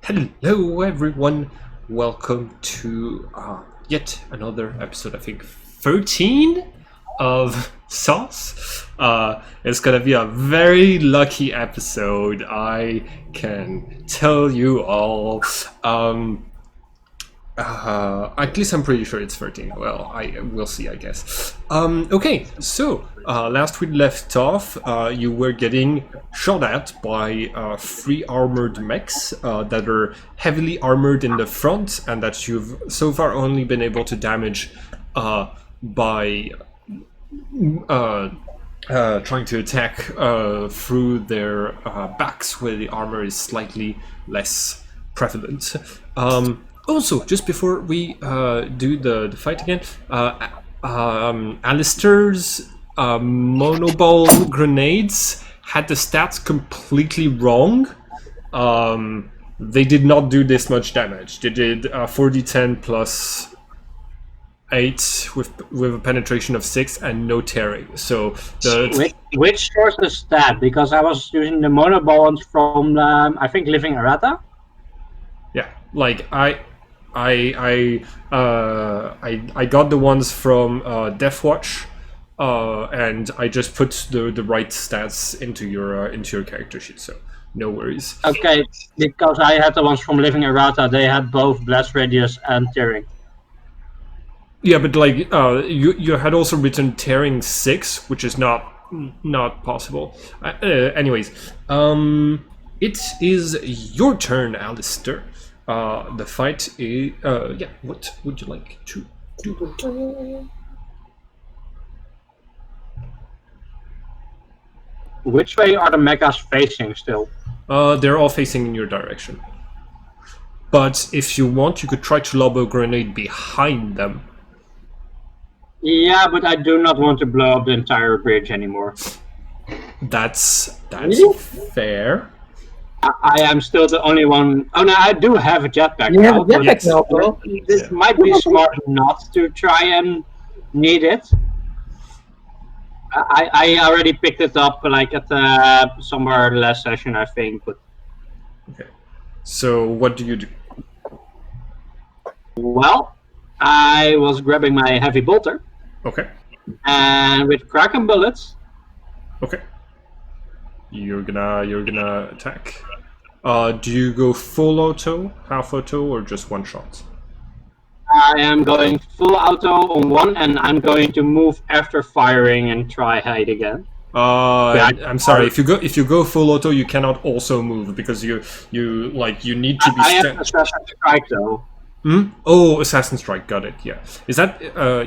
Hello, everyone. Welcome to yet another episode. I think 13 of Sauce. It's gonna be a very lucky episode. I can tell you all. At least I'm pretty sure it's 13. Well, we'll see, I guess. Okay, so last we left off, you were getting shot at by three armored mechs that are heavily armored in the front, and that you've so far only been able to damage by trying to attack through their backs, where the armor is slightly less prevalent. Also, just before we do the fight again, Alistair's monoball grenades had the stats completely wrong. They did not do this much damage. They did 4d10 plus 8 with a penetration of 6 and no tearing. So which source is that? Because I was using the monoball ones from I think Living Errata. Yeah, like I got the ones from Deathwatch, and I just put the right stats into your character sheet. So no worries. Okay, because I had the ones from Living Errata. They had both blast radius and tearing. Yeah, but like you had also written tearing 6, which is not possible. Anyways, it is your turn, Alistair. The fight is yeah. What would you like to do? Which way are the mechas facing still? They're all facing in your direction. But if you want, you could try to lob a grenade behind them. Yeah, but I do not want to blow up the entire bridge anymore. That's Really? fair. I am still the only one. Oh no, I do have a jetpack You have now. a jetpack now, bro. This might be smart not to try and need it. I already picked it up like at somewhere last session, I think. But Okay. So what do you do? well, I was grabbing my heavy bolter, Okay. and with Kraken bullets, Okay. You're gonna attack. Do you go full auto, half auto, or just one shot? I am going full auto on one, and I'm going to move after firing and try hide again. I'm sorry. If you go full auto, you cannot also move because you need to be. I have Assassin's Strike though. Hmm? Oh, Assassin's Strike. Got it. Yeah. Is that?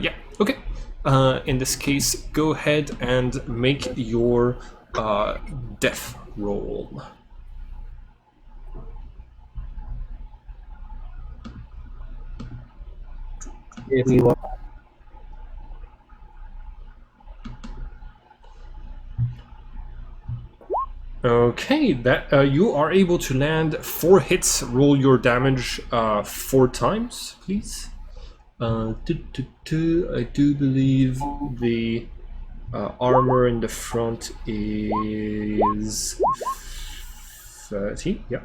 Yeah. Okay. In this case, go ahead and make your death roll. Give me one. Okay, that you are able to land 4 hits. Roll your damage 4 times, please. I do believe the armor in the front is 30. Yeah.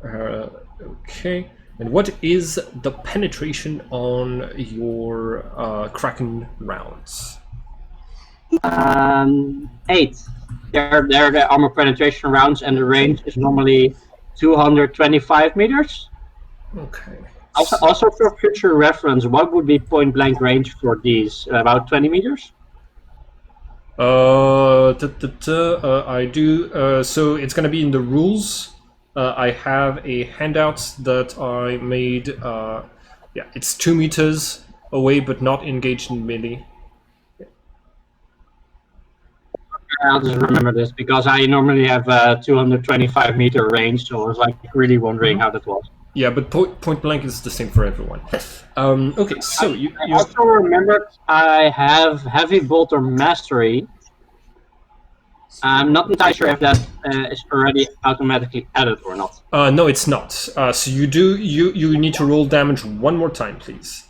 Okay. And what is the penetration on your Kraken rounds? 8. They're the armor penetration rounds, and the range is normally 225 meters. Okay. Also for future reference, what would be point blank range for these? About 20 meters? I do. So it's gonna be in the rules. I have a handout that I made. Yeah, it's 2 meters away, but not engaged in melee. I'll just remember this because I normally have a 225 meter range, so I was like really wondering how that was. Yeah, but point blank is the same for everyone. Okay, so you also remembered I have heavy bolter mastery. I'm not entirely sure if that is already automatically added or not. No, it's not. So you need to roll damage one more time, please.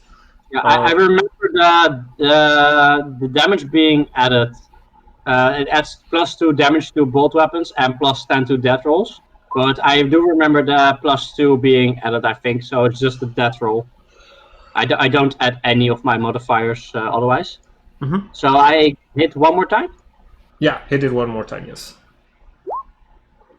Yeah, I remember the damage being added. It adds +2 damage to bolt weapons and +10 to death rolls. But I do remember the +2 being added, I think, so it's just a death roll. I don't add any of my modifiers otherwise. Mm-hmm. So I hit one more time? Yeah, hit it one more time, yes.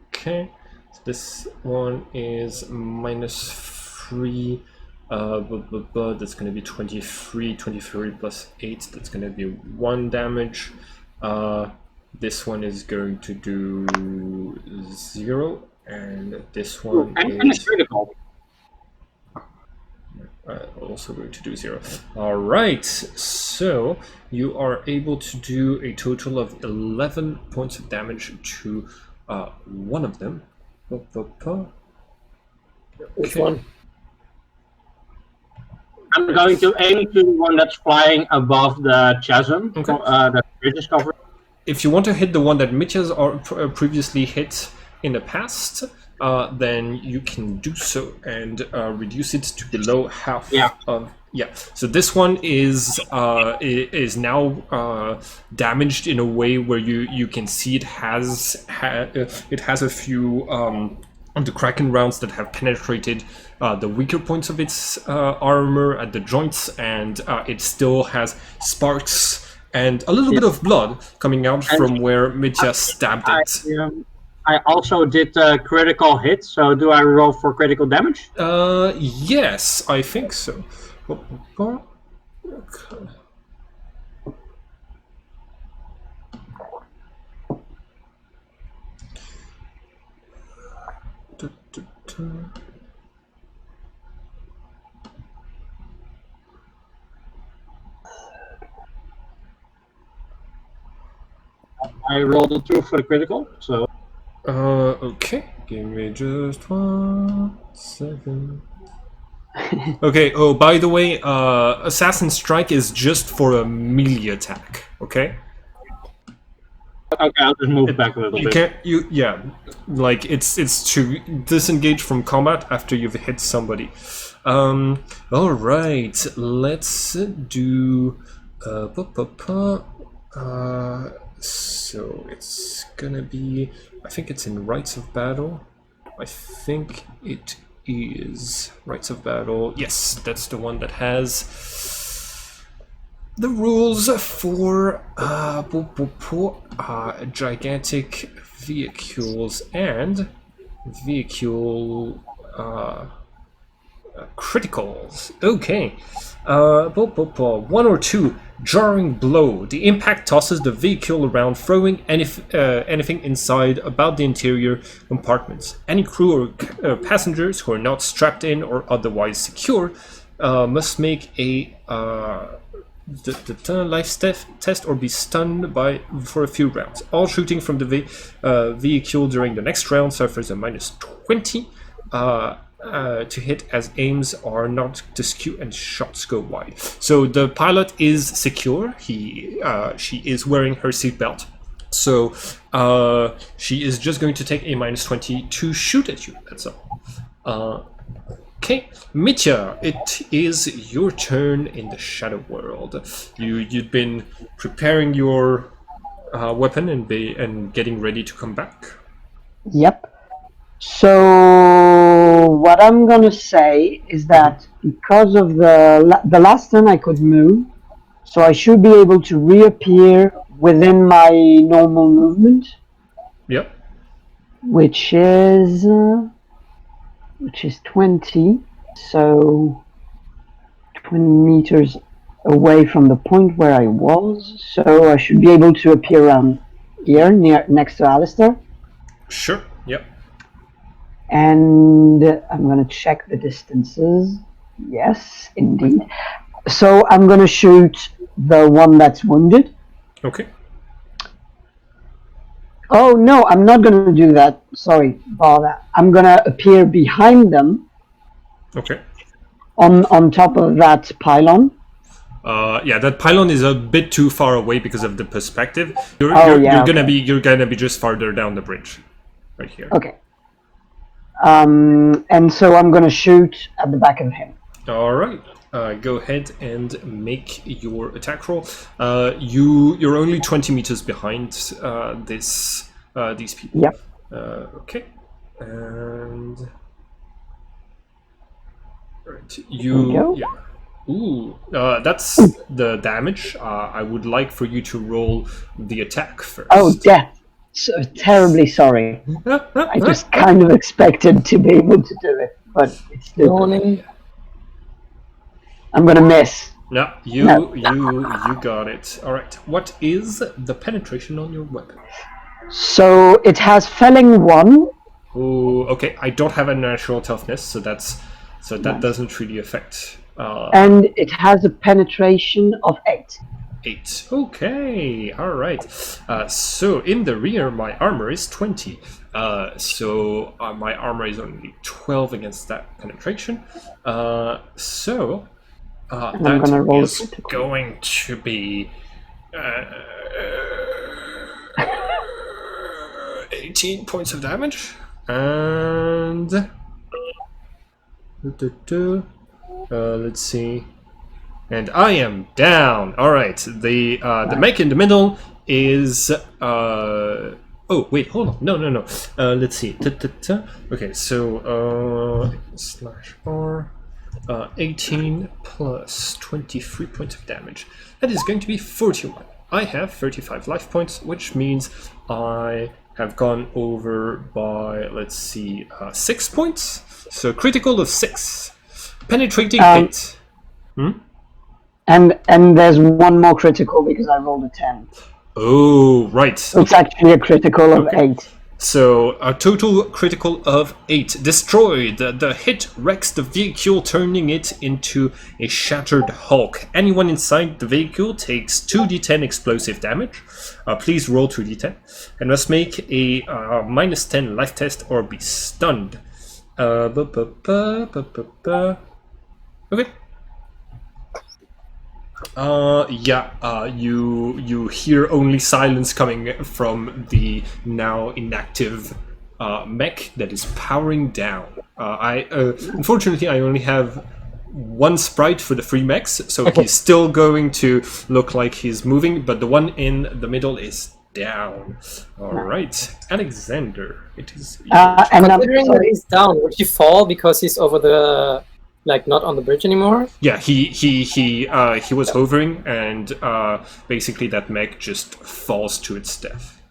Okay, so this one is -3. That's going to be 23. 23 plus 8, that's going to be 1 damage. This one is going to do 0, and this one And it's is critical. also going to do 0. All right, so you are able to do a total of 11 points of damage to one of them. Which one? I'm going to aim to the one that's flying above the chasm. Okay. The bridge is covering. If you want to hit the one that Mitya's previously hit in the past, then you can do so and reduce it to below half of. Yeah. So this one is now damaged in a way where you can see it has a few of the Kraken rounds that have penetrated the weaker points of its armor at the joints, and it still has sparks and a little bit of blood coming out from where Mitya stabbed it. I also did a critical hit, so do I roll for critical damage? Yes, I think so. Okay. I rolled a 2 for the critical, so. Okay. Give me just 1 second. Okay, oh, by the way, Assassin Strike is just for a melee attack, okay? Okay, I'll just move back a little bit. Like, it's to disengage from combat after you've hit somebody. Alright, let's do... so it's gonna be... I think it's in Rites of Battle. I think it is Rites of Battle. Yes, that's the one that has the rules for gigantic vehicles and vehicle criticals. Okay. 1 or 2 jarring blow. The impact tosses the vehicle around, throwing anything inside about the interior compartments. Any crew or passengers who are not strapped in or otherwise secure must make a life test or be stunned for a few rounds. All shooting from the vehicle during the next round suffers a -20. To hit as aims are not to skew and shots go wide. So the pilot is secure. She is wearing her seatbelt. So she is just going to take a -20 to shoot at you. That's all. Okay, Mitya, it is your turn in the Shadow World. You'd been preparing your weapon and getting ready to come back. Yep. So what I'm gonna say is that because of the last turn I could move, so I should be able to reappear within my normal movement. Yep. Which is 20. So 20 meters away from the point where I was. So I should be able to appear around here, next to Alistair. Sure. Yep. And I'm going to check the distances. Yes, indeed. So I'm going to shoot the one that's wounded. Okay. Oh, no, I'm not going to do that. Sorry, bother. I'm going to appear behind them. Okay. On top of that pylon. Yeah, that pylon is a bit too far away because of the perspective. You're gonna be just farther down the bridge, right here. Okay. And so I'm gonna shoot at the back of him. All right. Go ahead and make your attack roll. You're only 20 meters behind these people. Yep. Okay. And right, There we go. yeah. Ooh, that's the damage. I would like for you to roll the attack first. Oh, death. So terribly sorry. I just kind of expected to be able to do it, but it's stupid. Yawning. I'm gonna miss. No, you No. you got it. All right. What is the penetration on your weapon? So it has felling 1. Oh, okay. I don't have a natural toughness, so that doesn't really affect. And it has a penetration of 8. 8. Okay, all right. So in the rear, my armor is 20. So my armor is only 12 against that penetration. So And I'm gonna that roll is critical. going to be 18 points of damage. And let's see. And I am down. All right. The mech in the middle is. Oh wait, hold on. No. Let's see. Okay, so /R. 18 plus 23 points of damage. That is going to be 41. I have 35 life points, which means I have gone over by, let's see, 6 points. So critical of 6. Penetrating 8. And there's one more critical because I rolled a 10. Oh, right. It's actually a critical of 8. So a total critical of 8. Destroyed. The hit wrecks the vehicle, turning it into a shattered hulk. Anyone inside the vehicle takes 2d10 explosive damage. Please roll 2d10. And must make a minus 10 life test or be stunned. Okay. You hear only silence coming from the now inactive mech that is powering down. Unfortunately, I only have one sprite for the free mechs, so he's still going to look like he's moving, but the one in the middle is down. All right, Alexander, it is your turn. And Considering that he's down, would he fall because he's over the, like, not on the bridge anymore? Yeah, he was hovering, and basically that mech just falls to its death.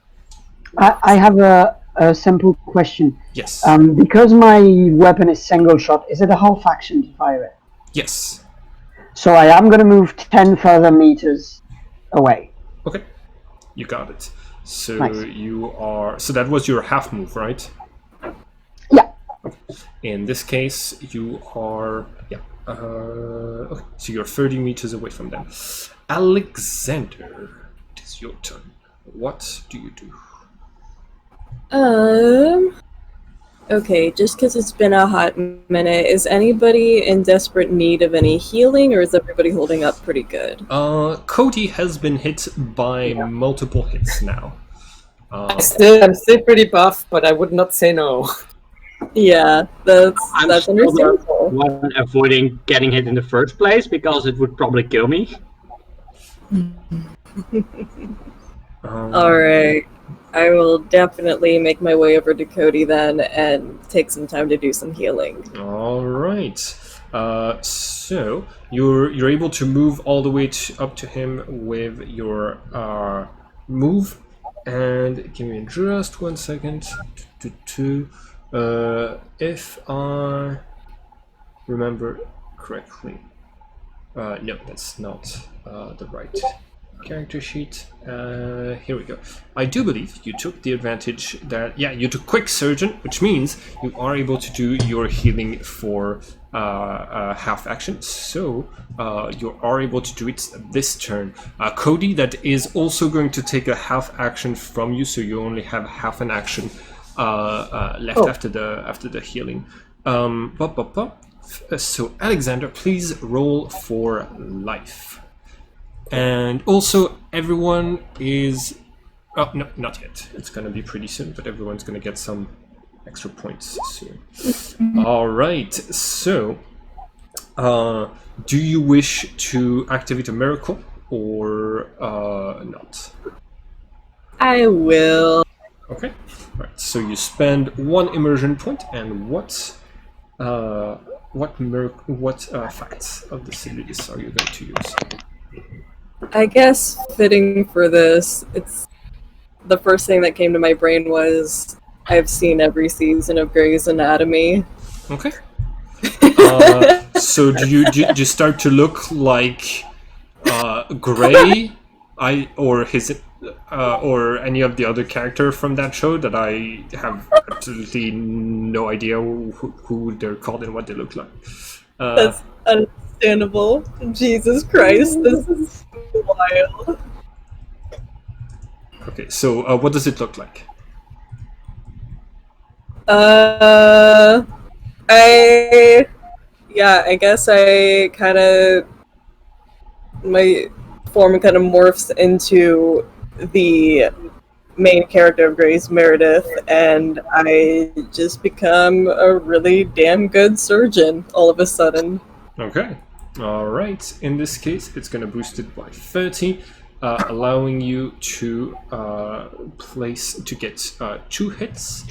I have a simple question. Yes. Because my weapon is single shot, is it a half action to fire it? Yes. So I am going to move 10 further meters away. Okay. You got it. So Nice. you are. So that was your half move, right? Yeah. In this case, you are. Yeah. Okay. So you're 30 meters away from them. Alexander, it is your turn. What do you do? Okay, just because it's been a hot minute, is anybody in desperate need of any healing, or is everybody holding up pretty good? Cody has been hit by multiple hits now. I'm still pretty buff, but I would not say no. Yeah, that's still understandable. one avoiding getting hit in the first place because it would probably kill me. Alright, I will definitely make my way over to Cody then and take some time to do some healing. All right. So you're able to move all the way up to him with your move, and give me just 1 second. If I remember correctly, no, that's not the right character sheet. Here we go. I do believe you took the advantage that, yeah, you took Quick Surgeon, which means you are able to do your healing for half action. So you are able to do it this turn. Cody, that is also going to take a half action from you, so you only have half an action left after the healing. So Alexander, please roll for life. And also, everyone is... Oh, no, not yet. It's going to be pretty soon, but everyone's going to get some extra points soon. All right, so... do you wish to activate a miracle or not? I will. Okay. Right. So you spend 1 immersion point, and what facts of the cities are you going to use? I guess fitting for this, it's the first thing that came to my brain was I've seen every season of Grey's Anatomy. Okay. So do you start to look like Grey, or any of the other character from that show that I have absolutely no idea who they're called and what they look like. That's understandable. Jesus Christ, this is wild. Okay, so what does it look like? I guess I kind of, my form kind of morphs into the main character of Grace Meredith, and I just become a really damn good surgeon all of a sudden. Okay. Alright, in this case, it's going to boost it by 30, allowing you to get 2 hits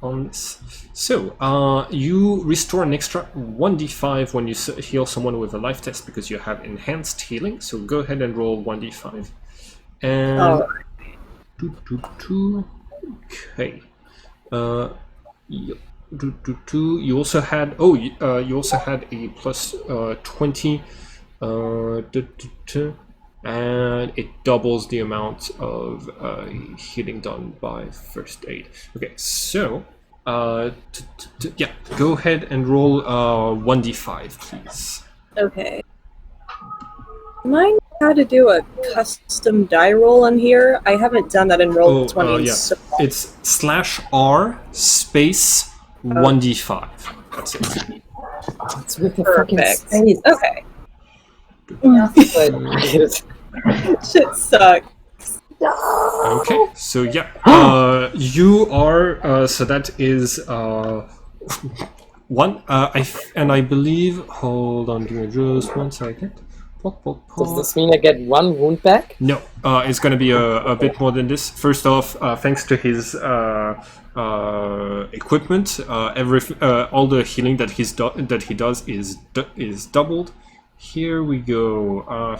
on this. So, you restore an extra 1d5 when you heal someone with a life test because you have enhanced healing. So go ahead and roll 1d5. And... Okay. You also had a plus 20, and it doubles the amount of healing done by first aid. Okay, so yeah, go ahead and roll 1d5, please. Okay. Mind how to do a custom die roll on here? I haven't done that in Roll20. Yeah. It's /R space 1d5. That's it. It's with the fucking Perfect. space. Okay. But Shit sucks. Okay, so yeah, you are. So that is 1. I believe. Hold on, give me just 1 second. does this mean I get 1 wound back? No, it's going to be a bit more than this. First off, thanks to his equipment, all the healing that he does is doubled. Here we go.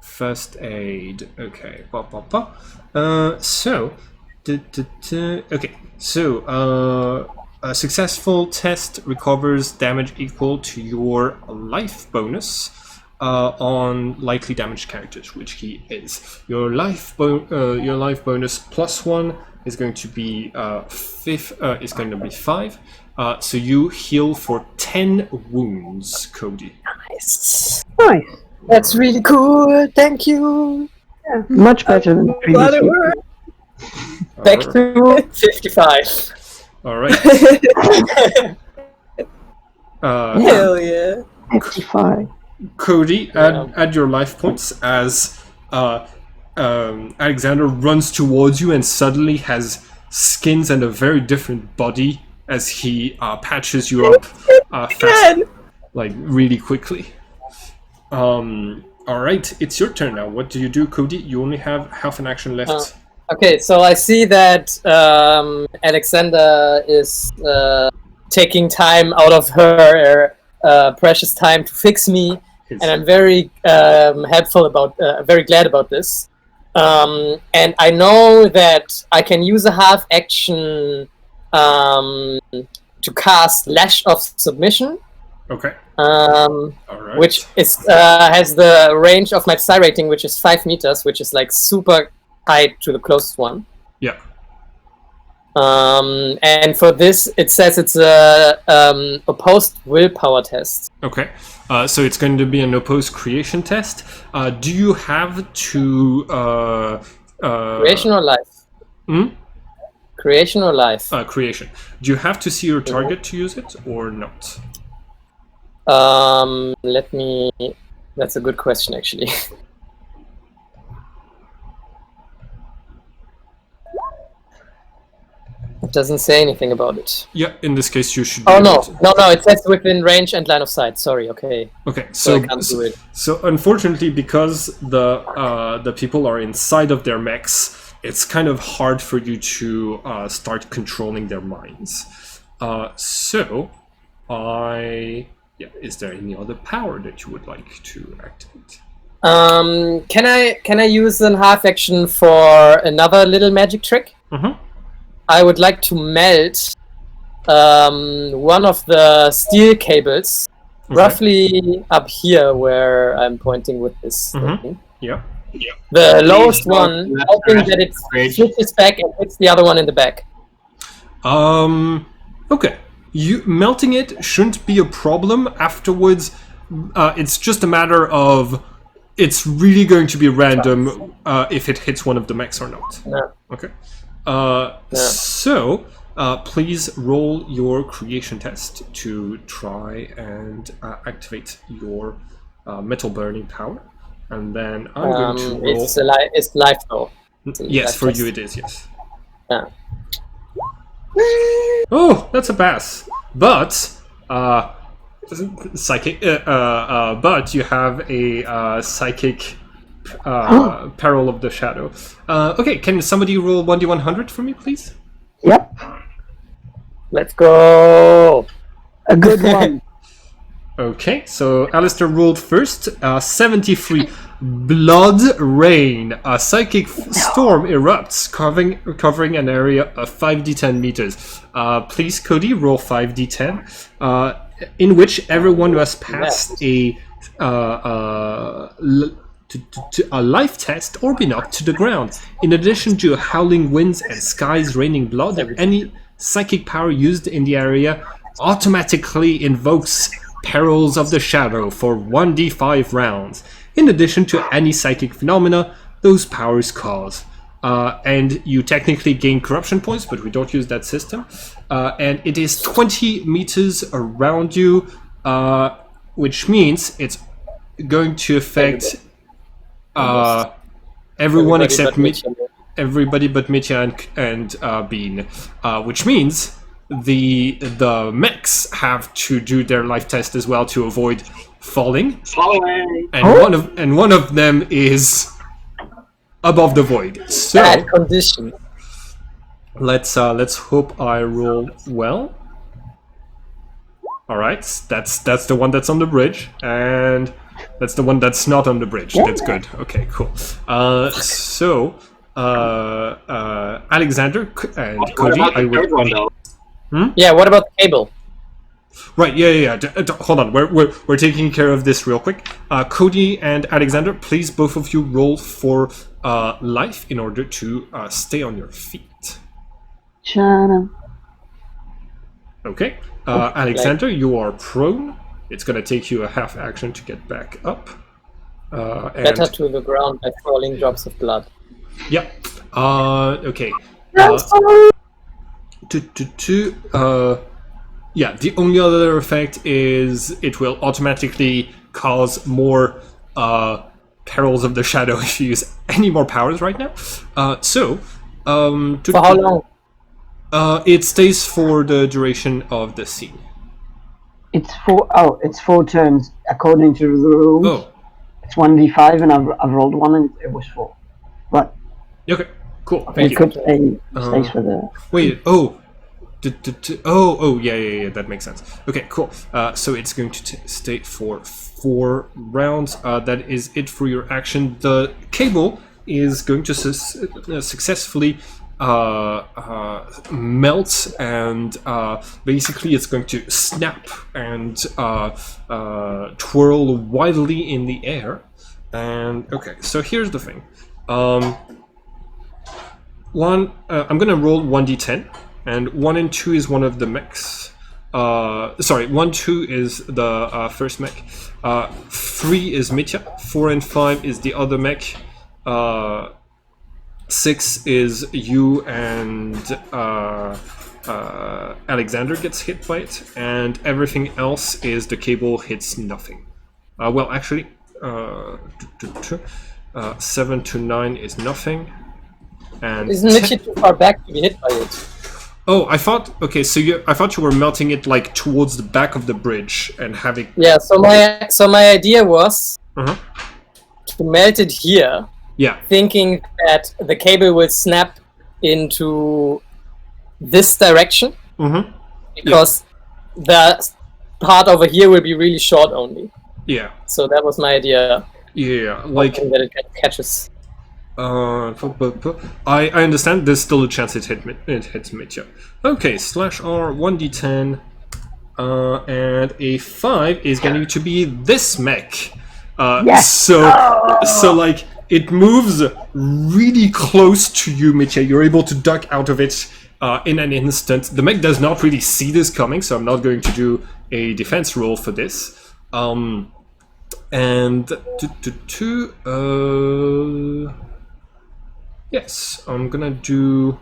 First aid. Okay. A successful test recovers damage equal to your life bonus on lightly damaged characters, which he is. Your life bonus +1 is going to be 5. So you heal for 10 wounds, Cody. Nice. Nice. That's really cool. Thank you. Yeah, much better than the previous Glad it week. worked. Back to 55. All right. Hell yeah. 55. Cody, add your life points as Alexander runs towards you and suddenly has skins and a very different body as he patches you up fast, like really quickly. All right, it's your turn now. What do you do, Cody? You only have half an action left. Okay, so I see that Alexander is taking time out of her precious time to fix me, and I'm very very glad about this. And I know that I can use a half action to cast Lash of Submission. Okay. All right. Which is has the range of my psi rating, which is 5 meters, which is like super tied to the closest one. Yeah. And for this, it says it's a opposed willpower test. Okay. So it's going to be an opposed creation test. Do you have to Creation or life? Creation or life? Creation. Do you have to see your target to use it or not? Let me. That's a good question, actually. It doesn't say anything about it. Yeah, in this case, you should. Oh no! It says within range and line of sight. Sorry. Okay. Okay. So I can't do it. So unfortunately, because the people are inside of their mechs, it's kind of hard for you to start controlling their minds. Is there any other power that you would like to activate? Can I use an half action for another little magic trick? Mm-hmm. I would like to melt one of the steel cables, roughly up here where I'm pointing with this thing. Yeah. The lowest one, hoping that it switches back and hits the other one in the back. Okay. You melting it shouldn't be a problem afterwards. It's just a matter of it's really going to be random if it hits one of the mechs or not. No. Okay. So please roll your creation test to try and activate your metal burning power, and then I'm going to roll. It's life though. Yes, for you it is. Yes. Yeah. Oh, that's a pass. But psychic. But you have a psychic peril of the shadow. Okay, can somebody roll 1d100 for me, please? Yep, Let's go. a good one. Okay, so Alistair rolled first. 73. Blood rain. A psychic storm erupts, covering an area of 5d10 meters. Please, Cody, roll 5d10, in which everyone who has passed a life test or been knocked to the ground. In addition to howling winds and skies raining blood, any psychic power used in the area automatically invokes Perils of the Shadow for 1d5 rounds, in addition to any psychic phenomena those powers cause. And you technically gain corruption points, but we don't use that system. And it is 20 meters around you, which means it's going to affect everyone except everybody but Mitya and Bean, which means the mechs have to do their life test as well to avoid falling. And one of them is above the void. So Bad condition. let's hope I roll well. All right, that's the one that's on the bridge, and that's the one that's not on the bridge. That's good. Okay, cool. So Alexander and Cody, I will. Yeah, what about the cable? Right, yeah. Hold on, we're taking care of this real quick. Cody and Alexander, please, both of you roll for life in order to stay on your feet. Chana. Okay, Alexander, you are prone. It's gonna take you a half action to get back up. Better to the ground by falling drops of blood. Yep. Okay. Yeah, the only other effect is it will automatically cause more Perils of the Shadow if you use any more powers right now. For how long? It stays for the duration of the scene. It's 4 turns according to the rules. Oh. It's 1d5 and I've rolled 1 and it was 4. But Okay, cool. it Thank you. could stay for the... Wait, yeah, that makes sense. Okay, cool. So it's going to stay for 4 rounds. That is it for your action. The cable is going to successfully melt, and basically it's going to snap and twirl wildly in the air. And okay, so here's the thing. I'm gonna roll 1d10. And 1 and 2 is one of the mechs. 1, 2 is the first mech. 3 is Mitya. 4 and 5 is the other mech. 6 is you and Alexander gets hit by it. And everything else is the cable hits nothing. Well, actually, 7 to 9 is nothing. And isn't Mitya too far back to be hit by it? Oh, I thought you were melting it like towards the back of the bridge and having. Yeah, so my idea was Uh-huh. to melt it here Yeah. thinking that the cable will snap into this direction Mm-hmm. because the part over here will be really short only. Yeah. So that was my idea. Yeah. Like. Hoping that it catches. I understand. There's still a chance it hits Mitya. Okay. /R 1d10. And a 5 is going to be this mech. Yes. So like it moves really close to you, Mitya. You're able to duck out of it in an instant. The mech does not really see this coming, so I'm not going to do a defense roll for this. Yes, I'm gonna do.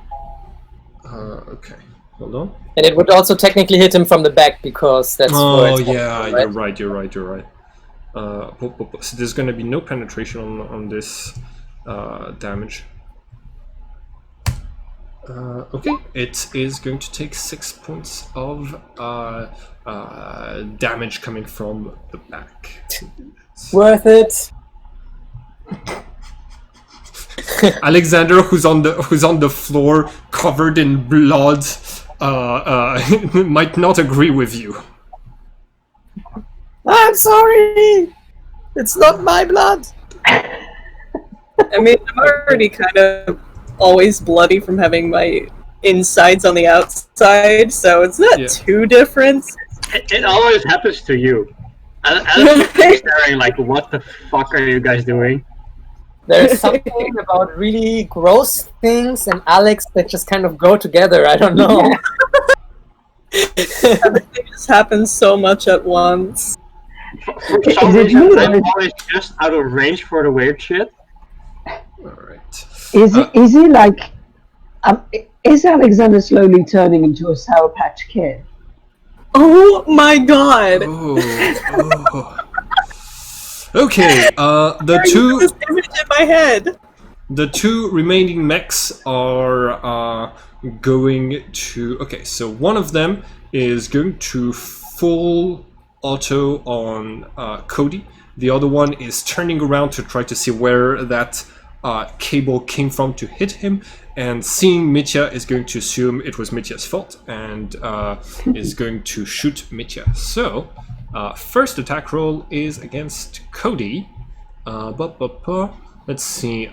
Okay, hold on. And it would also technically hit him from the back because that's. Oh where it's yeah, from, you're right. So there's going to be no penetration on this damage. Okay, it is going to take 6 points of damage coming from the back. Worth it. Alexander, who's on the floor covered in blood, might not agree with you. I'm sorry. It's not my blood. I mean, I'm already kind of always bloody from having my insides on the outside, so it's not too different. It always happens to you. I'm staring like, what the fuck are you guys doing? There's something about really gross things and Alex that just kind of go together. I don't know. Everything just happens so much at once. For some reason, I'm always just out of range for the weird shit. Alright. Is he like... is Alexander slowly turning into a Sour Patch Kid? Oh my god! Oh. Okay, the two... This image in my head! The two remaining mechs are going to... Okay, so one of them is going to full auto on Cody. The other one is turning around to try to see where that cable came from to hit him. And seeing Mitya is going to assume it was Mitya's fault and is going to shoot Mitya. So, first attack roll is against Cody. Let's see.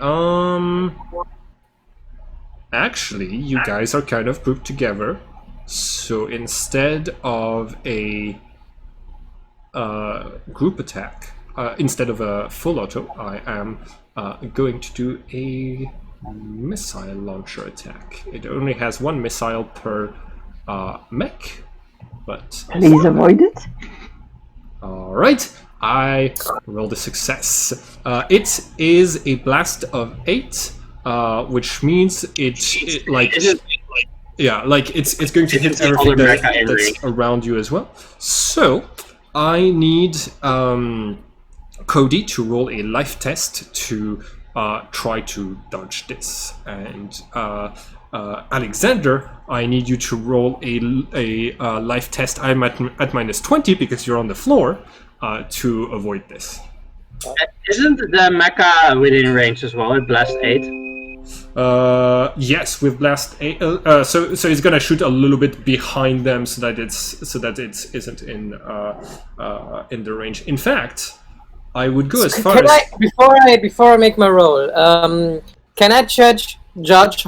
Actually, you guys are kind of grouped together. So instead of a group attack, instead of a full auto, I am going to do a missile launcher attack. It only has one missile per mech, but please avoid it. All right. I rolled a success. It is a blast of 8, which means it's going to hit everything that's around you as well. So I need Cody to roll a life test to try to dodge this, and Alexander, I need you to roll a life test. I'm at -20 because you're on the floor. To avoid this. Isn't the mecha within range as well? It blast 8. Yes, with blast 8. So it's gonna shoot a little bit behind them so that it isn't in the range. In fact, I would go as far as before I make my roll. Can I judge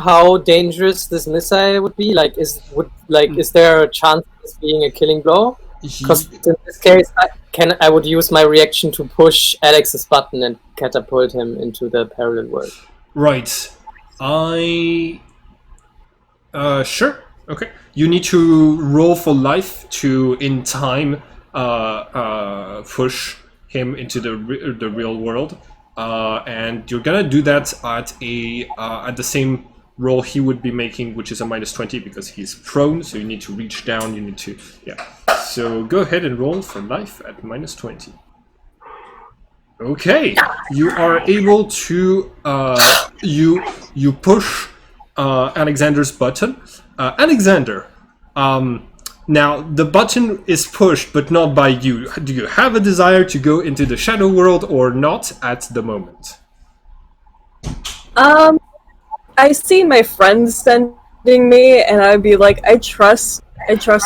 how dangerous this missile would be? Is there a chance of this being a killing blow? Because in this case, I would use my reaction to push Alex's button and catapult him into the parallel world. Right. Sure. Okay. You need to roll for life to, in time, push him into the real world, and you're gonna do that at the same roll he would be making, which is a -20 because he's prone. So you need to reach down. You need to So go ahead and roll for life at -20. Okay, you are able to you push Alexander's button. Alexander, now the button is pushed, but not by you. Do you have a desire to go into the shadow world or not at the moment? I see my friends sending me, and I'd be like, I trust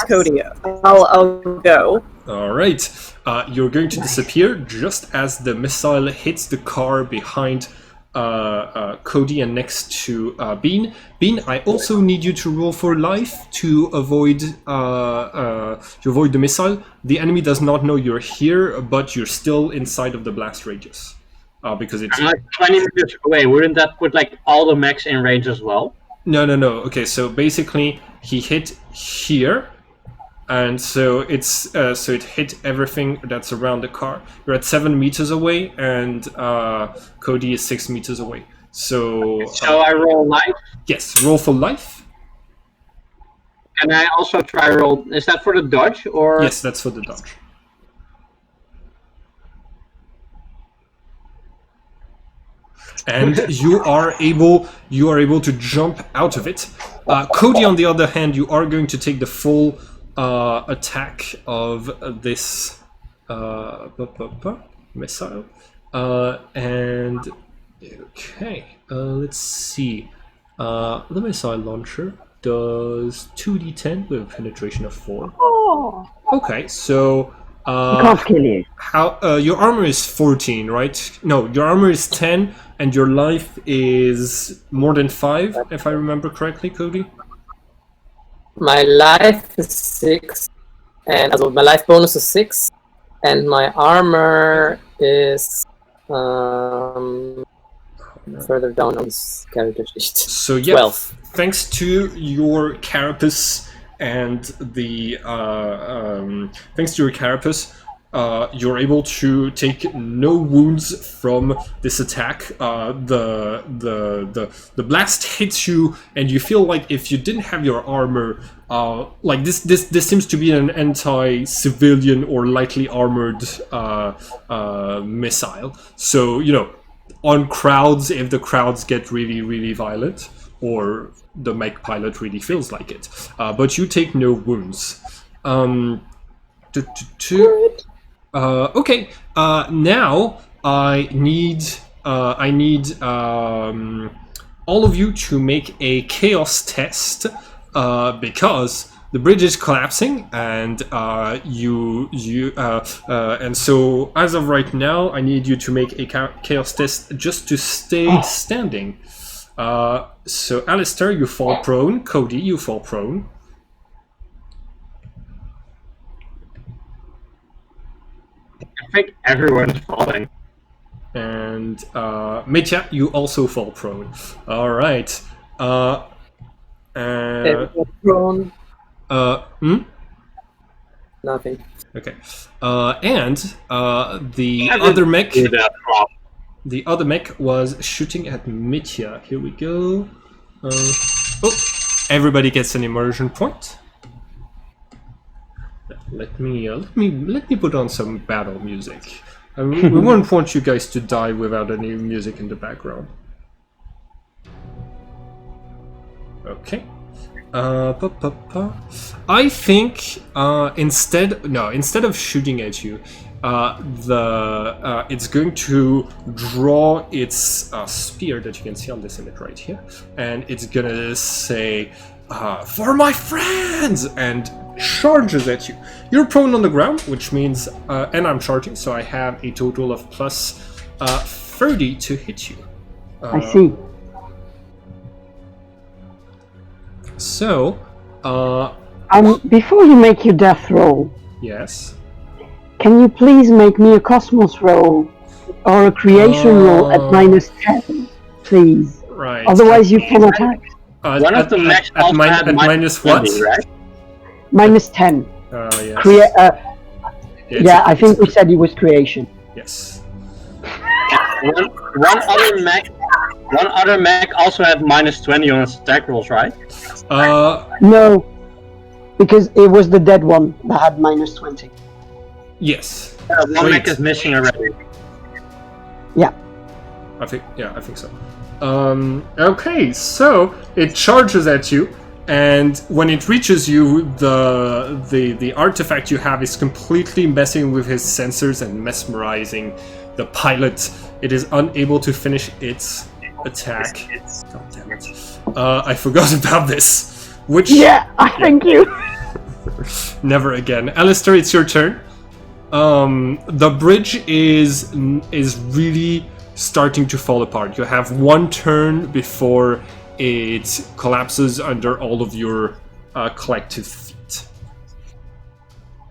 Cody. I'll go. All right. You're going to disappear just as the missile hits the car behind Cody and next to Bean. Bean, I also need you to roll for life to avoid the missile. The enemy does not know you're here, but you're still inside of the blast radius. Because it's I'm like 20 meters away. Wouldn't that put like all the mechs in range as well? No. Okay, so basically he hit here, and so it's so it hit everything that's around the car. You're at 7 meters away, and Cody is 6 meters away. So I roll life. yes, roll for life. Can I also try roll? Is that for the dodge or? Yes, that's for the dodge. And you are able to jump out of it. Cody, on the other hand, you are going to take the full attack of this missile. And okay, let's see. The missile launcher does 2d10 with a penetration of 4. Oh, Okay, so I can't kill you. how your armor is 14, right? No, your armor is 10, and your life is more than 5, if I remember correctly, Cody. My life is 6, and also my life bonus is 6, and my armor is further down on this character sheet. So yeah, 12. thanks to your carapace and the you're able to take no wounds from this attack. The blast hits you, and you feel like if you didn't have your armor, like this seems to be an anti-civilian or lightly armored missile. So on crowds, if the crowds get really violent, or the mech pilot really feels like it, but you take no wounds. Okay. Now I need all of you to make a chaos test because the bridge is collapsing, and and so as of right now, I need you to make a chaos test just to stay standing. So Alistair, you fall prone. Cody, you fall prone. I think everyone's falling. And Mitya, you also fall prone. All right. Prone. Nothing. Okay. And the other mech. The other mech was shooting at Mitya. Here we go. Everybody gets an immersion point. Let me put on some battle music. We won't want you guys to die without any music in the background. Okay. I think instead of shooting at you, it's going to draw its spear that you can see on this image right here, and it's gonna say, "For my friends!" and charges at you. You're prone on the ground, which means, and I'm charging, so I have a total of plus 30 to hit you. I see. So, Before you make your death roll, yes. can you please make me a Cosmos roll or a Creation roll at -10, please? Right. Otherwise, you cannot attack. One of the mechs at minus what? 20, right? -10. Yes. Yeah, I think we said it was Creation. Yes. One other mech also had -20 on its attack rolls, right? No, because it was the dead one that had -20. Yes. One mech is missing already. Yeah. I think so. Okay, so it charges at you, and when it reaches you, the artifact you have is completely messing with his sensors and mesmerizing the pilot. It is unable to finish its attack. God damn it. I forgot about this. Which... Yeah, thank you. Never again. Alistair, it's your turn. The bridge is really starting to fall apart. You have one turn before it collapses under all of your collective feet.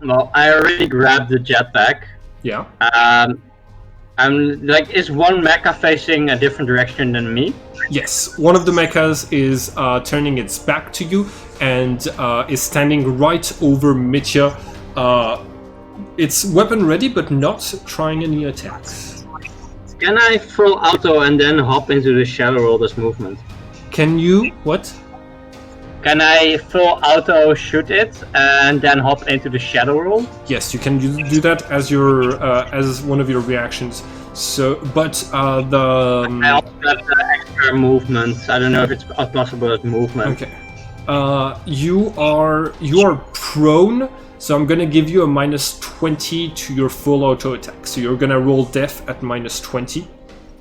Well, I already grabbed the jetpack. Yeah. I'm like, is one mecha facing a different direction than me? Yes. One of the mechas is turning its back to you and is standing right over Mitya. It's weapon ready, but not trying any attacks. Can I full auto and then hop into the shadow world as movement? Can you... What? Can I full auto shoot it and then hop into the shadow world? Yes, you can do that as your as one of your reactions. So, but the I also got extra movement. I don't know if it's possible as movement. okay. You are prone, so I'm gonna give you a -20 to your full auto attack. So you're gonna roll death at -20.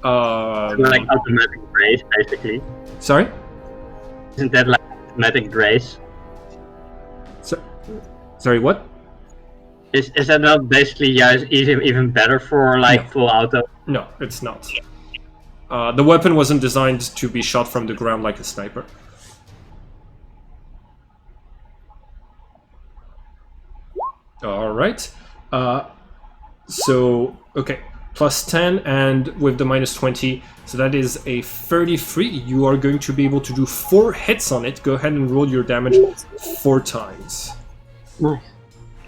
Like automatic grace, basically. Sorry. Isn't that like automatic grace? Sorry, what? Is that not basically even better for like No. full auto? No, it's not. The weapon wasn't designed to be shot from the ground like a sniper. All right. So, okay. +10 and with the -20, so that is a 33. You are going to be able to do 4 hits on it. Go ahead and roll your damage 4 times. Nice.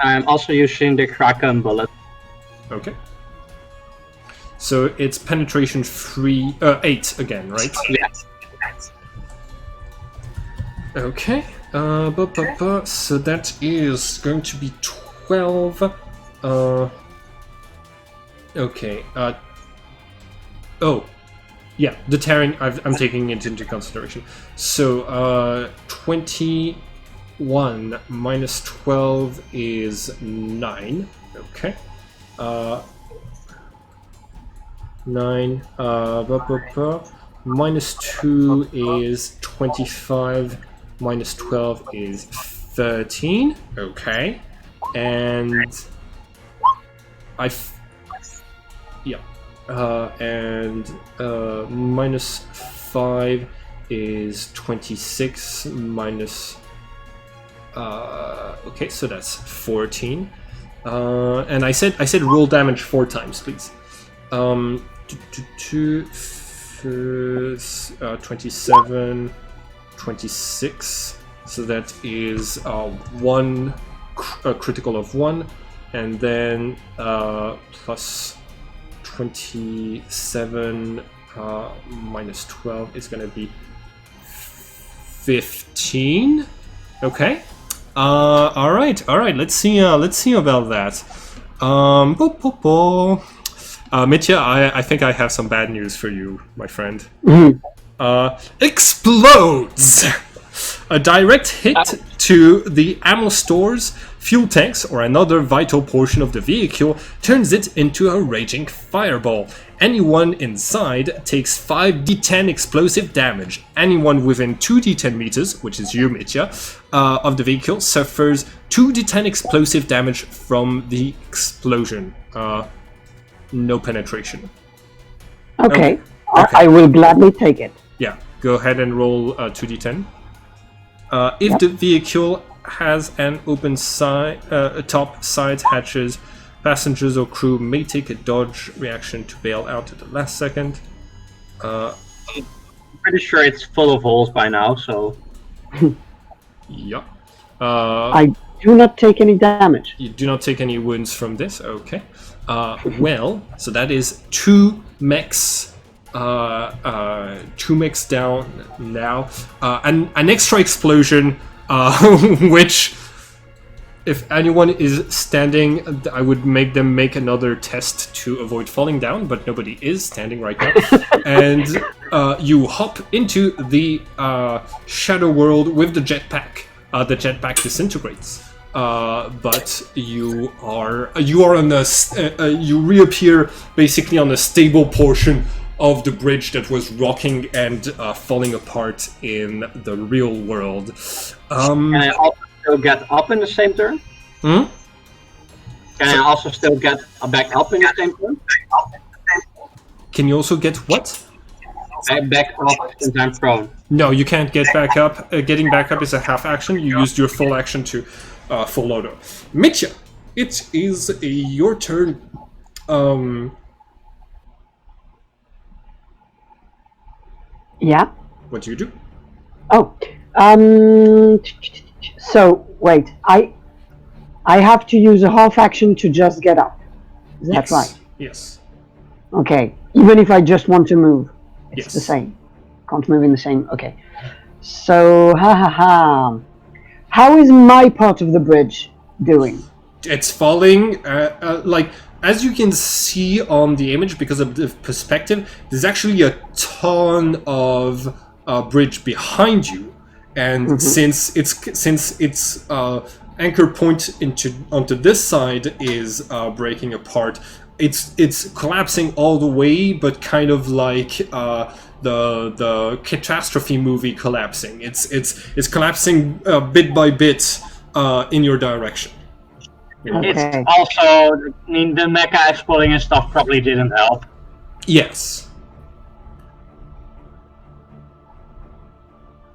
I'm also using the Kraken bullet. Okay. So it's penetration 8 again, right? Yeah. Okay. So that is going to be 12. Okay. Oh, yeah. The tearing. I'm taking it into consideration. So 21 minus 12 is 9. Okay. 9. Minus 2 is 25. Minus 12 is 13. Okay. And minus 5 is 26 minus okay, so that's 14. And I said roll damage 4 times, please. 27, 26. So that is 1 critical of 1, and then plus 27 minus 12 is going to be 15. Okay. All right. Let's see about that. Mitya, I think I have some bad news for you, my friend. Explodes. A direct hit to the ammo stores, fuel tanks, or another vital portion of the vehicle turns it into a raging fireball. Anyone inside takes 5d10 explosive damage. Anyone within 2d10 meters, which is you, Mitya, of the vehicle suffers 2d10 explosive damage from the explosion. No penetration. Okay. Okay. I will gladly take it. Yeah, go ahead and roll 2d10. If the vehicle has an open top side hatches, passengers or crew may take a dodge reaction to bail out at the last second. I'm pretty sure it's full of holes by now, so... Yeah. I do not take any damage. You do not take any wounds from this, okay. Well, so that is 2 mechs. 2 mechs down now. An extra explosion, which, if anyone is standing, I would make them make another test to avoid falling down, but nobody is standing right now. And you hop into the shadow world with the jetpack. The jetpack disintegrates. But you are on you reappear basically on a stable portion of the bridge that was rocking and falling apart in the real world. Can I also still get up in the same turn? Hmm? Can I also still get back up in the same turn? Can you also get what? Back up since I'm prone. No, you can't get back up. Getting back up is a half action. You used your full action to full auto. Mitya, it is your turn. Yeah. What do you do? Oh. So wait, I have to use a half action to just get up. Is that Yes. right? Yes. Okay. Even if I just want to move, it's Yes. the same. Can't move in the same. Okay. So how is my part of the bridge doing? It's falling. Like as you can see on the image, because of the perspective, there's actually a ton of bridge behind you, and since its anchor point onto this side is breaking apart, it's collapsing all the way, but kind of like the catastrophe movie collapsing. It's collapsing bit by bit in your direction. Okay. It's also, I mean, the mecha exploding and stuff probably didn't help. Yes.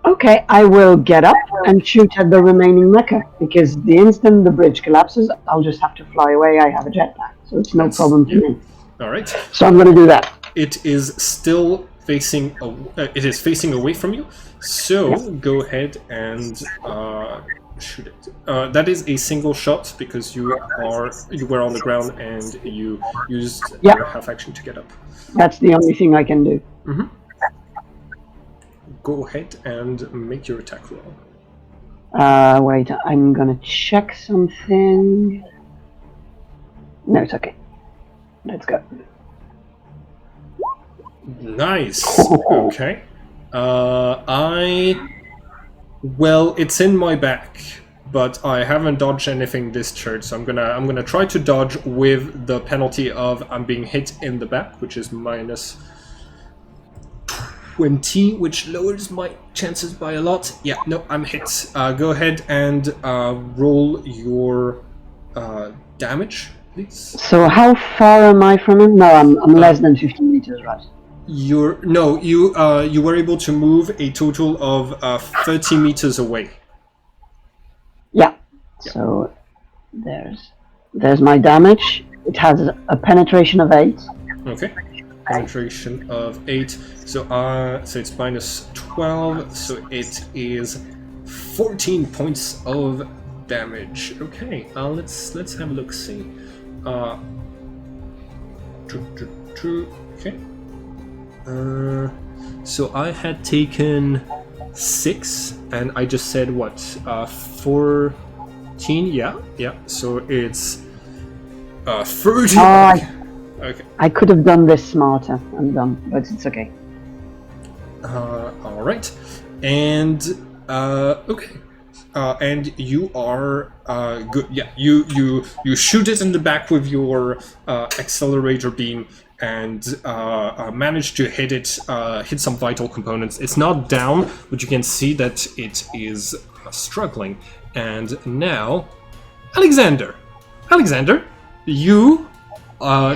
Okay, I will get up and shoot at the remaining mecha, because the instant the bridge collapses, I'll just have to fly away. I have a jetpack, so it's no problem to me. All right. So I'm going to do that. It is still facing. It is facing away from you. So go ahead and shoot it. That is a single shot because you were on the ground and you used your half action to get up. That's the only thing I can do. Mm-hmm. Go ahead and make your attack roll. Wait, I'm gonna check something. No, it's okay. Let's go. Nice. Okay. Well, it's in my back, but I haven't dodged anything this turn, so I'm gonna try to dodge with the penalty of I'm being hit in the back, which is minus 20, which lowers my chances by a lot. Yeah, no, I'm hit. Go ahead and roll your damage, please. So how far am I from him? No, I'm less than 15 meters, right? You were able to move a total of 30 meters away. Yeah. So there's my damage. It has a penetration of 8. Okay. Penetration of 8. So it's minus 12. So it is 14 points of damage. Okay. Let's have a look. See. Okay. So I had taken 6, and I just said what? 14? Yeah. So it's 30. Okay. I could have done this smarter. I'm done, but it's okay. All right. And okay. And you are good. Yeah. You shoot it in the back with your accelerator beam. And managed to hit some vital components. It's not down, but you can see that it is struggling. And now, Alexander, you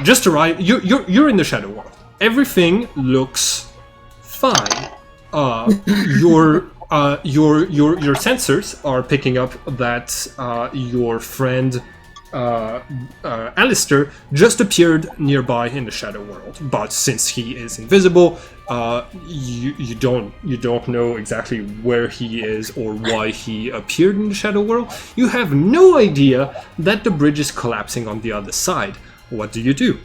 just arrived. You're in the Shadow World. Everything looks fine. Your sensors are picking up that your friend. Alistair just appeared nearby in the Shadow World, but since he is invisible, you don't know exactly where he is or why he appeared in the Shadow World. You have no idea that the bridge is collapsing on the other side. What do you do?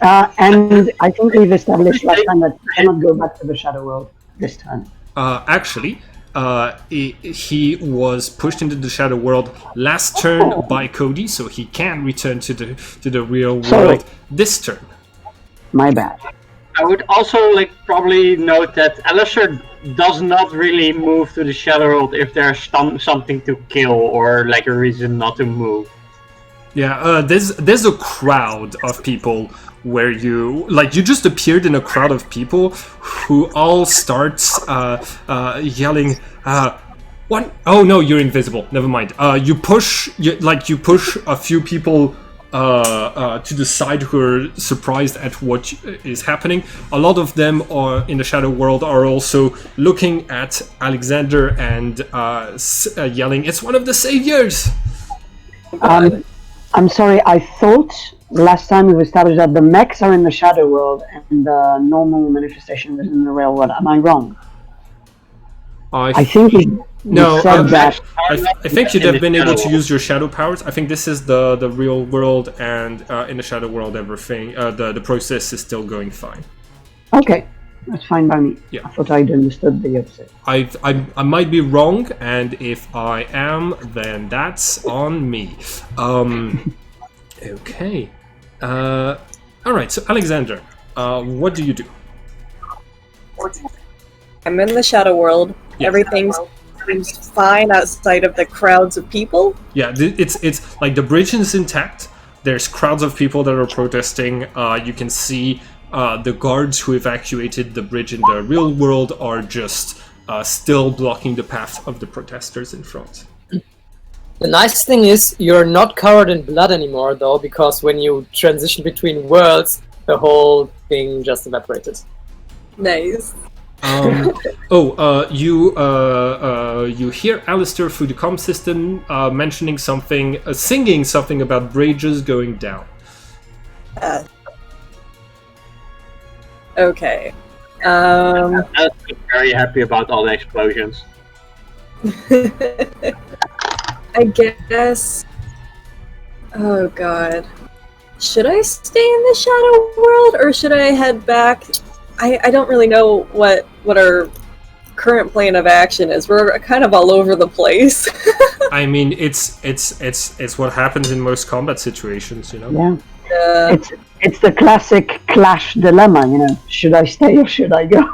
And I think we've established last time that I cannot go back to the Shadow World this time. Actually, he was pushed into the Shadow World last turn by Cody, so he can return to the real world this turn. My bad. I would also probably note that Alistair does not really move to the Shadow World if there's something to kill or a reason not to move. Yeah, there's a crowd of people where you just appeared in a crowd of people who all start yelling. What? Oh no, you're invisible. Never mind. You push a few people to the side who are surprised at what is happening. A lot of them are in the shadow world are also looking at Alexander and yelling, "It's one of the saviors!" I'm sorry, I thought last time we established that the mechs are in the shadow world and the normal manifestation is in the real world. Am I wrong? I think you said that. I think you'd have been able to use your shadow powers. I think this is the real world, and in the shadow world, everything the process is still going fine. Okay, that's fine by me. Yeah. I thought I'd understood the opposite. I might be wrong, and if I am, then that's on me. Okay. All right. So Alexander, what do you do? I'm in the shadow world. Yes. Everything seems fine outside of the crowds of people. Yeah, it's like the bridge is intact. There's crowds of people that are protesting. You can see the guards who evacuated the bridge in the real world are just still blocking the path of the protesters in front. The nice thing is you're not covered in blood anymore, though, because when you transition between worlds, the whole thing just evaporated. Nice. You hear Alistair through the comm system mentioning something, singing something about bridges going down. Okay. I'm very happy about all the explosions. I guess. Oh god. Should I stay in the shadow world or should I head back? I don't really know what our current plan of action is. We're kind of all over the place. I mean, it's what happens in most combat situations, you know. Yeah. It's the classic clash dilemma, you know. Should I stay or should I go?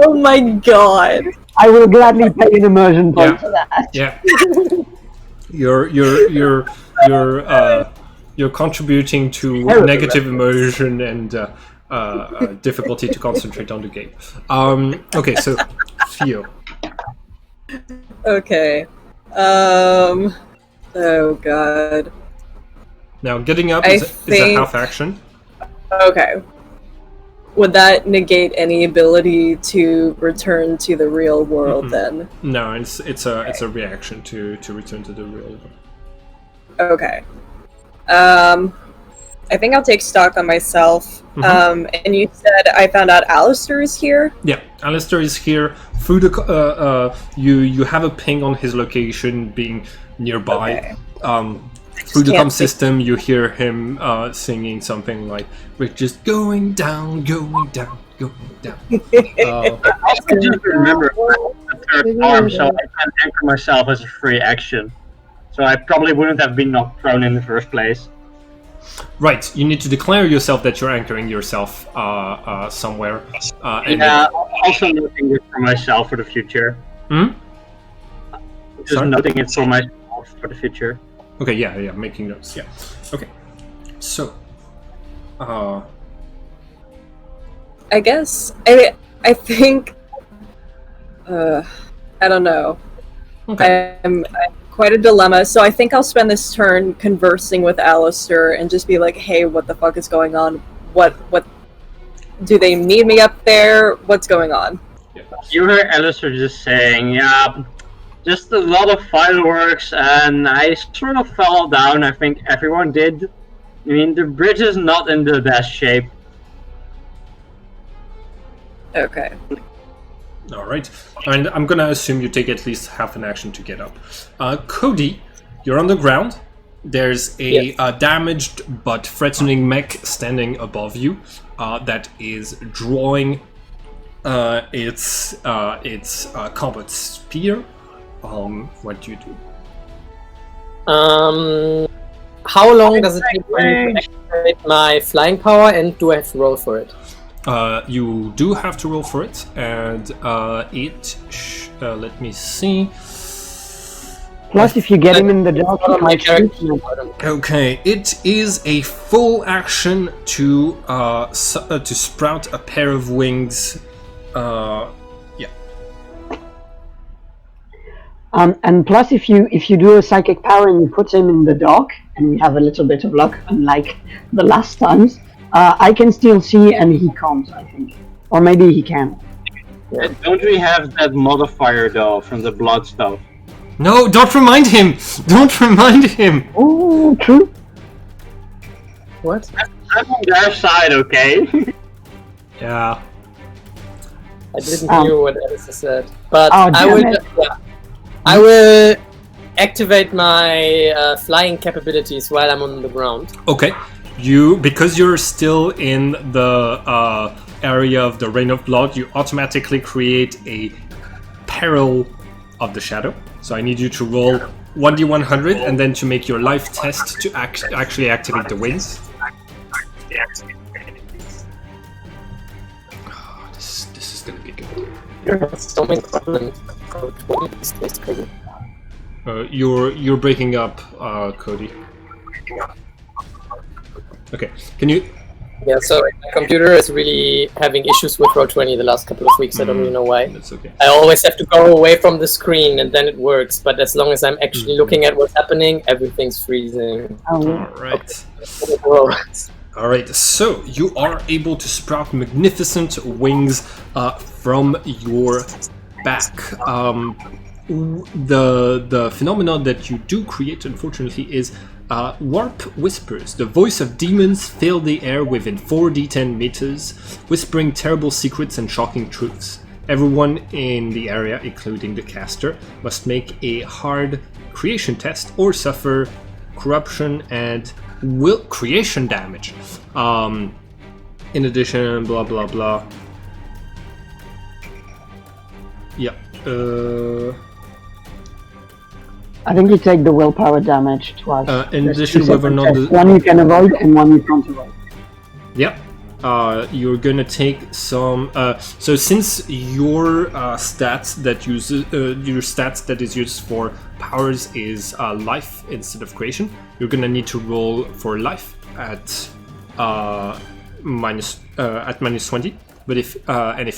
Oh my god. I will gladly pay an immersion point for that. Yeah. You're contributing to negative emotion and difficulty to concentrate on the game. Okay, so Theo. Okay. Oh god. Now getting up is a half action. Okay. Would that negate any ability to return to the real world then? No, it's a reaction to return to the real world. Okay. I think I'll take stock on myself. And you said I found out Alistair is here? Yeah, Alistair is here. Through the you have a ping on his location being nearby. Okay. Through the comm system, you hear him singing something like, "We're just going down, going down, going down." I just remember the third arm, so I can anchor myself as a free action. So I probably wouldn't have been knocked prone in the first place. Right, you need to declare yourself that you're anchoring yourself somewhere. Also noting it for myself for the future. Just noting it for myself for the future. Okay, yeah, making notes, yeah. Okay, so... I guess, I think... I don't know. Okay. I'm quite a dilemma, so I think I'll spend this turn conversing with Alistair and just be like, hey, what the fuck is going on? What do they need me up there? What's going on? You heard Alistair just saying, yeah, just a lot of fireworks, and I sort of fell down. I think everyone did. I mean, the bridge is not in the best shape. Okay. Alright, and I'm gonna assume you take at least half an action to get up. Cody, you're on the ground. There's a damaged but threatening mech standing above you that is drawing its combat spear. What do you do? How long does it take to activate my flying power, and do I have to roll for it? You do have to roll for it, and let me see. Plus, if you get him in the dark, One he of my can't shoot characters. you. Okay, it is a full action to sprout a pair of wings. Yeah. And plus, if you do a psychic power and you put him in the dark, and we have a little bit of luck, unlike the last times, I can still see and he can't, I think. Or maybe he can. Don't we have that modifier though from the blood stuff? No, don't remind him! Don't remind him! Oh, true. What? I'm on their side, okay? Yeah. I didn't hear what Alistair said, but Oh, I damn will. it. Yeah, I will activate my flying capabilities while I'm on the ground. Okay. Because you're still in the area of the Rain of Blood, you automatically create a peril of the shadow. So I need you to roll 1d100 and then to make your life test to actually activate the wings. Oh, this is gonna be good. There's so many problems. You're breaking up, Cody. Okay, can you? Yeah, so my computer is really having issues with Roll20 the last couple of weeks. I don't really know why. That's okay. I always have to go away from the screen and then it works. But as long as I'm actually looking at what's happening, everything's freezing. Oh, All right. Well, All right. So you are able to sprout magnificent wings from your back. The phenomenon that you do create, unfortunately, is warp whispers. The voice of demons fill the air within 4d10 meters, whispering terrible secrets and shocking truths. Everyone in the area, including the caster, must make a hard creation test or suffer corruption and creation damage. In addition, blah blah blah. Yeah. I think you take the willpower damage twice. In There's addition, two whether or separate not tests. One you can avoid and one you can't avoid. Yep. You're gonna take some. So since your stats that is used for powers is life instead of creation, you're gonna need to roll for life at minus 20. But if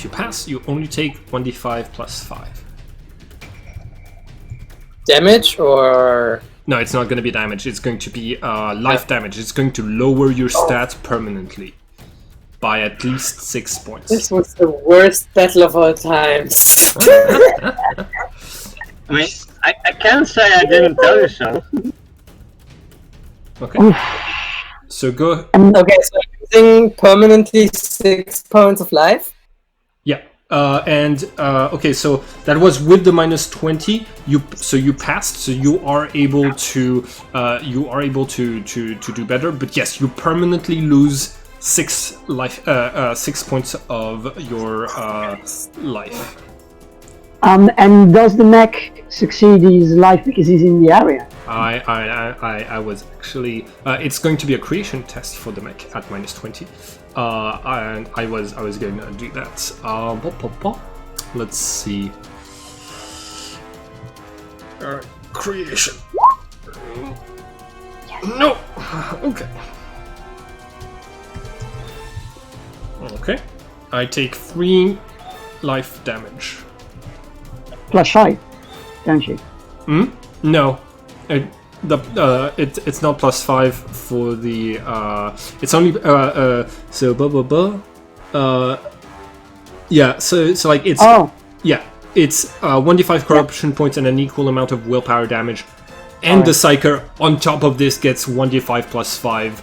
you pass, you only take 1d5 plus 5. damage or No, it's not going to be damage. It's going to be life damage. It's going to lower your stats permanently by at least 6 points. this was the worst battle of all times. I mean, I can't say I didn't tell you so. Okay. So go. Okay, so I'm using permanently 6 points of life. Yeah. Okay, so that was with the minus 20. You passed, so you are able to do better. But yes, you permanently lose 6 points of your life. And does the mech succeed his life because he's in the area? I was actually. It's going to be a creation test for the mech at minus 20. And I was going to do that. Let's see. Creation. No. Okay. Okay. I take 3 life damage. Plus 5, don't you? No. It's not plus 5 for the it's only so yeah, so like it's yeah, it's 1d5 corruption points and an equal amount of willpower damage, and the psyker on top of this gets 1d5 plus 5.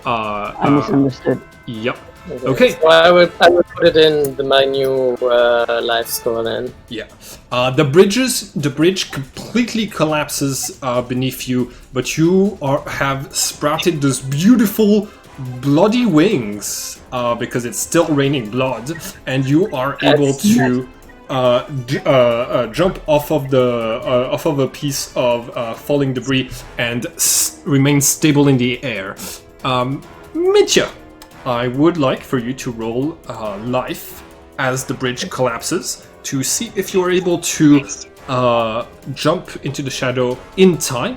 I misunderstood. Yep. Okay. So I would put it in my new life score then. Yeah. The bridge completely collapses beneath you, but you have sprouted those beautiful bloody wings because it's still raining blood, and you are able to jump off of a piece of falling debris and remain stable in the air. Mitya, I would like for you to roll life as the bridge collapses to see if you're able to jump into the shadow in time,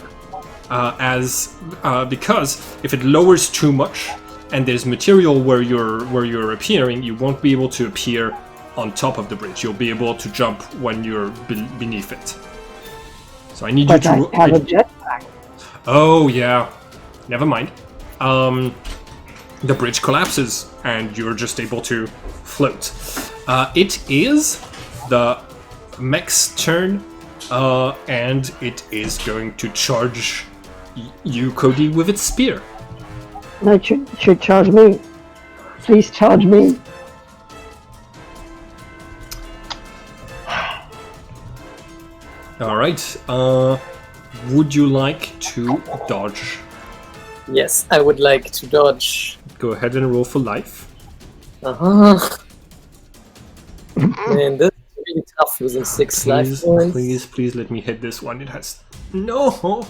because if it lowers too much and there's material where you're appearing, you won't be able to appear on top of the bridge. You'll be able to jump when you're beneath it. So I need you to. I have a jetpack. Oh yeah, never mind. The bridge collapses and you're just able to float. It is the mech's turn, and it is going to charge you, Cody, with its spear. No, it should charge me. Please charge me. Alright, would you like to dodge? Yes, I would like to dodge. Go ahead and roll for life. Man, this is really tough losing 6 life points. Please let me hit this one. It has... No!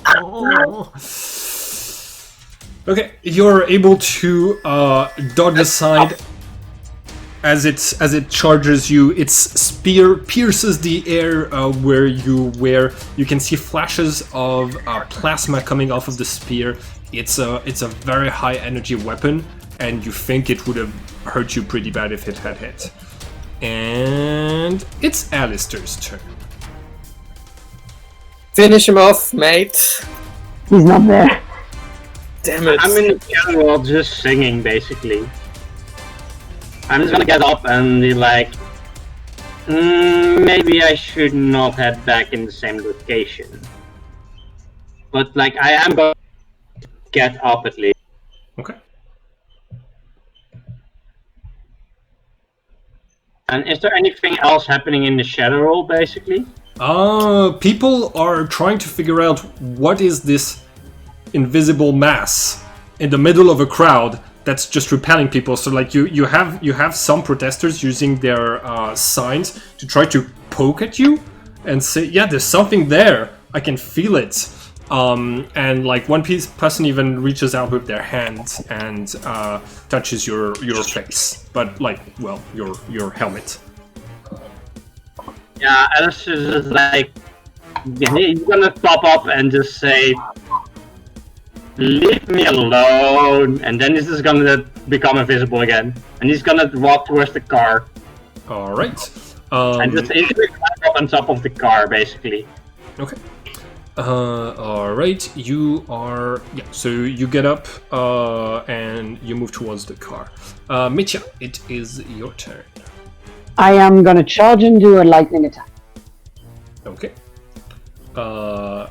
Okay, you're able to dodge aside as it charges you. Its spear pierces the air where you can see flashes of plasma coming off of the spear. It's a very high energy weapon, and you think it would have hurt you pretty bad if it had hit. And it's Alistair's turn. Finish him off, mate. He's not there. Damn it. I'm in the general just singing, basically. I'm just gonna get up and be like, maybe I should not head back in the same location. But, like, I am going to get up at least. Okay. And is there anything else happening in the shadow roll, basically? People are trying to figure out what is this invisible mass in the middle of a crowd that's just repelling people. So like you have some protesters using their signs to try to poke at you and say, yeah, there's something there. I can feel it. And like one person even reaches out with their hand and touches your face, but like, well, your helmet. Yeah, Alice is just like, he's gonna pop up and just say, leave me alone, and then he's just gonna become invisible again, and he's gonna walk towards the car. All right. And just instantly climb up on top of the car, basically. Okay. All right. You are so you get up and you move towards the car. Mitya, it is your turn. I am gonna charge and do a lightning attack. Okay. So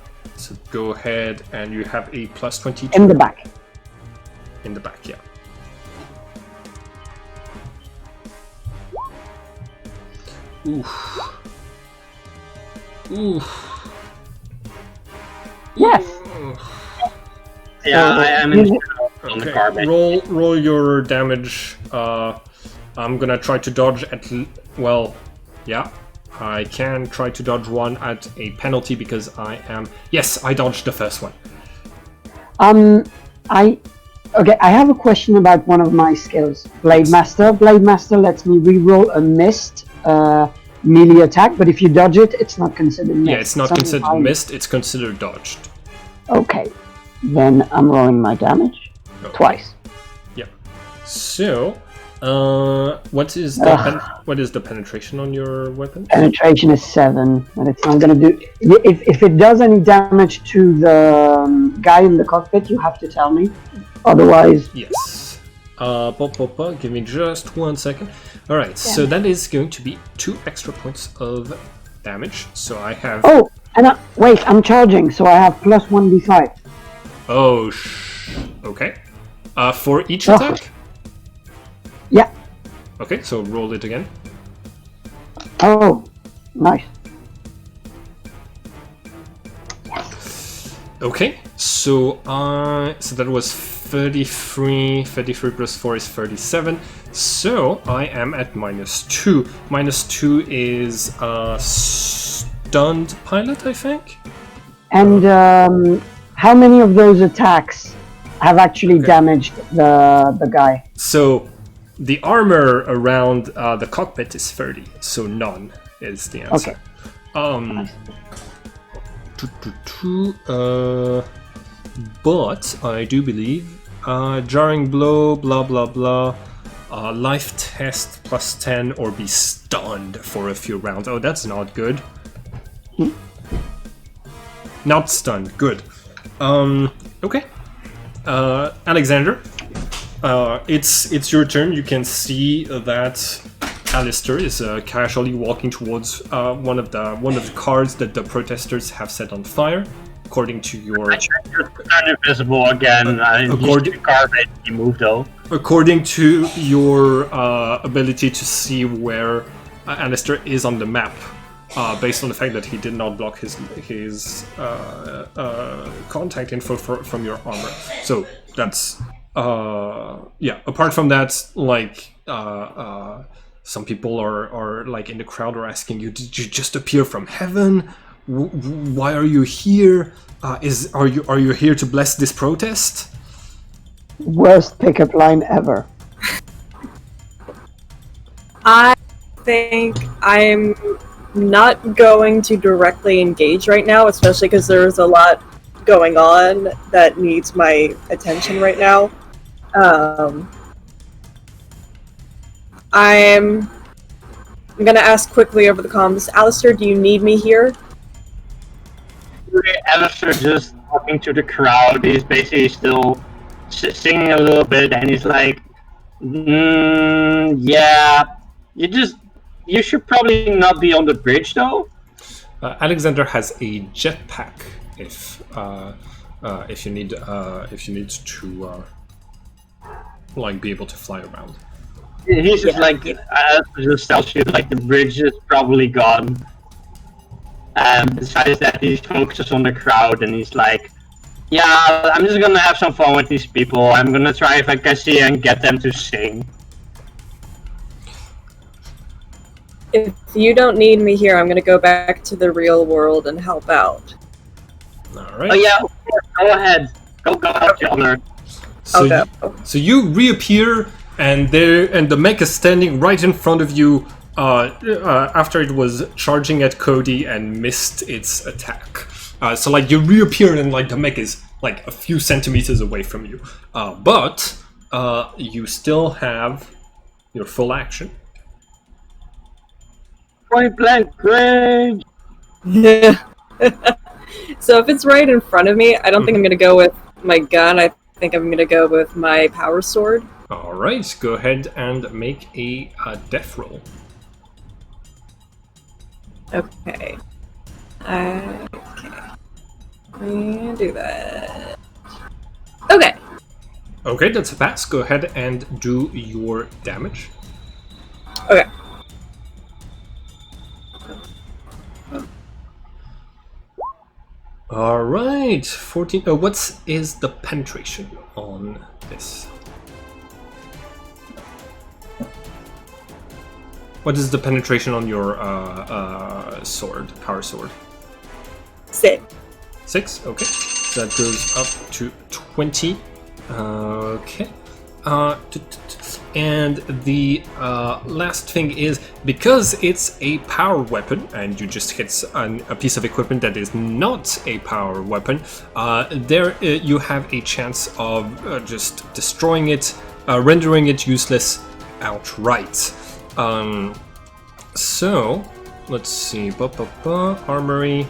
go ahead and you have a plus 22. In the back. In the back, yeah. Oof. Oof. Yes. Yeah, I am in on the car, basically. Roll your damage. I'm gonna try to dodge well, yeah. I can try to dodge one at a penalty because I am... Yes, I dodged the first one. I have a question about one of my skills. Blade Master. Blade Master lets me reroll a missed melee attack, but if you dodge it, it's not considered missed. Yeah, it's not considered missed, it's considered dodged. Okay, then I'm rolling my damage twice. Yeah. So, what is the penetration on your weapon? Penetration is 7, and it's not going to do... If it does any damage to the guy in the cockpit, you have to tell me. Otherwise... Yes. Give me just 1 second. Alright, so that is going to be 2 extra points of damage. So I have... Oh, and wait, I'm charging, so I have plus 1d5. Oh, okay. For each attack? Yeah. Okay, so roll it again. Oh, nice. Okay, so that was 33. 33 plus 4 is 37. So I am at -2. -2 is stunned pilot, I think. And how many of those attacks have actually damaged the guy? So the armor around the cockpit is 30, so none is the answer. Okay. But I do believe jarring blow, blah blah blah. Life test plus 10 or be stunned for a few rounds. Oh, that's not good. Not stunned. Good. Okay. Alexander, it's your turn. You can see that Alistair is casually walking towards one of the cars that the protesters have set on fire. According to your... I tried to turn invisible again. The car basically moved though. According to your ability to see where Alistair is on the map, based on the fact that he did not block his contact info from your armor. So that's... yeah, apart from that, like... some people are like in the crowd are asking you, did you just appear from heaven? Why are you here? Are you here to bless this protest? Worst pickup line ever. I think I'm not going to directly engage right now, especially because there's a lot going on that needs my attention right now. I'm gonna ask quickly over the comms, Alistair, do you need me here? Alistair just talking to the crowd. He's basically still singing a little bit, and he's like, yeah, you should probably not be on the bridge though. Alexander has a jetpack if you need to like be able to fly around. He's just like, just tells you like the bridge is probably gone. Besides that, he focuses on the crowd and he's like, yeah, I'm just gonna have some fun with these people. I'm gonna try if I can see and get them to sing. If you don't need me here, I'm gonna go back to the real world and help out. Alright. Oh yeah, of course, go ahead. Go help the other. So you reappear and the mech is standing right in front of you after it was charging at Cody and missed its attack. So like you reappear and like the mech is like a few centimeters away from you. But you still have your full action. Point blank range. Yeah. So if it's right in front of me, I don't think I'm gonna go with my gun. I think I'm gonna go with my power sword. Alright, go ahead and make a death roll. Okay. Okay. We do that. Okay. Okay, that's a pass. Go ahead and do your damage. Okay. Alright, 14. What is the penetration on this? What is the penetration on your sword, power sword? 6. 6? Okay. So that goes up to 20. Okay. And the last thing is, because it's a power weapon, and you just hit a piece of equipment that is not a power weapon, you have a chance of just destroying it, rendering it useless outright. So, let's see, armory,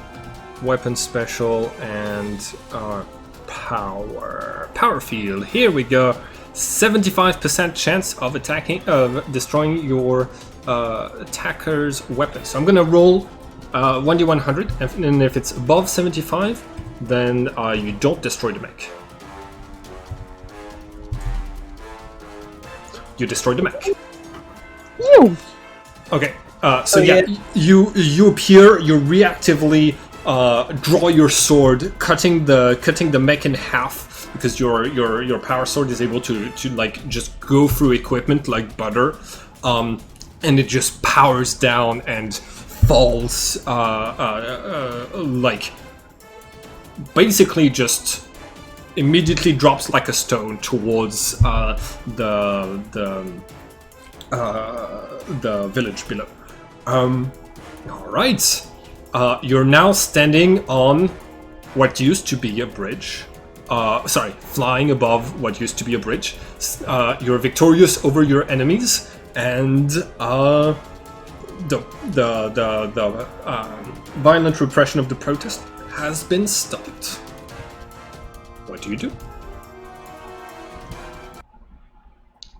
weapon special, and power field. Here we go. 75% chance of destroying your attacker's weapon. So I'm gonna roll 1d100, and if it's above 75, then you don't destroy the mech. You destroy the mech. You. Okay. So you appear. You reactively draw your sword, cutting the mech in half, because your power sword is able to like just go through equipment like butter, and it just powers down and falls like basically just immediately drops like a stone towards the village below. All right. You're now standing on what used to be a bridge. Flying above what used to be a bridge. You're victorious over your enemies, and the violent repression of the protest has been stopped. What do you do?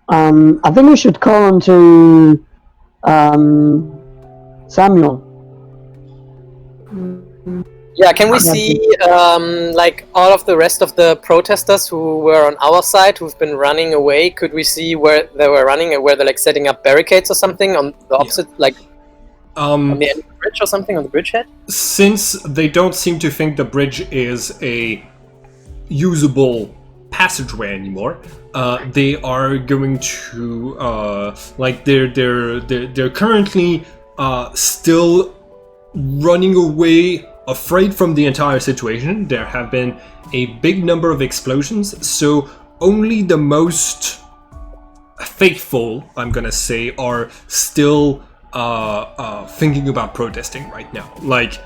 I think we should call on to Samuel. Yeah, can we see like all of the rest of the protesters who were on our side, who've been running away? Could we see where they were running and where they're like setting up barricades or something on the opposite, like on the end of the bridge or something, on the bridgehead? Since they don't seem to think the bridge is a usable passageway anymore, they are going to they're currently still running away, afraid from the entire situation. There have been a big number of explosions, so only the most faithful, I'm gonna say, are still thinking about protesting right now. Like,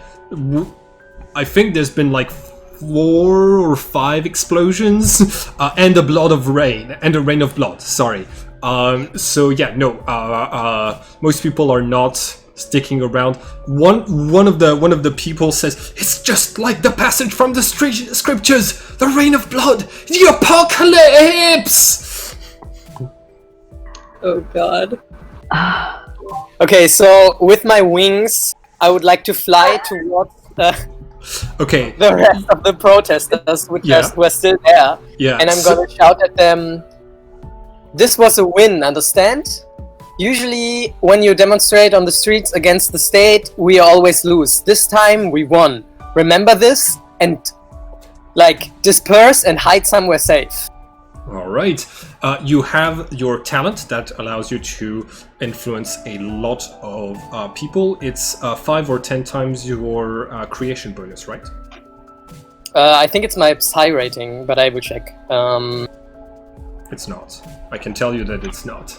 I think there's been like 4 or 5 explosions and a rain of blood. Sorry. So yeah, no. Most people are not sticking around. One of the people says, "It's just like the passage from the scriptures, the rain of blood, the apocalypse." Oh god. Okay, so with my wings, I would like to fly towards Okay. the rest of the protesters, which were still there. Yeah. And I'm gonna shout at them, "This was a win, understand? Usually, when you demonstrate on the streets against the state, we always lose. This time, we won. Remember this, and like disperse and hide somewhere safe." All right. You have your talent that allows you to influence a lot of people. It's 5 or 10 times your creation bonus, right? I think it's my psi rating, but I will check. It's not. I can tell you that it's not.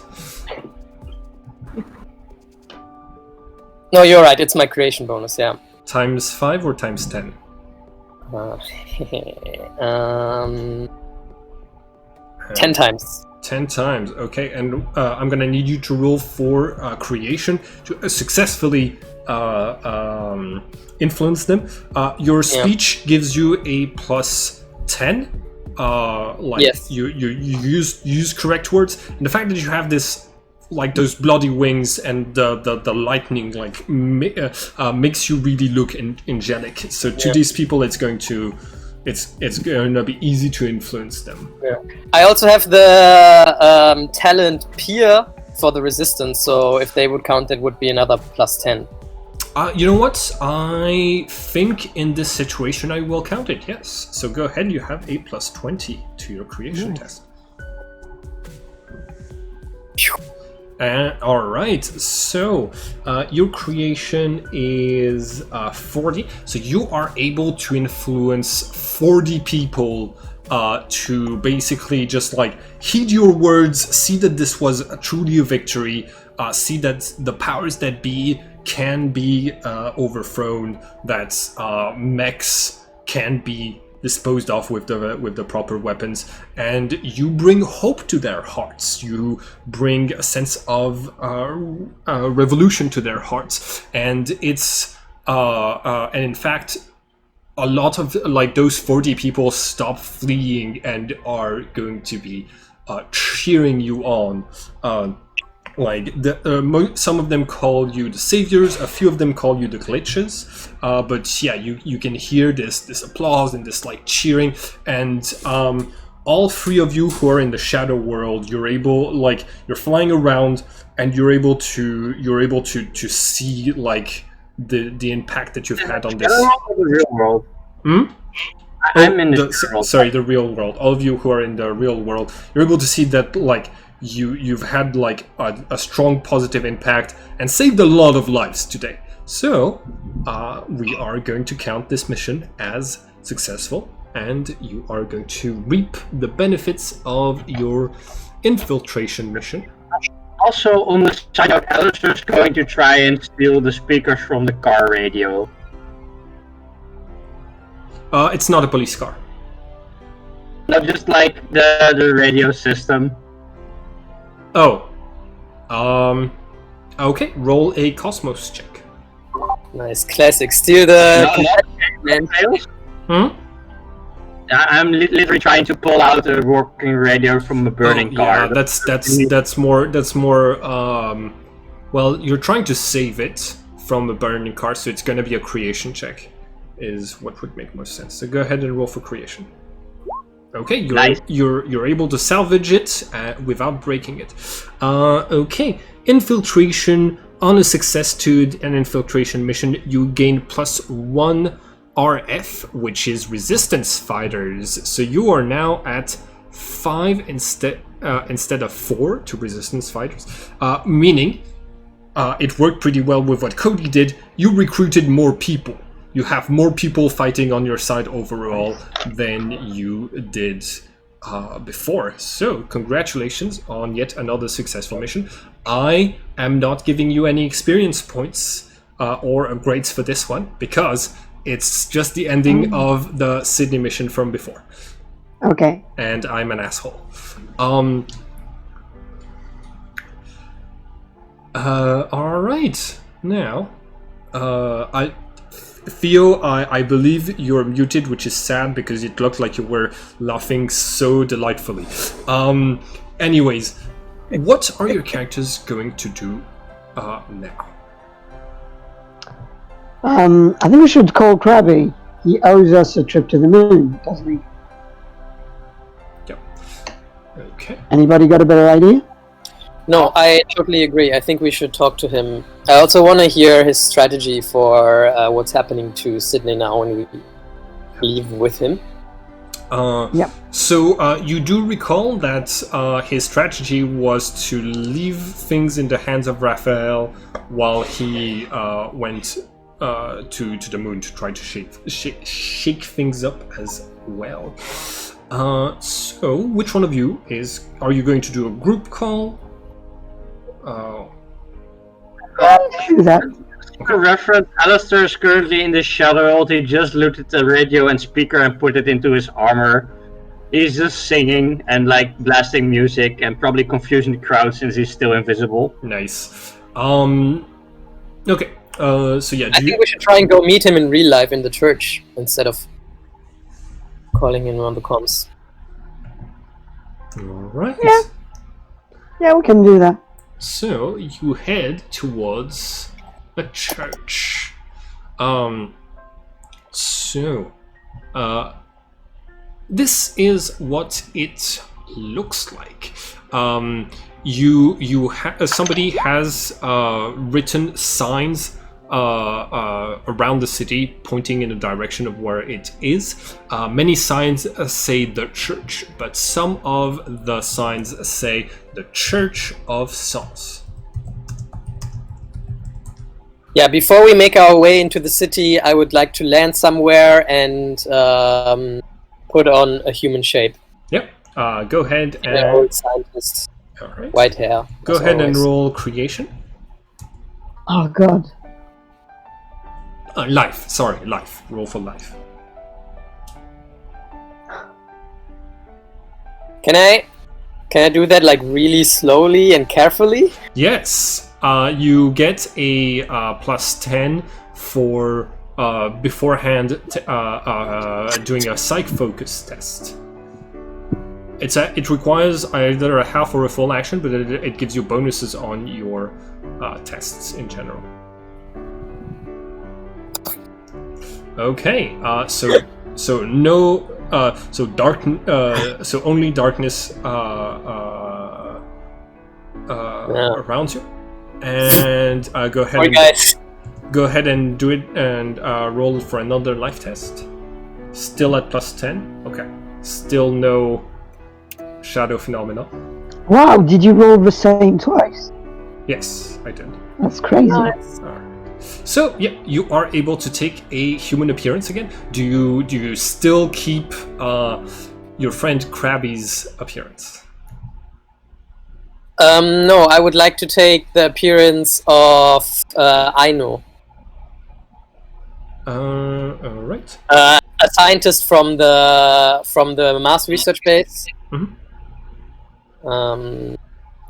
No, you're right. It's my creation bonus. Yeah. Times 5 or times 10? 10 times. 10 times, okay. And I'm gonna need you to roll for creation to successfully influence them. Your speech gives you a plus 10. Yes. You use correct words, and the fact that you have this, like those bloody wings and the lightning, like makes you really look angelic. So to these people, it's going to be easy to influence them. Yeah. I also have the talent peer for the resistance, so if they would count, it would be another plus 10. You know what? I think in this situation I will count it, yes. So go ahead, you have a plus 20 to your creation test. Alright, so your creation is 40, so you are able to influence 40 people to basically just like heed your words, see that this was truly a victory, see that the powers that be can be overthrown, that mechs can be disposed of with the proper weapons, and you bring hope to their hearts. You bring a sense of revolution to their hearts, and it's and in fact, a lot of like those 40 people stop fleeing and are going to be cheering you on. Some of them call you the saviors, a few of them call you the glitches, but yeah, you can hear this applause and this like cheering, and all 3 of you who are in the shadow world, you're flying around, and you're able to see like the impact that you've had on this. The real world. I'm in the world. Sorry, the real world. All of you who are in the real world, you're able to see that like you've had like a strong positive impact and saved a lot of lives today. So we are going to count this mission as successful, and you are going to reap the benefits of your infiltration mission. Also, on the side note, Alistair's going to try and steal the speakers from the car radio. It's not a police car. No, just like the radio system. Oh. Okay, roll a Cosmos check. Nice, classic. Steal the. Not rails? Hmm? I'm literally trying to pull out a working radio from a burning car. Yeah, that's more. Well, you're trying to save it from a burning car, so it's going to be a creation check, is what would make most sense. So go ahead and roll for creation. Okay, you're able to salvage it without breaking it. Okay, infiltration on a success to an infiltration mission, you gain +1 RF, which is resistance fighters. So you are now at 5 instead of 4 to resistance fighters, meaning it worked pretty well with what Cody did. You recruited more people. You have more people fighting on your side overall than you did before. So congratulations on yet another successful mission. I am not giving you any experience points or upgrades for this one because it's just the ending of the Sydney mission from before. Okay. And I'm an asshole. All right. Now, Theo, I believe you're muted, which is sad because it looked like you were laughing so delightfully. Anyways, what are your characters going to do now? I think we should call Krabby. He owes us a trip to the moon, doesn't he? Yep. Okay. Anybody got a better idea? No, I totally agree. I think we should talk to him. I also want to hear his strategy for what's happening to Sydney now when we leave with him. Yeah. So you do recall that his strategy was to leave things in the hands of Raphael while he went to the moon to try to shake things up as well. So which one of you are you going to do a group call? Do that. For reference, Alistair is currently in the shadow hold. He just looted the radio and speaker and put it into his armor. He's just singing and like blasting music and probably confusing the crowd since he's still invisible. Nice. Okay. So yeah. I think we should try and go meet him in real life in the church instead of calling him on the comms. All right. Yeah, we can do that. So you head towards a church. This is what it looks like. Somebody has written signs around the city pointing in the direction of where it is. Many signs say the church, but some of the signs say the Church of Sens. Yeah, before we make our way into the city, I would like to land somewhere and put on a human shape. Yep. Go ahead and... old scientist. All right. White hair. Go ahead and roll creation. Oh god. Life. Sorry, life. Roll for life. Can I do that like really slowly and carefully? Yes. You get a +10 for beforehand doing a psych focus test. It requires either a half or a full action, but it gives you bonuses on your tests in general. Okay, so no, so so only darkness around you, and go ahead. Go ahead and do it and roll for another life test. Still at +10. Okay. Still no shadow phenomena. Wow, did you roll the same twice? Yes, I did. That's crazy. Nice. All right. So yeah, you are able to take a human appearance again. Do you still keep your friend Krabby's appearance? No, I would like to take the appearance of Aino. All right. a scientist from the Mars research base. Mhm.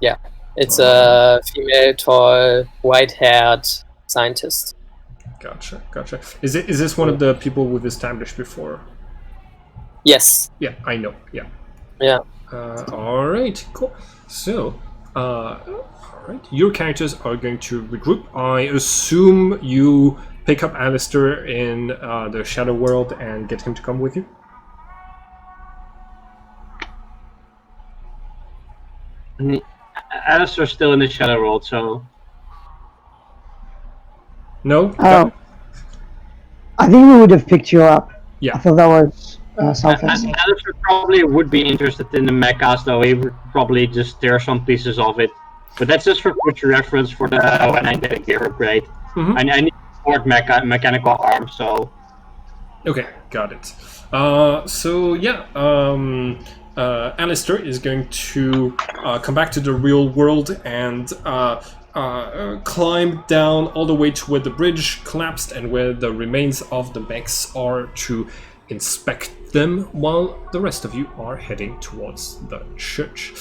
Yeah, it's a female, tall, white-haired scientist. Gotcha. Is this one of the people we've established before? Yes. Yeah, I know. Yeah. Yeah. All right. Cool. So, all right, your characters are going to regroup. I assume you pick up Alistair in the Shadow World and get him to come with you. Alistair's still in the Shadow World, so No. Oh, I think we would have picked you up. Yeah. I thought that was Southwest. Alistair probably would be interested in the mechas, though he would probably just tear some pieces of it. But that's just for future reference for the when I get a gear upgrade. Mhm. I need support mechanical arm, so Okay, got it. So yeah, Alistair is going to come back to the real world and climb down all the way to where the bridge collapsed and where the remains of the mechs are to inspect them, while the rest of you are heading towards the church.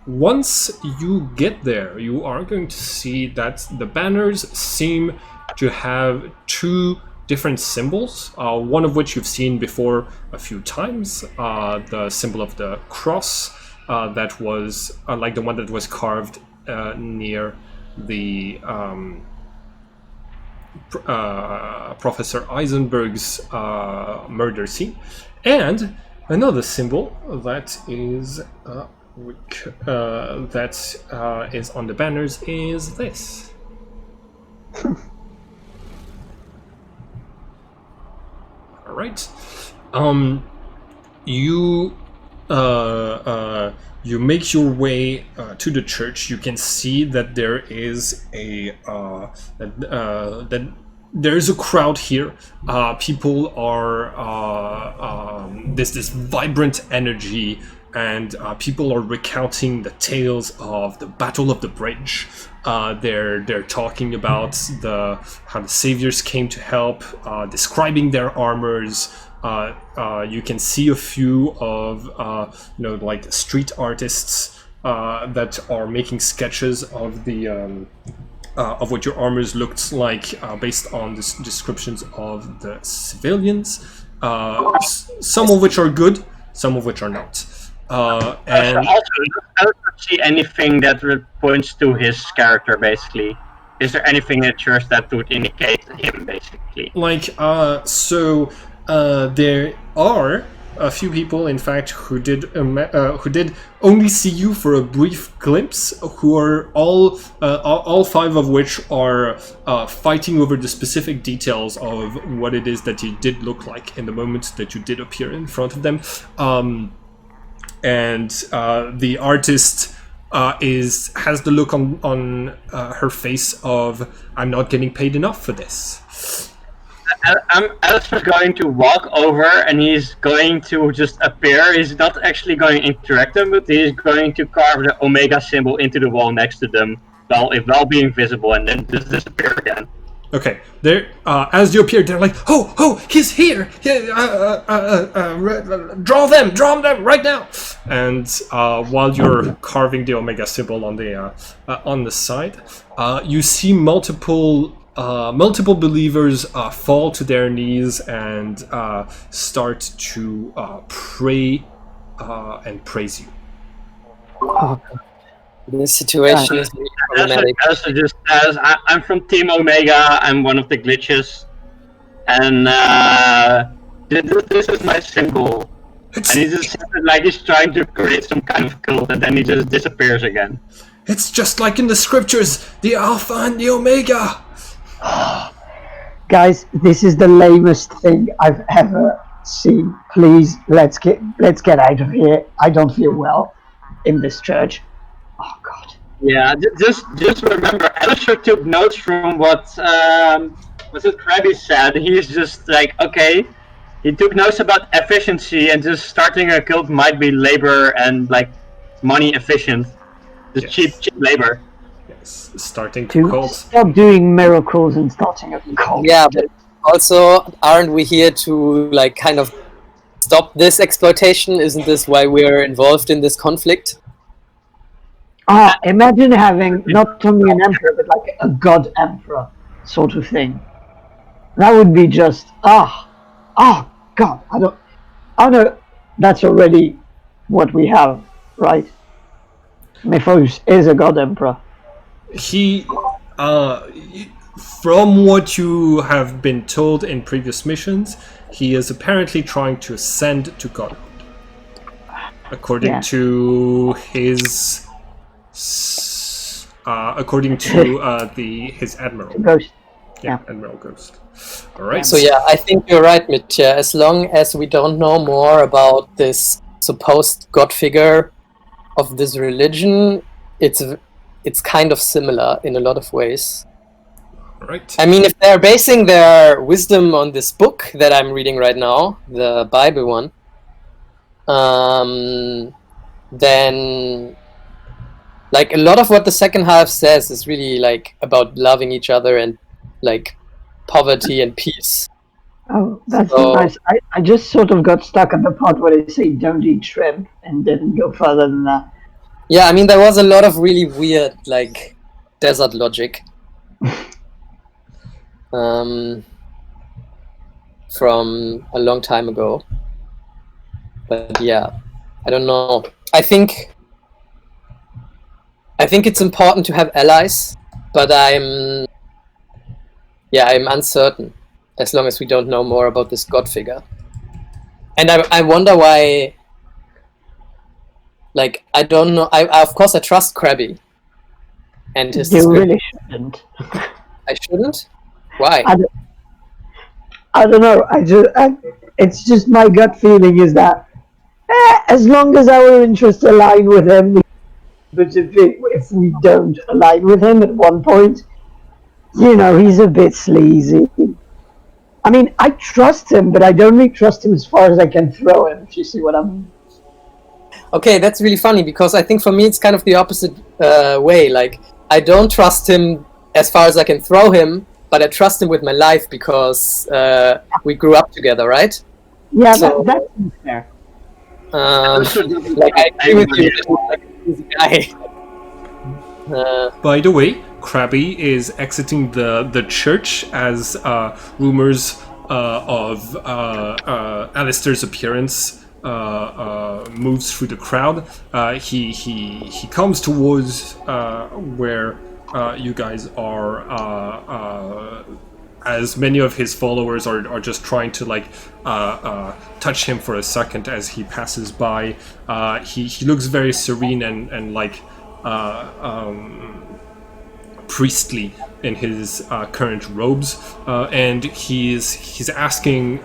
Once you get there, you are going to see that the banners seem to have two different symbols, one of which you've seen before a few times, the symbol of the cross that was like the one that was carved near the Professor Eisenberg's murder scene, and another symbol that is is on the banners is this. All right. You make your way to the church. You can see that there is that there's a crowd here. People are there's this vibrant energy, and people are recounting the tales of the Battle of the Bridge. They're talking about how the saviors came to help, describing their armors. You can see a few of like street artists that are making sketches of the of what your armors looked like based on the descriptions of the civilians. Some of which are good, some of which are not. And also, I don't see anything that points to his character. Basically, is there anything in the church that would indicate him? Basically, there are a few people, in fact, who did only see you for a brief glimpse, who are all five of which are fighting over the specific details of what it is that you did look like in the moment that you did appear in front of them. And the artist has the look on her face of, I'm not getting paid enough for this. Alistair's going to walk over and he's going to just appear. He's not actually going to interact them, but he's going to carve the Omega symbol into the wall next to them, while being visible, and then just disappear again. Okay, there. As you appear, they're like, "Oh, he's here! Draw them right now!" And while you're carving the Omega symbol on the side, you see multiple believers fall to their knees and start to pray and praise you. Oh, This situation is really problematic. Alistair just says, I'm from Team Omega, I'm one of the glitches, and this is my symbol. And he just sounded like he's trying to create some kind of cult, and then he just disappears again. It's just like in the scriptures, the Alpha and the Omega. guys, this is the lamest thing I've ever seen. Please, let's get out of here. I don't feel well in this church. Oh God. Yeah, just remember, Alistair took notes from what Krabby said. He's just like, okay, he took notes about efficiency, and just starting a cult might be labor and like money efficient, just cheap labor. Yes, starting To cult. stop doing miracles and starting a cult. Yeah, but also, aren't we here to like kind of stop this exploitation? Isn't this why we're involved in this conflict? Imagine having not only an emperor, but like a god emperor sort of thing. That would be just, God, I don't know, that's already what we have, right? Mephos is a god emperor. He, from what you have been told in previous missions, he is apparently trying to ascend to godhood. According to his, his admiral. Ghost. Yeah, Admiral Ghost. All right. So yeah, I think you're right, Mitya. As long as we don't know more about this supposed god figure of this religion, it's kind of similar in a lot of ways. All right. I mean, if they're basing their wisdom on this book that I'm reading right now, the Bible one, then like a lot of what the second half says is really like about loving each other and like poverty and peace. Oh, that's nice. I just sort of got stuck at the part where they say don't eat shrimp and didn't go further than that. Yeah, I mean, there was a lot of really weird, like, desert logic. From a long time ago. But yeah, I don't know. I think it's important to have allies, but I'm uncertain as long as we don't know more about this god figure. And I wonder why. Like, I don't know. Of course I trust Krabby. And his. You really shouldn't. I shouldn't? Why? I don't know. It's just my gut feeling is that as long as our interests align with him, but if we don't align with him at one point, he's a bit sleazy. I mean, I trust him, but I don't really trust him as far as I can throw him, if you see what I mean. Okay, that's really funny, because I think for me it's kind of the opposite way. Like, I don't trust him as far as I can throw him, but I trust him with my life because we grew up together, right? Yeah, so, that's fair. Like, I agree with you. Like, he's a guy. By the way, Krabby is exiting the church as rumors of Alistair's appearance moves through the crowd. He comes towards where you guys are, as many of his followers are just trying to like touch him for a second as he passes by. He looks very serene and like priestly in his current robes, and he's asking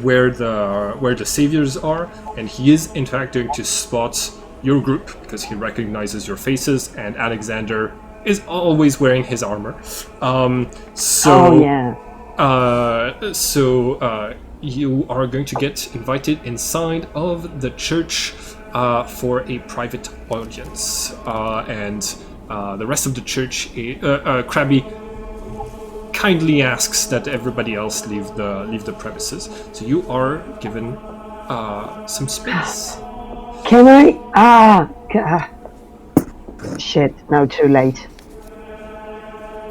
where the saviors are, and he is interacting to spot your group because he recognizes your faces, and Alexander is always wearing his armor. You are going to get invited inside of the church for a private audience, and the rest of the church, Krabby kindly asks that everybody else leave the premises. So you are given some space. Can I? Shit! No, too late.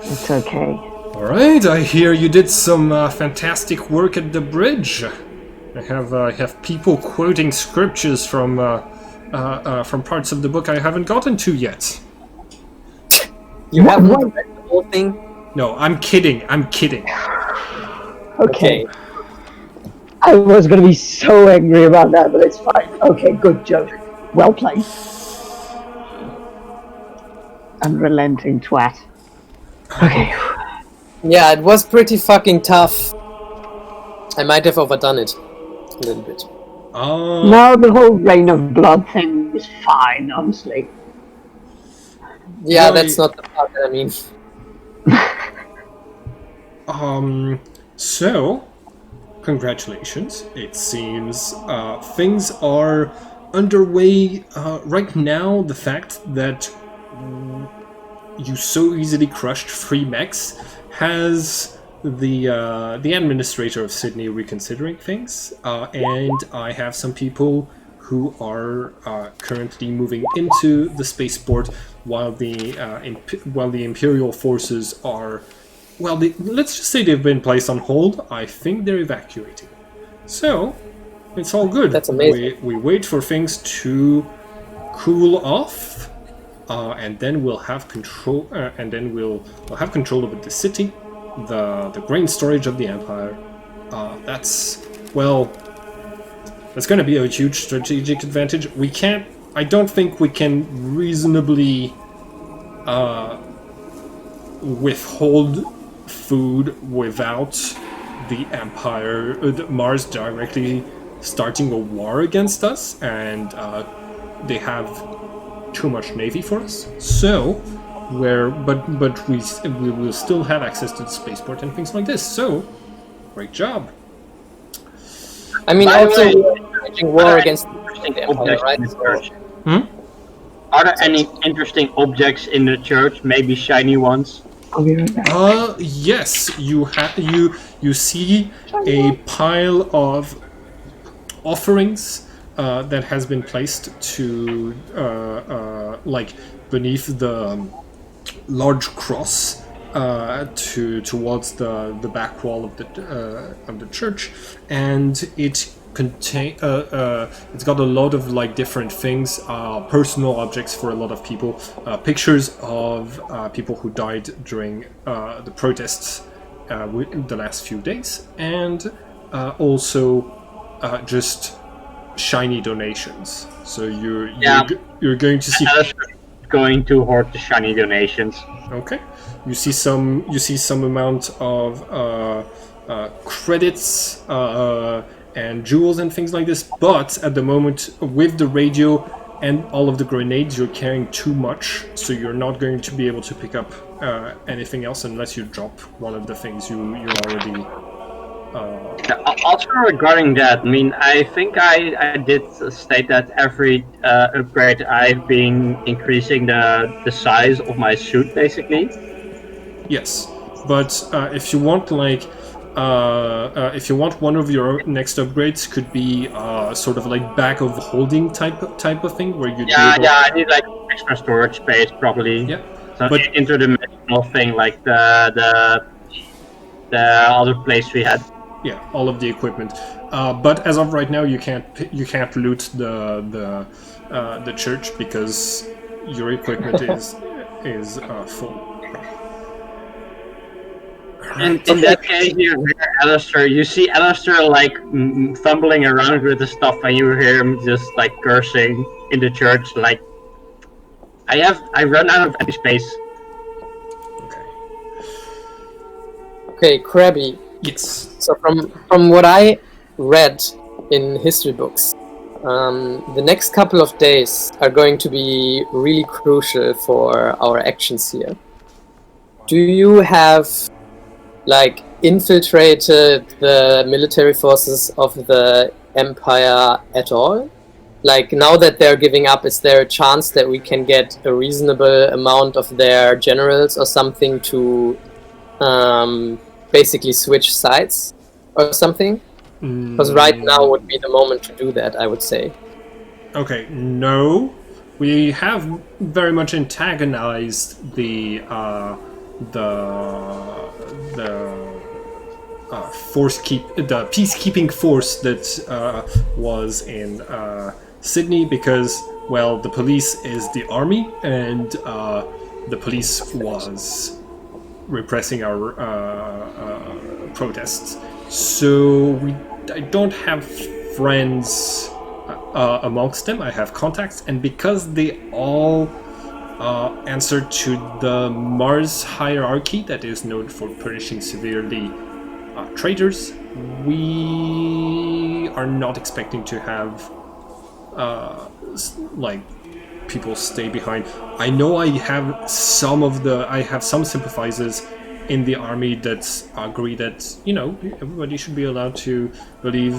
It's okay. All right. I hear you did some fantastic work at the bridge. I have people quoting scriptures from parts of the book I haven't gotten to yet. You haven't read the whole thing? No, I'm kidding. Okay. I was going to be so angry about that, but it's fine. Okay, good joke. Well played. Unrelenting twat. Okay. Yeah, it was pretty fucking tough. I might have overdone it a little bit. No, the whole Rain of Blood thing was fine, honestly. Yeah, no, that's not the part that I mean. So, congratulations. It seems things are underway right now. The fact that you so easily crushed 3 mechs has the administrator of Sydney reconsidering things, and I have some people who are currently moving into the spaceport while the Imperial forces are, well, let's just say they've been placed on hold. I think they're evacuating. So, it's all good. That's amazing. We wait for things to cool off, and then we'll have control. And then we'll have control over the city, the grain storage of the Empire. That's going to be a huge strategic advantage. I don't think we can reasonably withhold food without the Empire, Mars directly starting a war against us, and they have too much navy for us. So, but we will still have access to the spaceport and things like this. So, great job. I mean, By the also way, we're waging war against the Empire, objects right? in the So, church. Hmm? Are there any interesting objects in the church? Maybe shiny ones? I'll be right back. Yes, you see a pile of offerings that has been placed to like beneath the large cross towards the back wall of the church, and it's got a lot of like different things, personal objects for a lot of people, pictures of people who died during the protests the last few days, and also just shiny donations. So you're going to see. Going to hoard the shiny donations. Okay, you see some amount of credits and jewels and things like this, but at the moment with the radio and all of the grenades you're carrying too much, so you're not going to be able to pick up anything else unless you drop one of the things you already Also regarding that, I mean, I think I did state that every upgrade I've been increasing the size of my suit, basically. Yes, but if you want one of your next upgrades, could be sort of like bag of holding type of thing where you I need like extra storage space probably. Yeah, So but interdimensional thing like the other place we had. yeah, all of the equipment. But as of right now, you can't loot the church because your equipment is full. In that case, you hear Alistair. You see Alistair like fumbling around with the stuff, and you hear him just like cursing in the church, like, I run out of empty space. Okay. okay, Krabby. Yes. So from what I read in history books, the next couple of days are going to be really crucial for our actions here. Do you have like infiltrated the military forces of the Empire at all? Like now that they're giving up, is there a chance that we can get a reasonable amount of their generals or something to basically switch sides or something? Because right now would be the moment to do that, I would say. Okay, no. We have very much antagonized the peacekeeping force that was in Sydney, because, well, the police is the army, and the police was repressing our protests. So I don't have friends amongst them. I have contacts, and because they all answer to the Mars hierarchy that is known for punishing severely traitors, we are not expecting to have like people stay behind. I know I have some sympathizers in the army that agree that, you know, everybody should be allowed to believe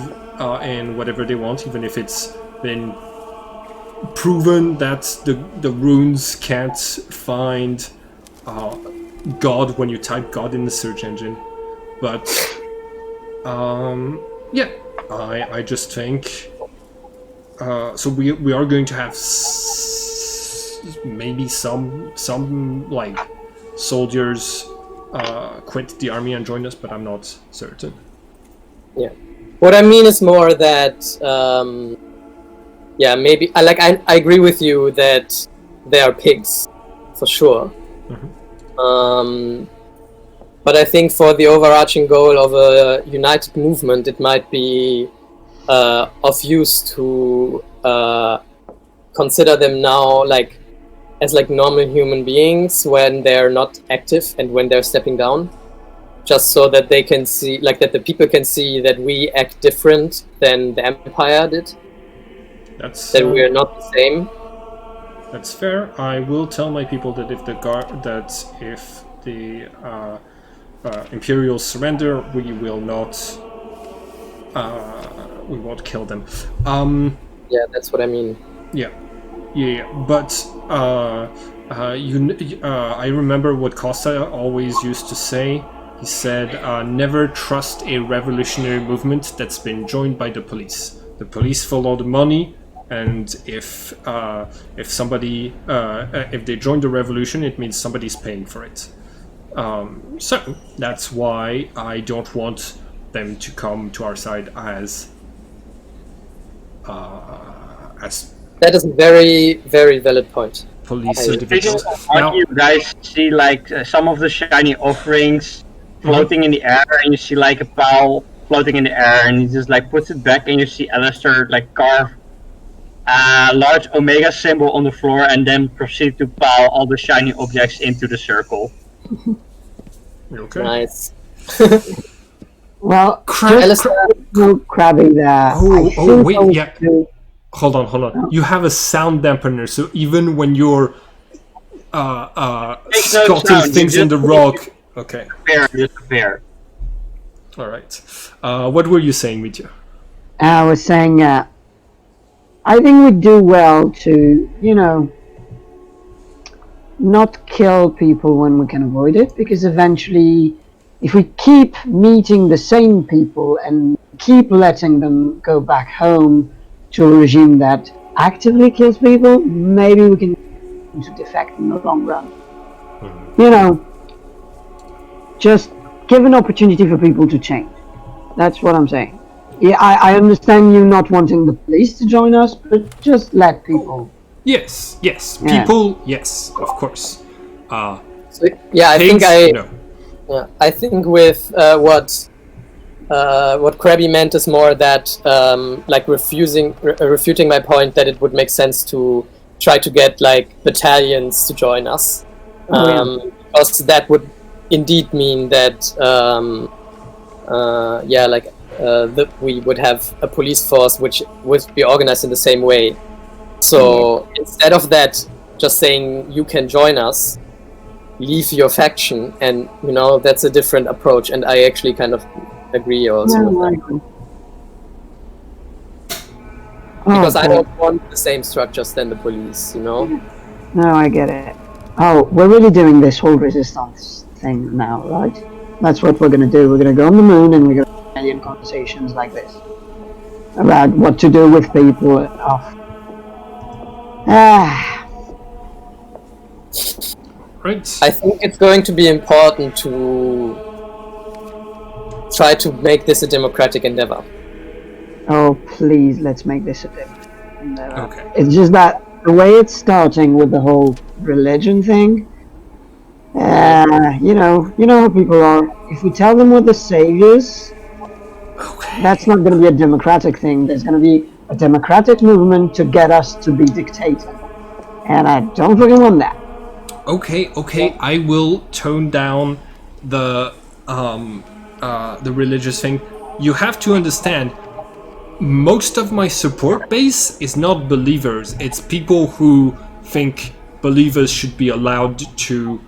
in whatever they want, even if it's been proven that the runes can't find God when you type God in the search engine. But yeah, I just think so. We are going to have maybe some like soldiers quit the army and join us, but I'm not certain. Yeah. What I mean is more that, yeah, maybe I agree with you that they are pigs, for sure. But I think for the overarching goal of a united movement, it might be of use to consider them now like as like normal human beings when they're not active and when they're stepping down. Just so that they can see, like that the people can see that we act different than the Empire did. That we're not the same. That's fair. I will tell my people that if the Imperials surrender, we will not. We won't kill them. Yeah, that's what I mean. Yeah. But I remember what Costa always used to say. He said, never trust a revolutionary movement that's been joined by the police. The police follow the money, and if somebody if they join the revolution, it means somebody's paying for it. So that's why I don't want them to come to our side as that is a very, very valid point. police individuals. Now, you guys see like some of the shiny offerings floating in the air, and you see like a pal floating in the air, and he just like puts it back, and you see Alistair like carve a large Omega symbol on the floor, and then proceed to pile all the shiny objects into the circle. Okay. Nice. Well, Alistair, Krabby there. Oh, wait, yeah. Hold on. You have a sound dampener, so even when you're sculpting things in the rock. Okay. Just fair. All right. What were you saying, Mitya? I was saying, I think we do well to, not kill people when we can avoid it, because eventually, if we keep meeting the same people and keep letting them go back home to a regime that actively kills people, maybe we can defect in the long run. Just give an opportunity for people to change. That's what I'm saying. Yeah, I understand you not wanting the police to join us, but just let people. Yes. Yeah. People, yes, of course. so, yeah, I think no. I think with what Krabby meant is more that like refuting my point that it would make sense to try to get like battalions to join us, because that would indeed mean that that we would have a police force which would be organized in the same way. So instead of that, just saying you can join us, leave your faction, and that's a different approach. And I actually kind of agree also with that. Because I don't want the same structures than the police, No, I get it. Oh, we're really doing this whole resistance thing now, right? That's what we're going to do. We're going to go on the moon and we're going to have alien conversations like this about what to do with people. Right. I think it's going to be important to try to make this a democratic endeavor. Oh, please, let's make this a democratic endeavor. Okay. It's just that the way it's starting with the whole religion thing, you know how people are. If we tell them we're the saviors, that's not going to be a democratic thing. There's going to be a democratic movement to get us to be dictator. And I don't fucking want that. Okay, I will tone down the religious thing. You have to understand, most of my support base is not believers. It's people who think believers should be allowed to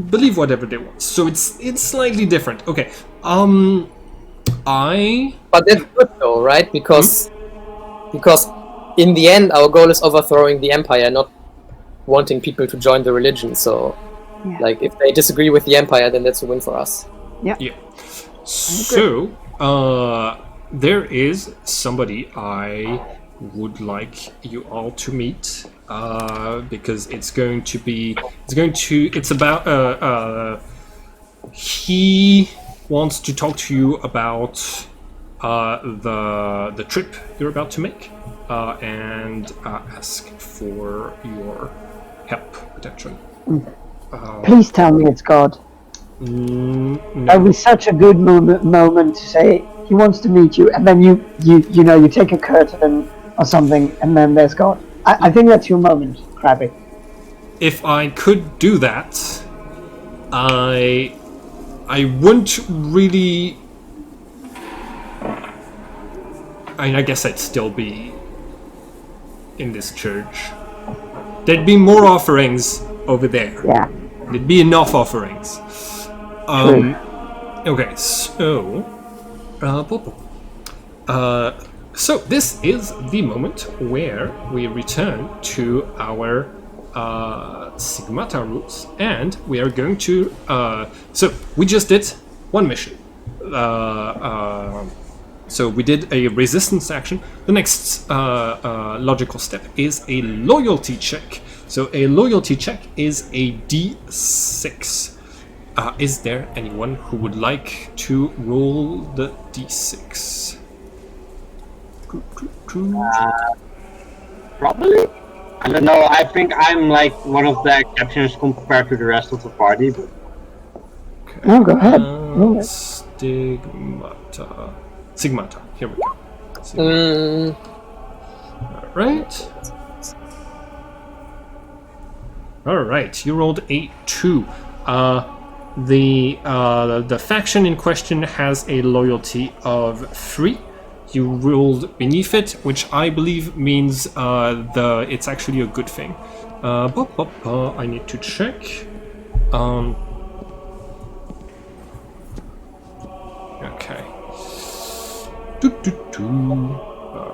believe whatever they want. So it's slightly different. Okay. But that's good though, right? Because in the end our goal is overthrowing the empire, not wanting people to join the religion. So like if they disagree with the empire, then that's a win for us. Yeah. So, there is somebody I would like you all to meet, because it's about, he wants to talk to you about the trip you're about to make, and ask for your help, potentially. Please tell me it's God. No. That was such a good moment to say he wants to meet you, and then you take a curtain or something, and then there's God. I think that's your moment, Krabby. If I could do that, I wouldn't really. I guess I'd still be in this church. There'd be more offerings over there. Yeah. There'd be enough offerings. True. Okay, so. So this is the moment where we return to our Sigmata rules, and we are going to. So we just did one mission. So we did a resistance action. The next logical step is a loyalty check. So a loyalty check is a D6. Is there anyone who would like to roll the D6? Probably. I don't know. I think I'm like one of the exceptions compared to the rest of the party. But Okay. No, go ahead. Roll it. Sigmata. Here we go. Sigmata. All right. You rolled a 2. The faction in question has a loyalty of 3. You rolled beneath it, which I believe means it's actually a good thing. I need to check. Okay.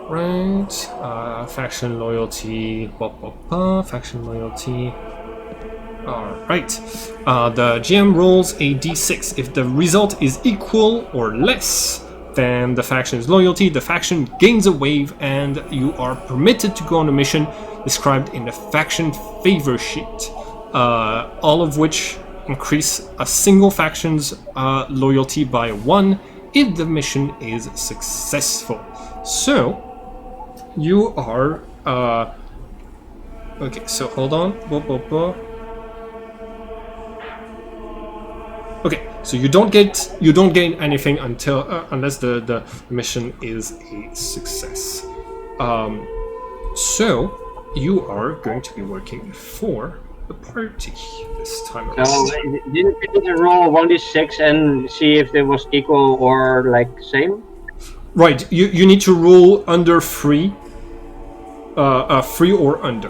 Alright. Faction loyalty. Faction loyalty. Alright. The GM rolls a d6. If the result is equal or less than the faction's loyalty, the faction gains a wave and you are permitted to go on a mission described in the faction favor sheet. All of which increase a single faction's loyalty by 1 if the mission is successful. So, you are... okay, so hold on. Okay, so you don't gain anything until unless the mission is a success. So, you are going to be working for the party this time around. so didn't you need to roll 1d6 and see if it was equal or like same? Right, you need to roll under 3, 3 or under,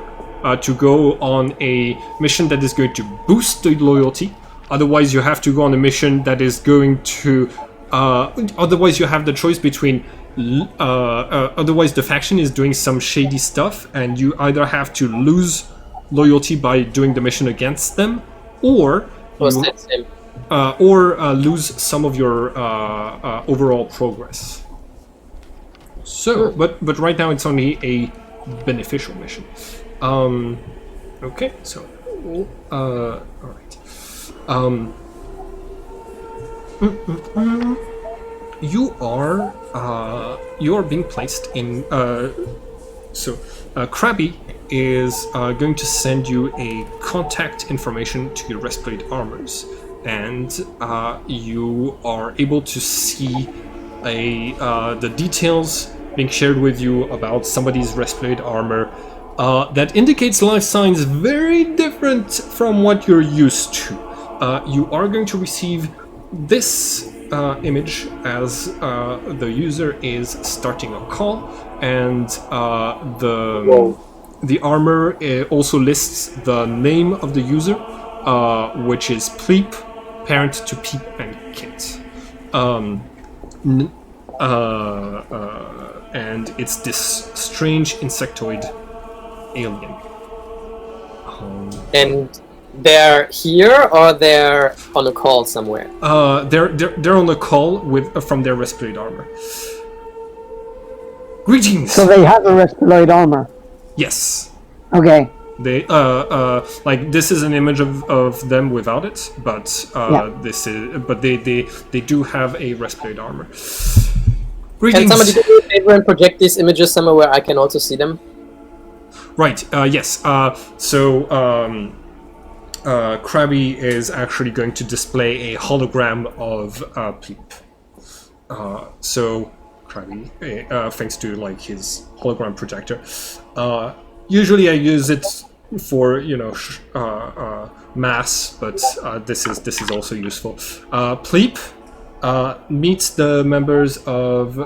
to go on a mission that is going to boost the loyalty. Otherwise, you have to go on a mission that is going to. Otherwise, you have the choice between. Otherwise, the faction is doing some shady stuff, and you either have to lose loyalty by doing the mission against them, or lose some of your overall progress. So, but right now it's only a beneficial mission. Okay, so all right. You are being placed in. Krabby is going to send you a contact information to your Breastplate Armors, and you are able to see the details being shared with you about somebody's Breastplate Armor that indicates life signs very different from what you're used to. You are going to receive this image as the user is starting a call, and the armor also lists the name of the user, which is Pleep, parent to Peep and Kit. And it's this strange insectoid alien. And they're here or they're on a call somewhere? They're on a call with from their respirate armor. Greetings. So they have a respirate armor. Yes. Okay. They like this is an image of them without it, but this is they do have a respirate armor. Can Greetings. somebody do me a favor and project these images somewhere where I can also see them? Right. Yes. So Krabby is actually going to display a hologram of Peep. So Krabby, thanks to like his hologram projector. Usually I use it for mass, but this is also useful. Pleep meets the members of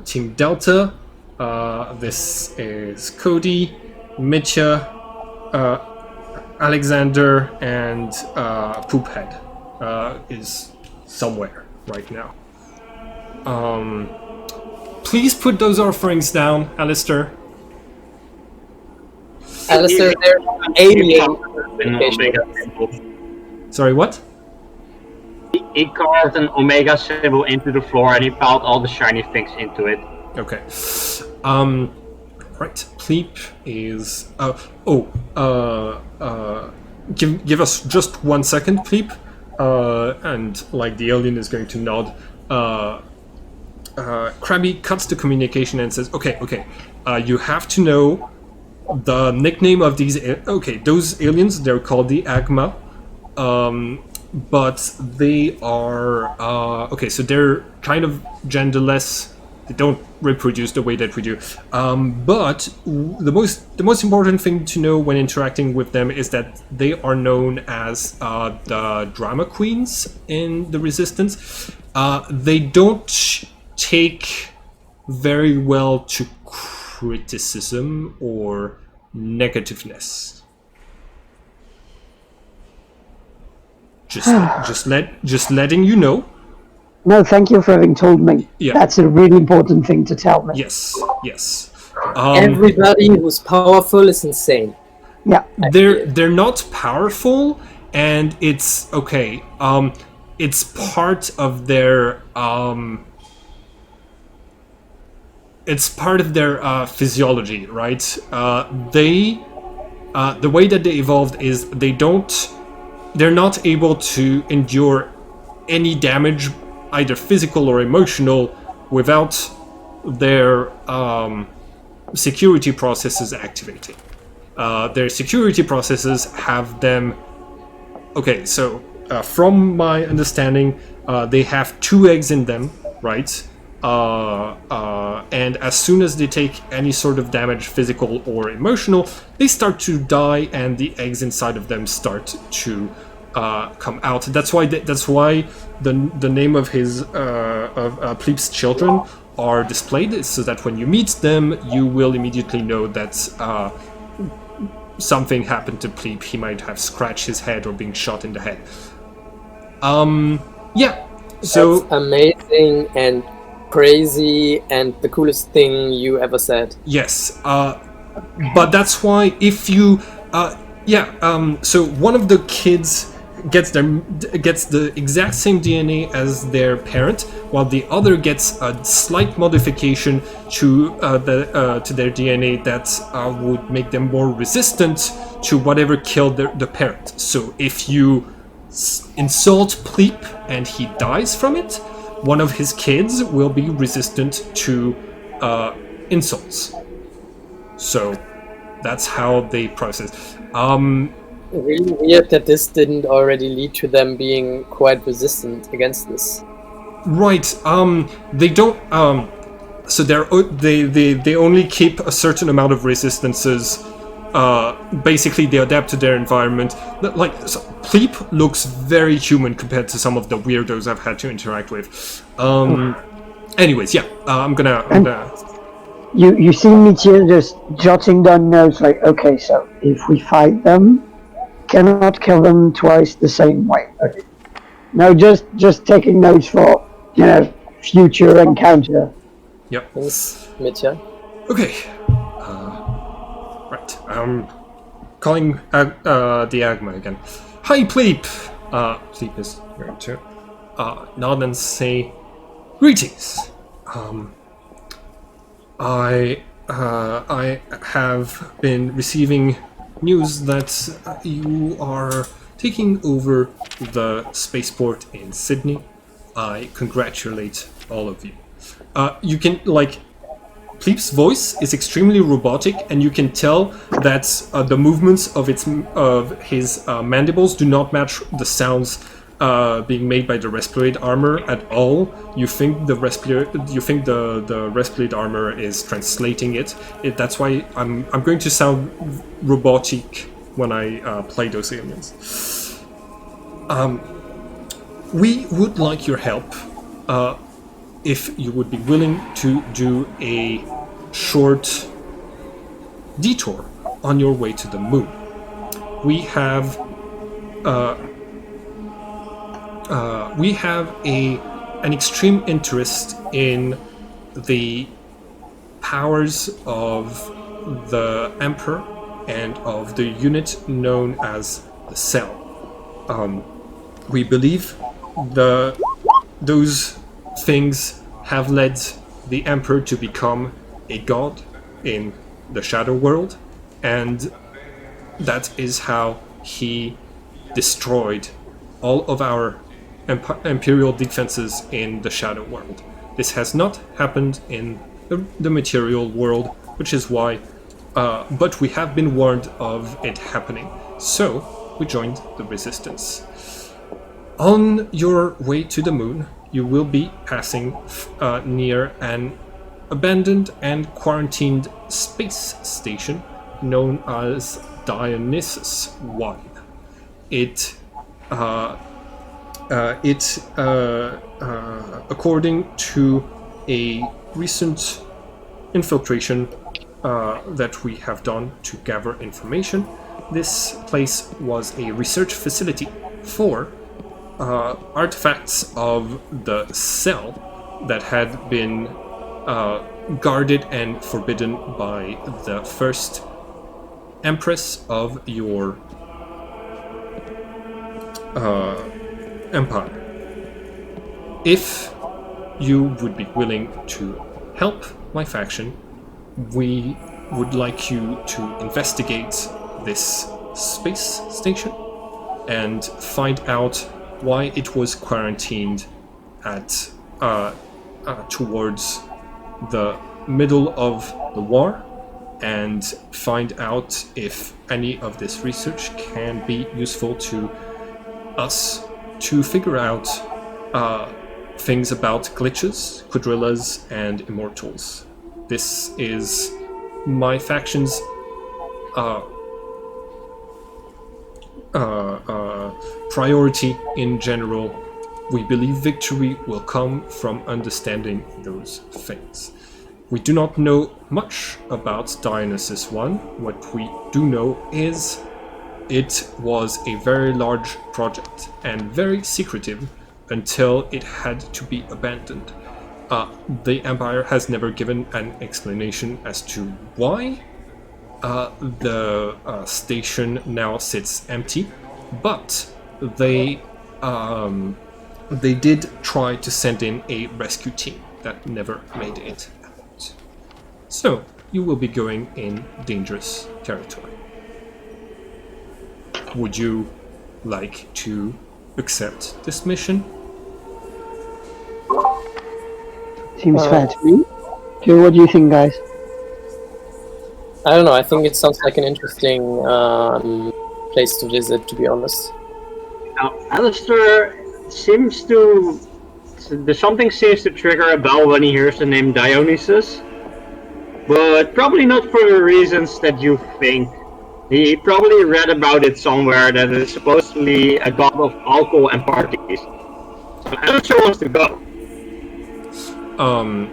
Team Delta. This is Cody, Mitya, Alexander, and Poophead is somewhere right now. Please put those offerings down, Alistair. Alistair, they're alien communication. Sorry, what? He carved an Omega symbol into the floor and he piled all the shiny things into it. Okay. Right. Pleep is. Give us just 1 second, Pleep. And like the alien is going to nod. Krabby cuts the communication and says, "Okay. You have to know the nickname of these. Those aliens. They're called the Agma. But they are so they're kind of genderless. They don't reproduce the way that we do. But the most important thing to know when interacting with them is that they are known as the drama queens in the Resistance. They don't take very well to criticism or negativeness. Just letting you know. No, thank you for having told me. Yeah. That's a really important thing to tell me. Yes. Everybody who's powerful is insane. Yeah. They're not powerful, and it's okay. It's part of their physiology, right? The way that they evolved is they're not able to endure any damage, either physical or emotional, without their security processes activating. Their security processes have them... Okay, so from my understanding, they have 2 eggs in them, right? And as soon as they take any sort of damage, physical or emotional, they start to die, and the eggs inside of them start to come out. That's why the name of his of Pleep's children are displayed, so that when you meet them, you will immediately know that something happened to Pleep. He might have scratched his head or been shot in the head. So that's amazing and crazy and the coolest thing you ever said. Yes, but that's why if you, so one of the kids gets the exact same DNA as their parent, while the other gets a slight modification to their DNA that would make them more resistant to whatever killed the parent. So if you insult Pleep and he dies from it, one of his kids will be resistant to insults. So that's how they process. Really weird that this didn't already lead to them being quite resistant against this. Right. They don't. So they only keep a certain amount of resistances. Basically, they adapt to their environment. Like Pleep looks very human compared to some of the weirdos I've had to interact with. Anyways, yeah. I'm gonna. You see Mitya just jotting down notes like, okay, so if we fight them, cannot kill them twice the same way. Okay. No, just taking notes for future encounter. Yep. Thanks, Mitya. Okay. Right. calling the Agma again. Hi, Pleep! Pleep is going to nod and say, greetings. I have been receiving news that you are taking over the spaceport in Sydney. I congratulate all of you. You can, like, Pleep's voice is extremely robotic, and you can tell that the movements of his mandibles do not match the sounds being made by the Respirate armor at all. You think the Respirate armor is translating it. That's why I'm going to sound robotic when I play those aliens. We would like your help. If you would be willing to do a short detour on your way to the moon. We have an extreme interest in the powers of the Emperor and of the unit known as the Cell. We believe those things have led the Emperor to become a god in the Shadow World, and that is how he destroyed all of our Imperial defenses in the Shadow World. This has not happened in the material world, which is why, but we have been warned of it happening, so we joined the Resistance. On your way to the moon, you will be passing near an abandoned and quarantined space station known as Dionysus 1. According to a recent infiltration that we have done to gather information, this place was a research facility for artifacts of the Cell that had been guarded and forbidden by the first Empress of your empire. If you would be willing to help my faction, we would like you to investigate this space station and find out why it was quarantined at towards the middle of the war, and find out if any of this research can be useful to us to figure out things about glitches, quadrillas, and immortals. This is my faction's priority in general. We believe victory will come from understanding those things. We do not know much about Dionysus 1. What we do know is it was a very large project and very secretive until it had to be abandoned. The Empire has never given an explanation as to why the station now sits empty, but they did try to send in a rescue team that never made it out. So you will be going in dangerous territory. Would you like to accept this mission? Seems fair to me. Okay, what do you think, guys? I don't know. I think it sounds like an interesting place to visit, to be honest. Now, Alistair seems to... Something seems to trigger a bell when he hears the name Dionysus. But probably not for the reasons that you think. He probably read about it somewhere that it's supposedly a god of alcohol and parties. So Alistair wants to go.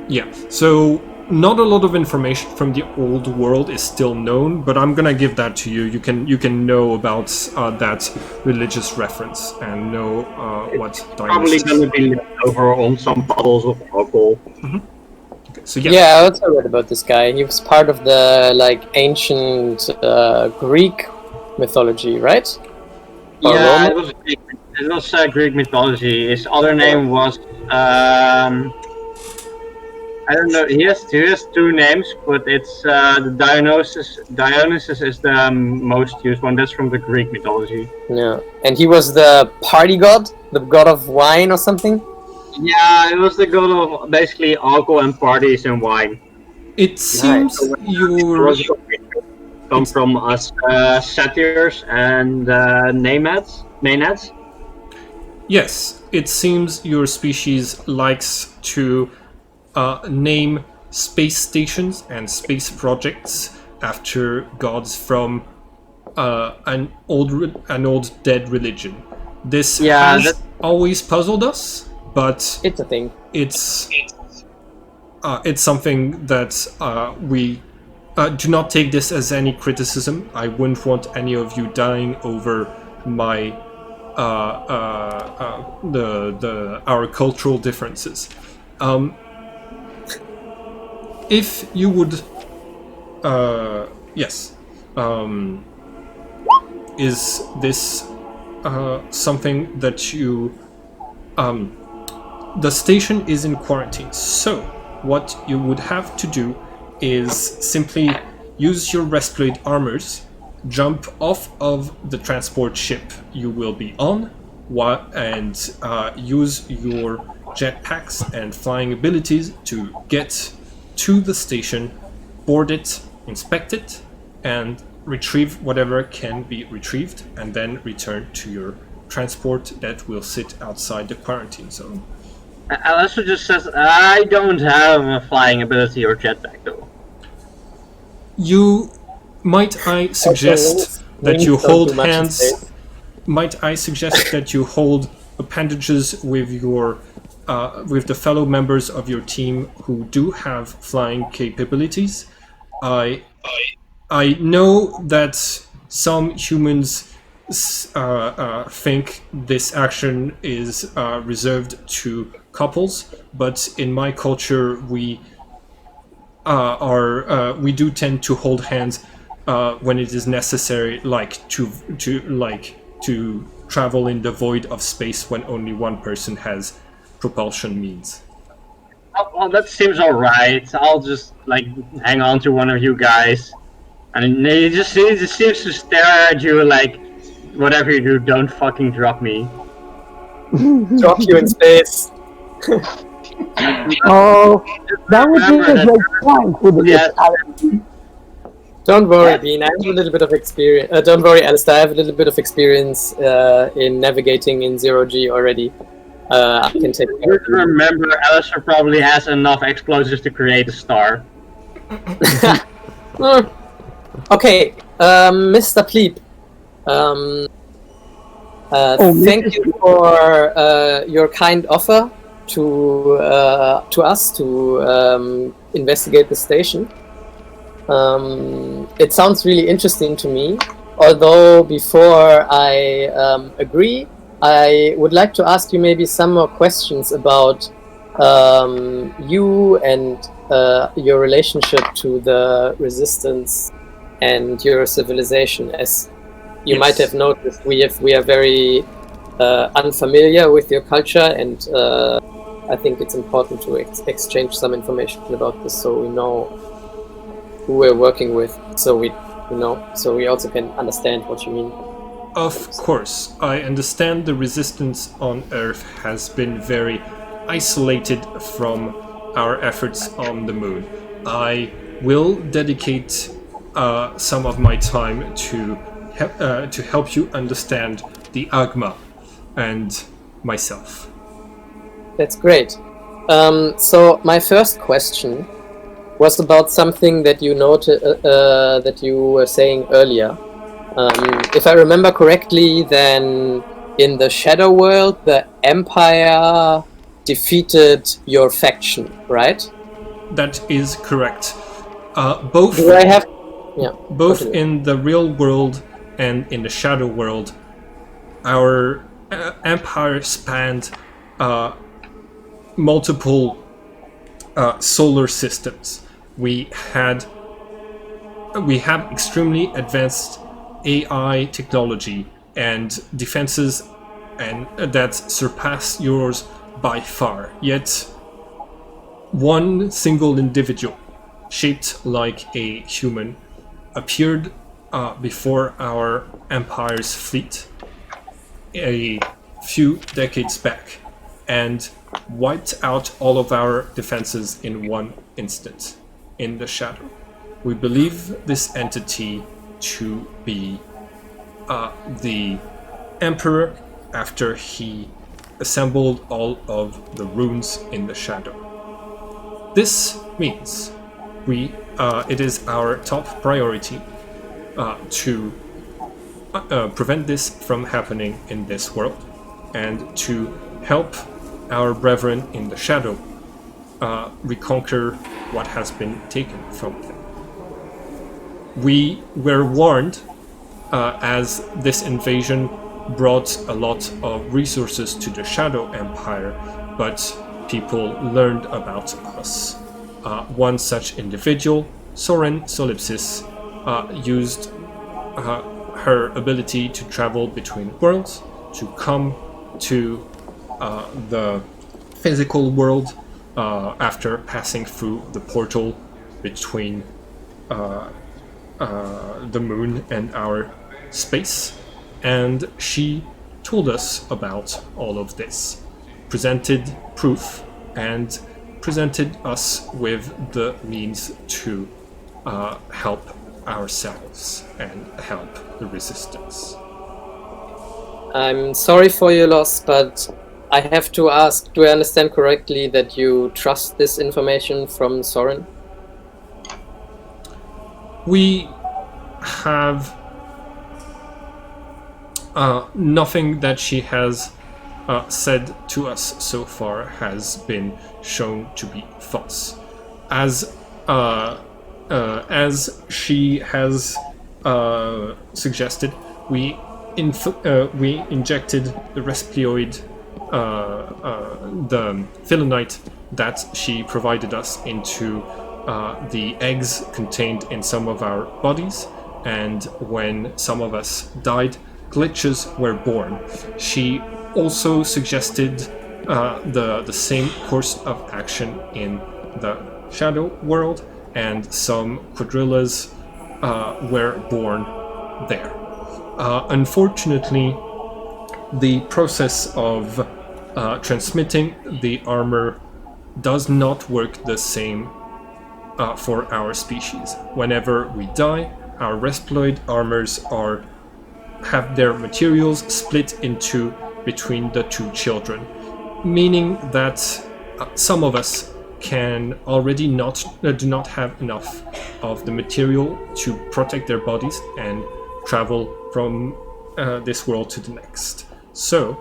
Yeah. So not a lot of information from the old world is still known, but I'm gonna give that to you. You can know about that religious reference and know what Dionysus. Probably gonna be left over on some bottles of alcohol. Mm-hmm. Okay, so yeah. Yeah, I also read about this guy. He was part of the ancient Greek mythology, right? Or Yeah, Roman? it was Greek mythology. His other name was I don't know. He has two names, but it's the Dionysus. Dionysus is the most used one. That's from the Greek mythology. Yeah. And he was the party god, the god of wine or something? Yeah, it was the god of basically alcohol and parties and wine. It seems It your was come from us satyrs and Maenads. yes, it seems your species likes to name space stations and space projects after gods from an old dead religion. This Yeah, has always puzzled us, but It's a thing. it's something that we do not take this as any criticism. I wouldn't want any of you dying over my our cultural differences. If you would, yes, is this something that you? The station is in quarantine, so what you would have to do is simply use your breastplate armors, jump off of the transport ship you will be on, and use your jetpacks and flying abilities to get to the station, board it, inspect it, and retrieve whatever can be retrieved, and then return to your transport that will sit outside the quarantine zone. Alistair just says, I don't have a flying ability or jetpack though. Might I suggest that you hold hands? Might I suggest that you hold appendages with your with the fellow members of your team who do have flying capabilities? I know that some humans think this action is reserved to couples, but in my culture we we do tend to hold hands when it is necessary, like to travel in the void of space when only one person has propulsion means. Oh, well, that seems alright. I'll just hang on to one of you guys, and he just seems to stare at you like, whatever you do, don't fucking drop me. Drop you in space. Oh, that would be a great point with this. Don't worry, Bean. I have a little bit of experience. Don't worry, Alistair. I have a little bit of experience in navigating in 0G already. I can take care of you. Remember, Alistair probably has enough explosives to create a star. Okay, Mr. Pleep. Thank you for your kind offer to us to investigate the station. It sounds really interesting to me. Although before I agree, I would like to ask you maybe some more questions about you and your relationship to the Resistance and your civilization. As you might have noticed, we are very unfamiliar with your culture, and I think it's important to exchange some information about this so we know who we're working with, so we also can understand what you mean. Of course, I understand the resistance on Earth has been very isolated from our efforts on the moon. I will dedicate some of my time to help you understand the Agma and myself. That's great. So my first question was about something that you noted that you were saying earlier. If I remember correctly, then in the Shadow World, the Empire defeated your faction, right? That is correct. Both Do I have? Yeah. both continue. in the real world and in the Shadow World, our empire spanned multiple solar systems. We have extremely advanced AI technology and defenses and that surpass yours by far. Yet one single individual, shaped like a human, appeared before our empire's fleet a few decades back and wiped out all of our defenses in one instant in the shadow. We believe this entity to be the Emperor after he assembled all of the runes in the shadow. This means it is our top priority to prevent this from happening in this world and to help our brethren in the shadow reconquer what has been taken from them. We were warned as this invasion brought a lot of resources to the Shadow Empire, but people learned about us. One such individual, Soren Solipsis, used her ability to travel between worlds to come to the physical world after passing through the portal between the moon and our space, and she told us about all of this, presented proof, and presented us with the means to help ourselves and help the resistance. I'm sorry for your loss, but I have to ask, do I understand correctly that you trust this information from Soren? We have nothing that she has said to us so far has been shown to be false. As she has suggested, we injected the Resplioid, the Philonite that she provided us into the eggs contained in some of our bodies, and when some of us died, glitches were born. She also suggested the same course of action in the Shadow world, and some quadrillas were born there. Unfortunately, the process of transmitting the armor does not work the same for our species. Whenever we die, our Resploid armors have their materials split into between the two children, meaning that some of us can already do not have enough of the material to protect their bodies and travel from this world to the next. So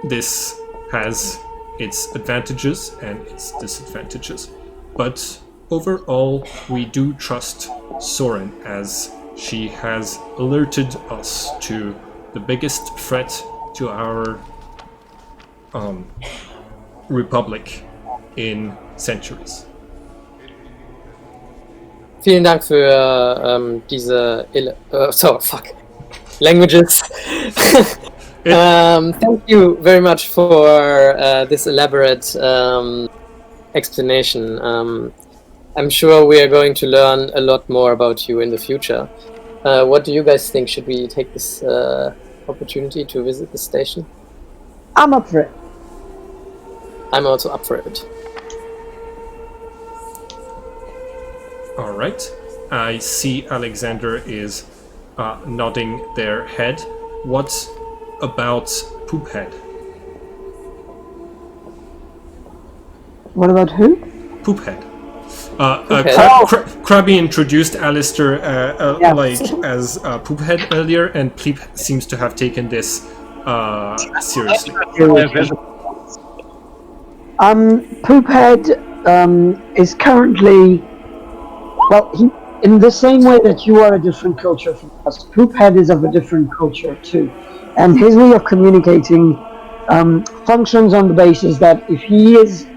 this has its advantages and its disadvantages, but overall we do trust Soren, as she has alerted us to the biggest threat to our republic in centuries. Vielen Dank für diese languages. Thank you very much for this elaborate explanation. I'm sure we are going to learn a lot more about you in the future. What do you guys think? Should we take this opportunity to visit the station? I'm up for it. I'm also up for it. All right. I see Alexander is nodding their head. What about Poophead? What about who? Poophead. Poophead. Krabby introduced Alistair Yeah. as Poophead earlier, and Pleep seems to have taken this seriously. Poophead is currently, in the same way that you are a different culture from us, Poophead is of a different culture too. And his way of communicating functions on the basis that if he is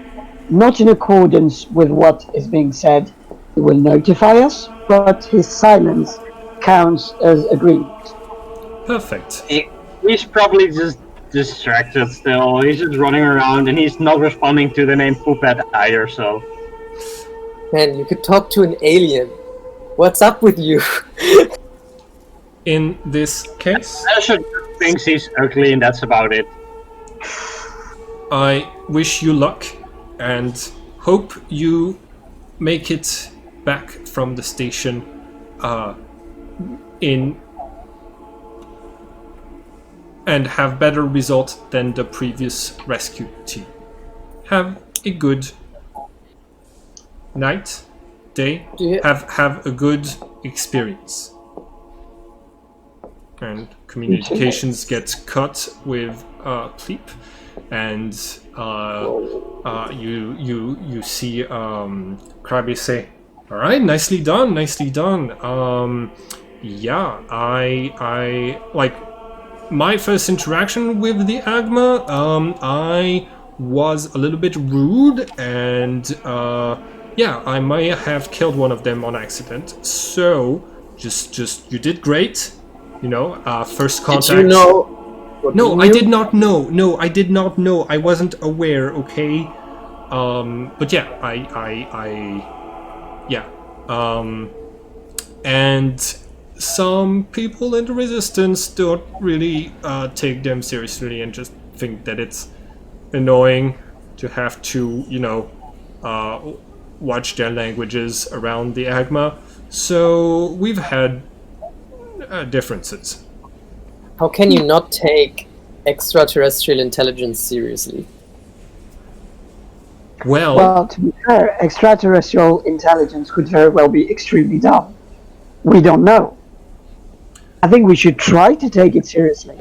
not in accordance with what is being said, he will notify us, but his silence counts as agreed. Perfect. He's probably just distracted still. He's just running around and he's not responding to the name Poopet either, so. Man, you could talk to an alien. What's up with you? In this case, Alistair thinks he's ugly and that's about it. I wish you luck and hope you make it back from the station in and have better result than the previous rescue team. Have a good night, day. Have a good experience. And communications gets cut with Pleep, and you see Krabby say, "All right, nicely done, nicely done. Yeah, I like my first interaction with the Agma. I was a little bit rude, and yeah, I may have killed one of them on accident. So just you did great." You know, first contact. Did you know? No, I did not know. No, I did not know. I wasn't aware. Okay. But yeah, yeah. And some people in the Resistance don't really take them seriously and just think that it's annoying to have to, you know, watch their languages around the Agma. So we've had differences. How can you not take extraterrestrial intelligence seriously? Well, to be fair, extraterrestrial intelligence could very well be extremely dumb. We don't know. I think we should try to take it seriously.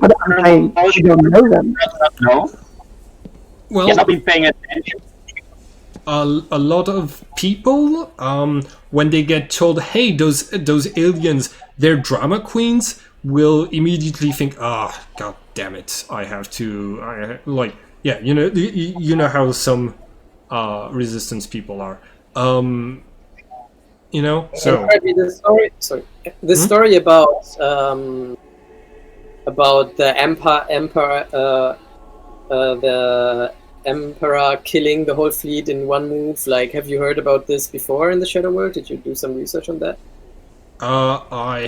But I'm saying we don't know them. No. Well, He's not been paying attention. a lot of people, when they get told, "Hey, those aliens, they're drama queens," will immediately think, "Ah, god damn it, I have to." Yeah, you know how some Resistance people are. You know, so The story about the the Emperor killing the whole fleet in one move. Like, have you heard about this before in the Shadow World? Did you do some research on that? I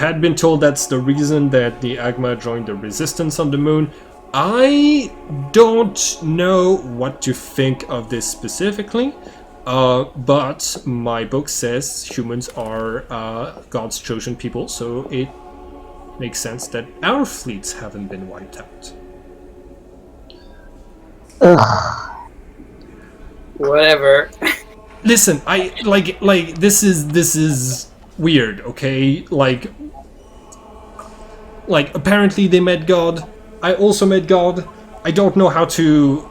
had been told that's the reason that the Agma joined the Resistance on the moon. I don't know what to think of this specifically, but my book says humans are God's chosen people, so it makes sense that our fleets haven't been wiped out. Ugh. Whatever. Listen, I like this is weird, okay? Like apparently they met God. I also met God. I don't know how to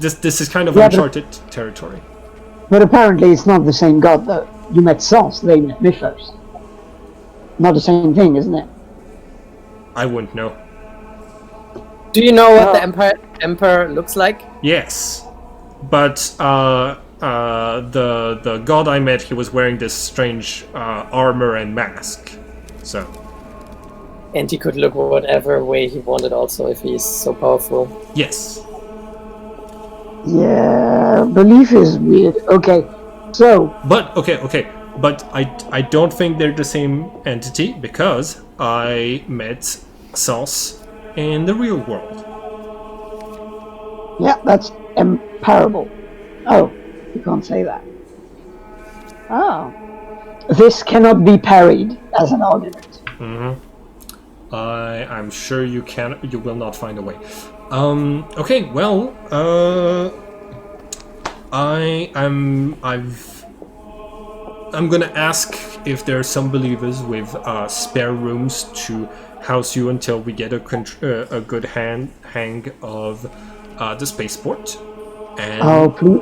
this is kind of uncharted territory. But apparently it's not the same god though. You met Sens, they met Mythos. Not the same thing, isn't it? I wouldn't know. Do you know what the Emperor looks like? Yes. But the god I met, he was wearing this strange armor and mask. So. And he could look whatever way he wanted also if he's so powerful. Yes. Yeah, belief is weird. Okay, so... But, okay. But I don't think they're the same entity because I met Sens in the real world. Yeah, that's imparable. Oh, you can't say that. Oh. This cannot be parried as an argument. Mm-hmm. I'm sure you will not find a way. Okay, well, I'm gonna ask if there are some believers with spare rooms to house you until we get a good hang of the spaceport. And Oh, please,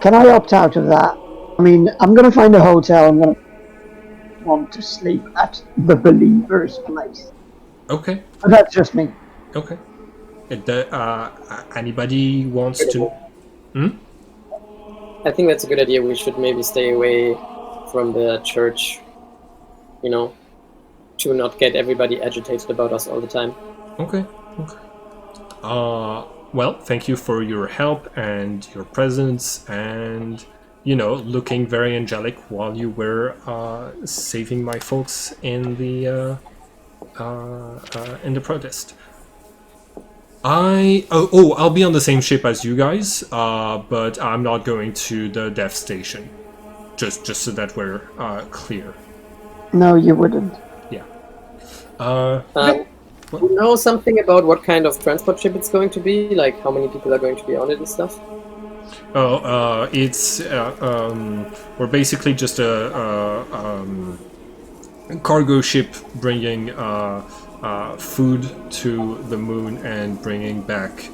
can I opt out of that? I mean, I'm gonna find a hotel. I'm gonna want to sleep at the Believer's place. Okay. But that's just me. Okay. Anybody wants to? I think that's a good idea. We should maybe stay away from the church, you know, to not get everybody agitated about us all the time. Okay. Well, thank you for your help and your presence and, looking very angelic while you were saving my folks in the protest. I'll be on the same ship as you guys, but I'm not going to the death station. Just so that we're clear. No, you wouldn't. Yeah. You know something about what kind of transport ship it's going to be? Like how many people are going to be on it and stuff? It's we're basically just a cargo ship bringing food to the moon and bringing back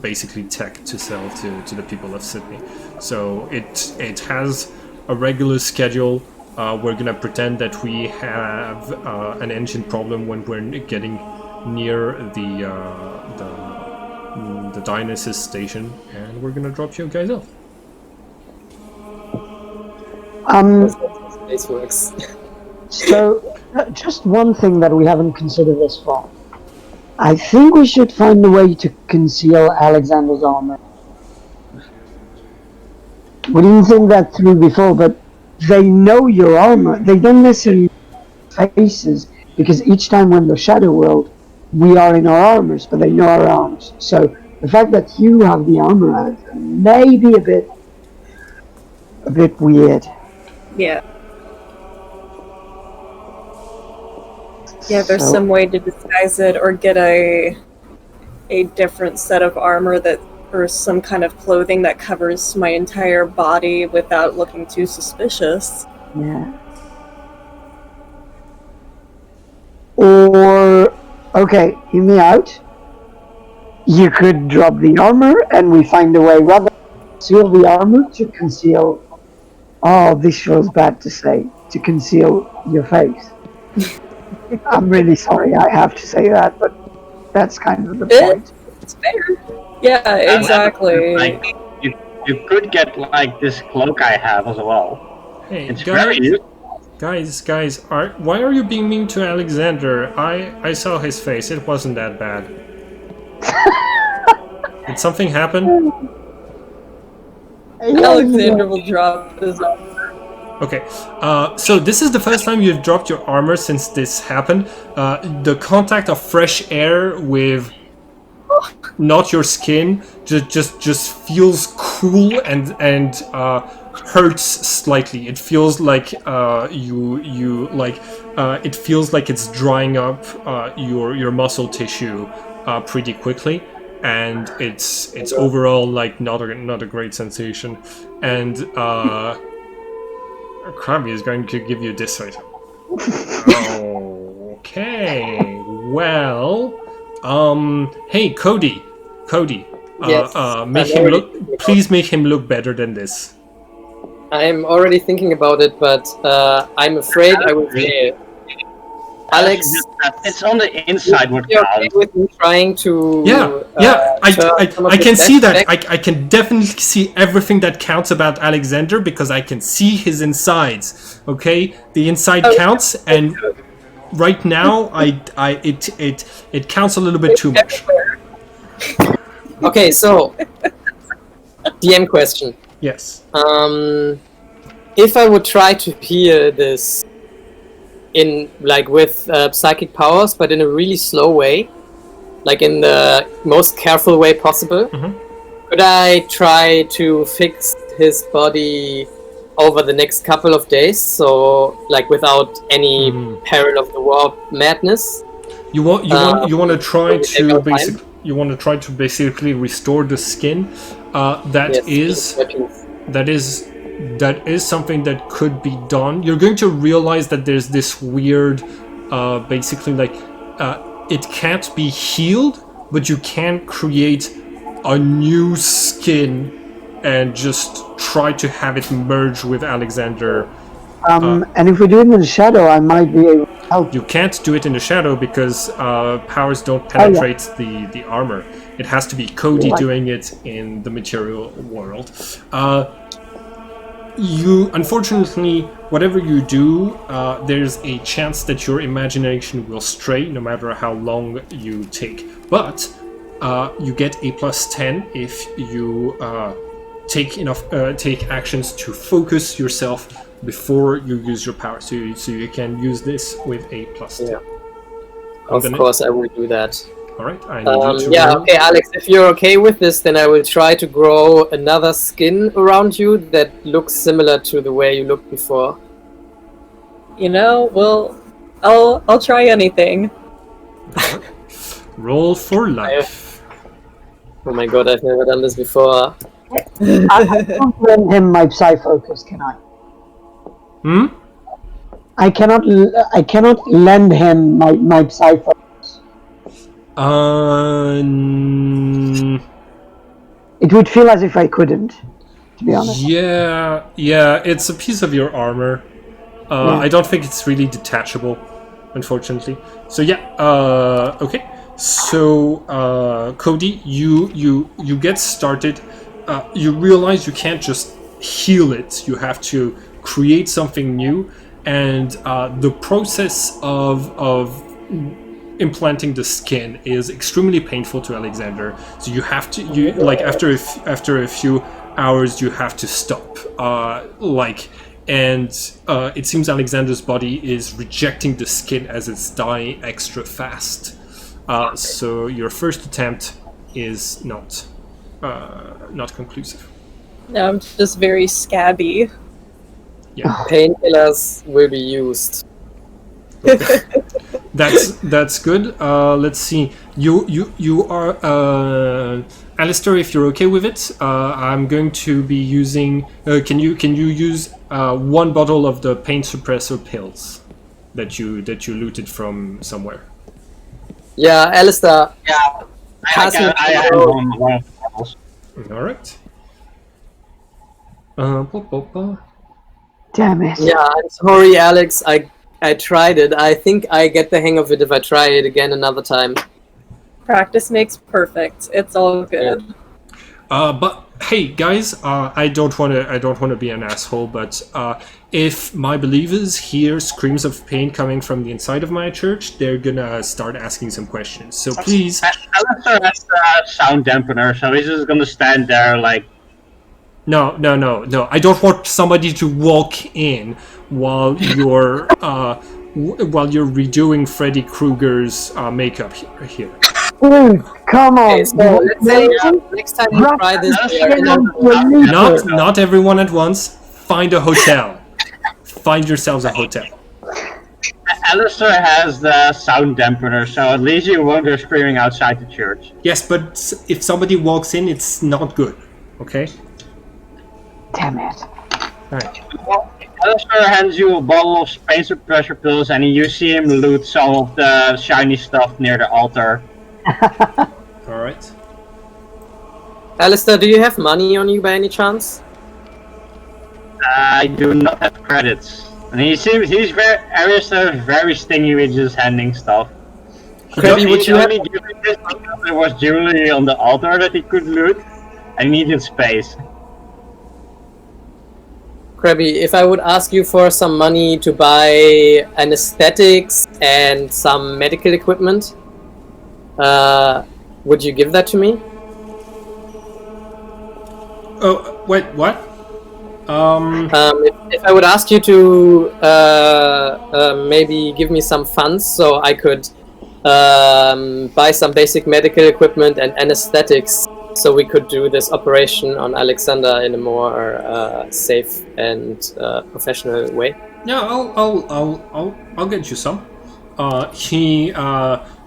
basically tech to sell to the people of Sydney. So it has a regular schedule. We're gonna pretend that we have an engine problem when we're getting near the Dionysus station, and we're gonna drop you guys off. That's how space works. So, just one thing that we haven't considered this far. I think we should find a way to conceal Alexander's armor. We didn't think that through before, but they know your armor. They don't necessarily know faces, because each time we're in the Shadow World, we are in our armors, but they know our arms. So the fact that you have the armor may be a bit weird. Yeah. Yeah, there's some way to disguise it or get a different set of armor or some kind of clothing that covers my entire body without looking too suspicious. Yeah. Or, okay, hear me out. You could drop the armor and we find a way rather than conceal the armor to conceal... Oh, this feels bad to say. To conceal your face. I'm really sorry I have to say that, but that's kind of the point. It's fair. Yeah, exactly. Like, you could get like this cloak I have as well. Hey, It's very useful. guys, why are you being mean to Alexander? I saw his face. It wasn't that bad. Did something happen? Alexander will drop his armor. Okay, so this is the first time you've dropped your armor since this happened. The contact of fresh air with not your skin just feels cool and hurts slightly. It feels like it feels like it's drying up your muscle tissue pretty quickly, and it's overall like not a great sensation. And Krabby is going to give you this item. Okay, well, hey Cody, Yes, please make him look better than this. I'm already thinking about it, but I'm afraid I will fail. Alex, It's on the inside what you're okay counts. with me trying to... I can see that. I can definitely see everything that counts about Alexander because I can see his insides. Okay, the inside counts, and right now it counts a little bit too much. Okay, so DM question. Yes. If I would try to hear this in with psychic powers, but in a really slow way, like in the most careful way possible, could I try to fix his body over the next couple of days? So without any peril of the war madness. You want to try to basically restore the skin. That is something that could be done. You're going to realize that there's this weird, it can't be healed, but you can create a new skin and just try to have it merge with Alexander. And if we do it in the shadow, I might be able to help. You can't do it in the shadow because powers don't penetrate the armor. It has to be Cody doing it in the material world. You, unfortunately, whatever you do, there's a chance that your imagination will stray, no matter how long you take. But you get a +10 if you take actions to focus yourself before you use your power. So you can use this with a +10. Yeah. Of course, I will do that. All right. I need you to roll. Okay, Alex. If you're okay with this, then I will try to grow another skin around you that looks similar to the way you looked before. Well, I'll try anything. Roll for life. Oh my god, I've never done this before. I can't lend him my Psy focus, can I? I cannot lend him my Psy focus. It would feel as if I couldn't, to be honest. Yeah, it's a piece of your armor. I don't think it's really detachable, unfortunately. So okay. So Cody, you get started. You realize you can't just heal it. You have to create something new, and the process of implanting the skin is extremely painful to Alexander. So you have to after a few hours you have to stop. It seems Alexander's body is rejecting the skin as it's dying extra fast. So your first attempt is not conclusive. No, I'm just very scabby. Yeah. Painkillers will be used. That's good. Let's see. You are Alistair. If you're okay with it, I'm going to be using. Can you use one bottle of the pain suppressor pills that you looted from somewhere? Yeah, Alistair. Yeah, I All right. Damn it. Yeah, I'm sorry, Alex. I tried it. I think I get the hang of it if I try it again another time. Practice makes perfect. It's all good. But hey, guys, I don't want to be an asshole, but if my believers hear screams of pain coming from the inside of my church, they're gonna start asking some questions. So please. Alistair has a sound dampener, so he's just gonna stand there like. No. I don't want somebody to walk in while you're redoing Freddy Krueger's makeup here. Come on. Okay, so let's say next time you try this, Not everyone at once. Find a hotel. Find yourselves a hotel. Alistair has the sound dampener, so at least you won't go screaming outside the church. Yes, but if somebody walks in, it's not good. Okay? Damn it. Alright. Well, Alistair hands you a bottle of pain suppressor pills, and you see him loot some of the shiny stuff near the altar. Alright. Alistair, do you have money on you by any chance? I do not have credits. And Alistair is very stingy with just handing stuff. Krabby, would you have... Only given this because there was jewelry on the altar that he could loot. I needed space. Krabby, if I would ask you for some money to buy anesthetics and some medical equipment, would you give that to me? Oh, wait, what? If I would ask you to maybe give me some funds so I could buy some basic medical equipment and anesthetics so we could do this operation on Alexander in a more safe and professional way. Yeah, I'll get you some.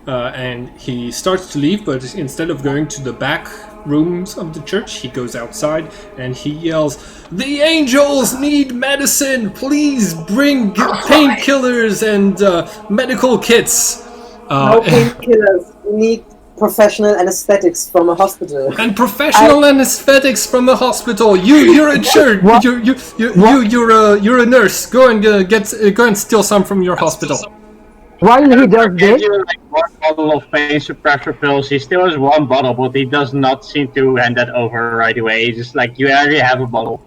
And he starts to leave, but instead of going to the back rooms of the church, he goes outside and he yells, "The angels need medicine! Please bring painkillers and medical kits!" No painkillers. We need professional anesthetics from a hospital. And professional anesthetics from a hospital. You're a church. You're a nurse. Go and steal some from your hospital. While he does Gives this, you like one bottle of pain suppressor pills. He still has one bottle, but he does not seem to hand that over right away. He's just like, you already have a bottle.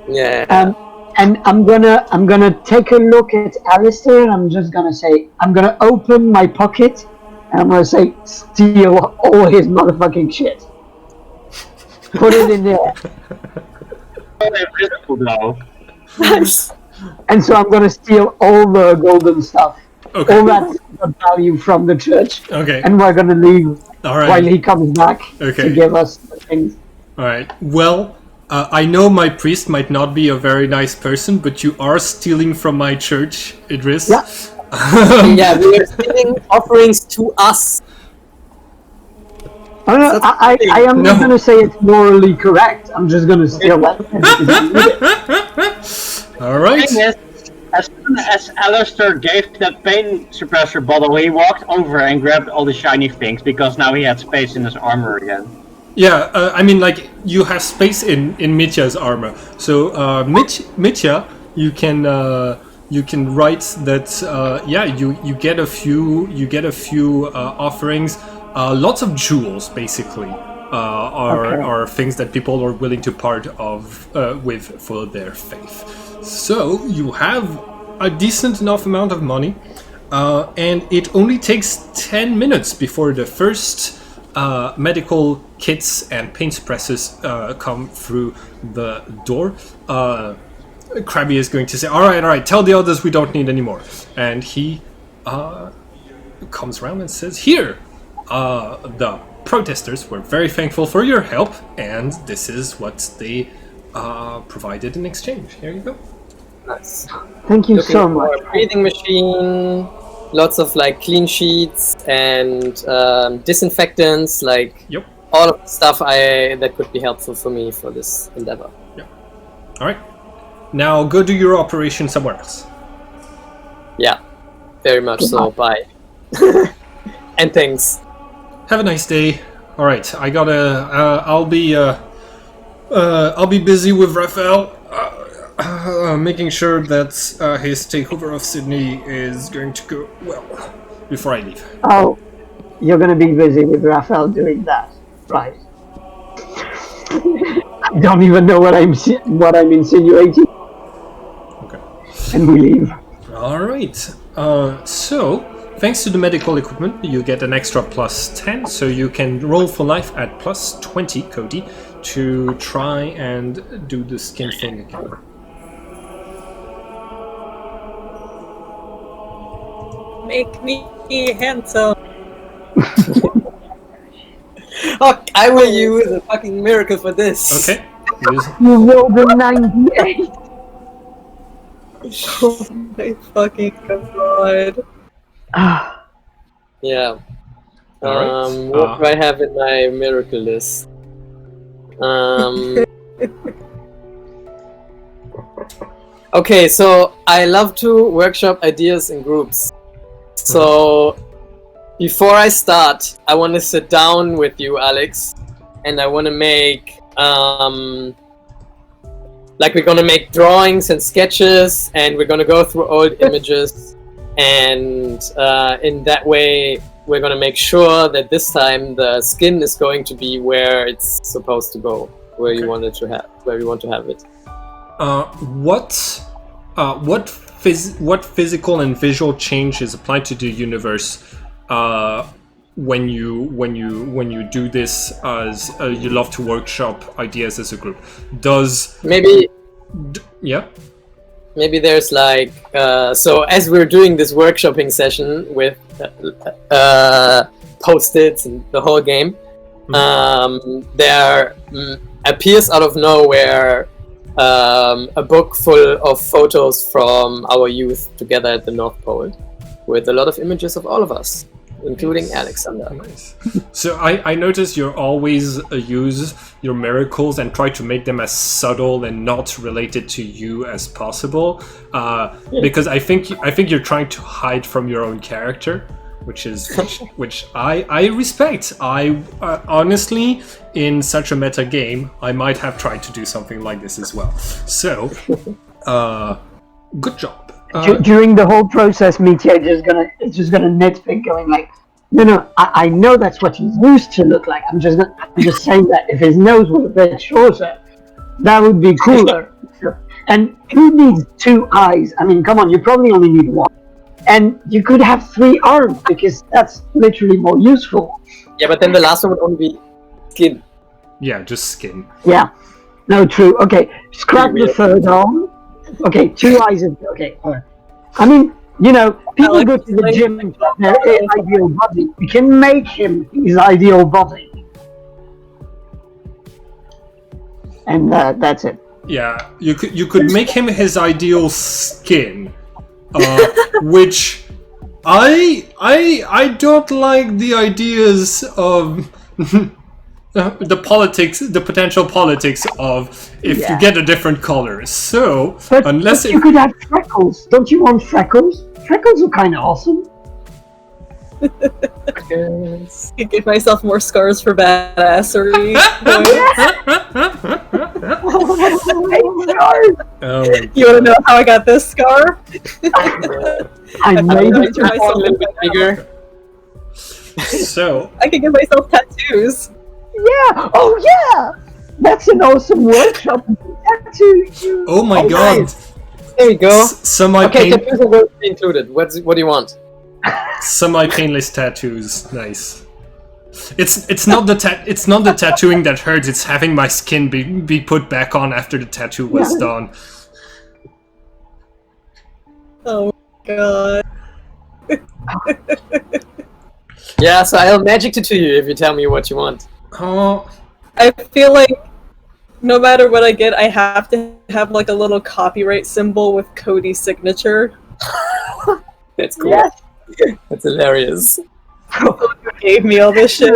Yeah. and I'm gonna take a look at Alistair, and I'm just gonna say, I'm gonna open my pocket, and I'm gonna say, steal all his motherfucking shit. Put it in there. Invisible though. Nice. And so I'm gonna steal all the golden stuff, Okay. all that value from the church, Okay. and we're gonna leave All right. while he comes back Okay. to give us the things. All right. Well, I know my priest might not be a very nice person, but you are stealing from my church, Idris. Yeah. Yeah, we are stealing offerings to us. Oh, no, That's I am not No. gonna say it's morally correct. I'm just gonna steal that. All right. Thing is, as soon as Alistair gave that pain suppressor bottle, he walked over and grabbed all the shiny things because now he had space in his armor again. Yeah. I mean, like you have space in Mitya's armor. So Mitya, you can write that. Yeah, you get a few offerings. Lots of jewels, basically, are things that people are willing to part of with for their faith. So you have a decent enough amount of money, and it only takes 10 minutes before the first medical kits and pain suppressors come through the door. Krabby is going to say, all right, tell the others we don't need any more. And he comes around and says, here, the protesters were very thankful for your help, and this is what they provided in exchange. Here you go. Nice. Thank you Looking so for much. a breathing machine, lots of like clean sheets and disinfectants, like Yep. all of the stuff that could be helpful for me for this endeavor. All right. Now go do your operation somewhere else. Yeah, very much so. Bye. And thanks. Have a nice day. All right. I gotta. I'll be busy with Raphael, making sure that his takeover of Sydney is going to go well before I leave. Oh, you're gonna be busy with Raphael doing that, right? I don't even know what I'm insinuating. Okay. And we leave. All right. So, thanks to the medical equipment, you get an extra plus 10, so you can roll for life at plus 20, Cody, to try and do the skin thing again. Make me handsome. Oh, I will use a fucking miracle for this. Okay. You rolled a 98. Oh my fucking god. Yeah. Alright. What do I have in my miracle list? Okay, so I love to workshop ideas in groups. So before I start, I want to sit down with you, Alex, and I want to make like we're gonna make drawings and sketches, and we're gonna go through old images, and in that way we're gonna make sure that this time the skin is going to be where it's supposed to go, where you want it to have, where we want to have it. What physical and visual change is applied to the universe when you do this as you love to workshop ideas as a group? Does Maybe maybe there's like so as we're doing this workshopping session with post-its and the whole game, there appears out of nowhere a book full of photos from our youth together at the North Pole, with a lot of images of all of us, including Alexander. Nice. So I notice you always use your miracles and try to make them as subtle and not related to you as possible, because I think you're trying to hide from your own character, which I respect. I honestly, in such a meta game, I might have tried to do something like this as well. So, good job. During the whole process, Meteor is just gonna nitpick, going like, no, I know that's what he used to look like. I'm just saying that if his nose was a bit shorter, that would be cooler. And who needs 2 eyes? I mean, come on, you probably only need 1. And you could have 3 arms because that's literally more useful. Yeah, but then the last one would only be skin. Yeah, just skin. Yeah. No, true. Okay, scrap the 3rd arm. Okay, 2 eyes is okay. All right. I mean, people go to the gym and get their ideal body. We can make him his ideal body. And that's it. Yeah, you could make him his ideal skin, which I don't like the ideas of the potential politics of if you get a different color. So But you could have freckles. Don't you want freckles? Freckles are kind of awesome. I give myself more scars for badassery. You want to know how I got this scar? I made it to myself A little bit bigger. So I can give myself tattoos. Yeah. Oh yeah. That's an awesome workshop. Tattoo. oh my god, Nice. There you go. Okay, semi-pain, tattoos are going to be included. What do you want? semi-painless tattoos. Nice. It's not the tattooing that hurts. It's having my skin be put back on after the tattoo was done. Oh my god. Yeah, so I'll magic it to you if you tell me what you want. Oh, I feel like no matter what I get, I have to have like a little copyright symbol with Cody's signature. That's cool. Yes. That's hilarious. Who gave me all this shit?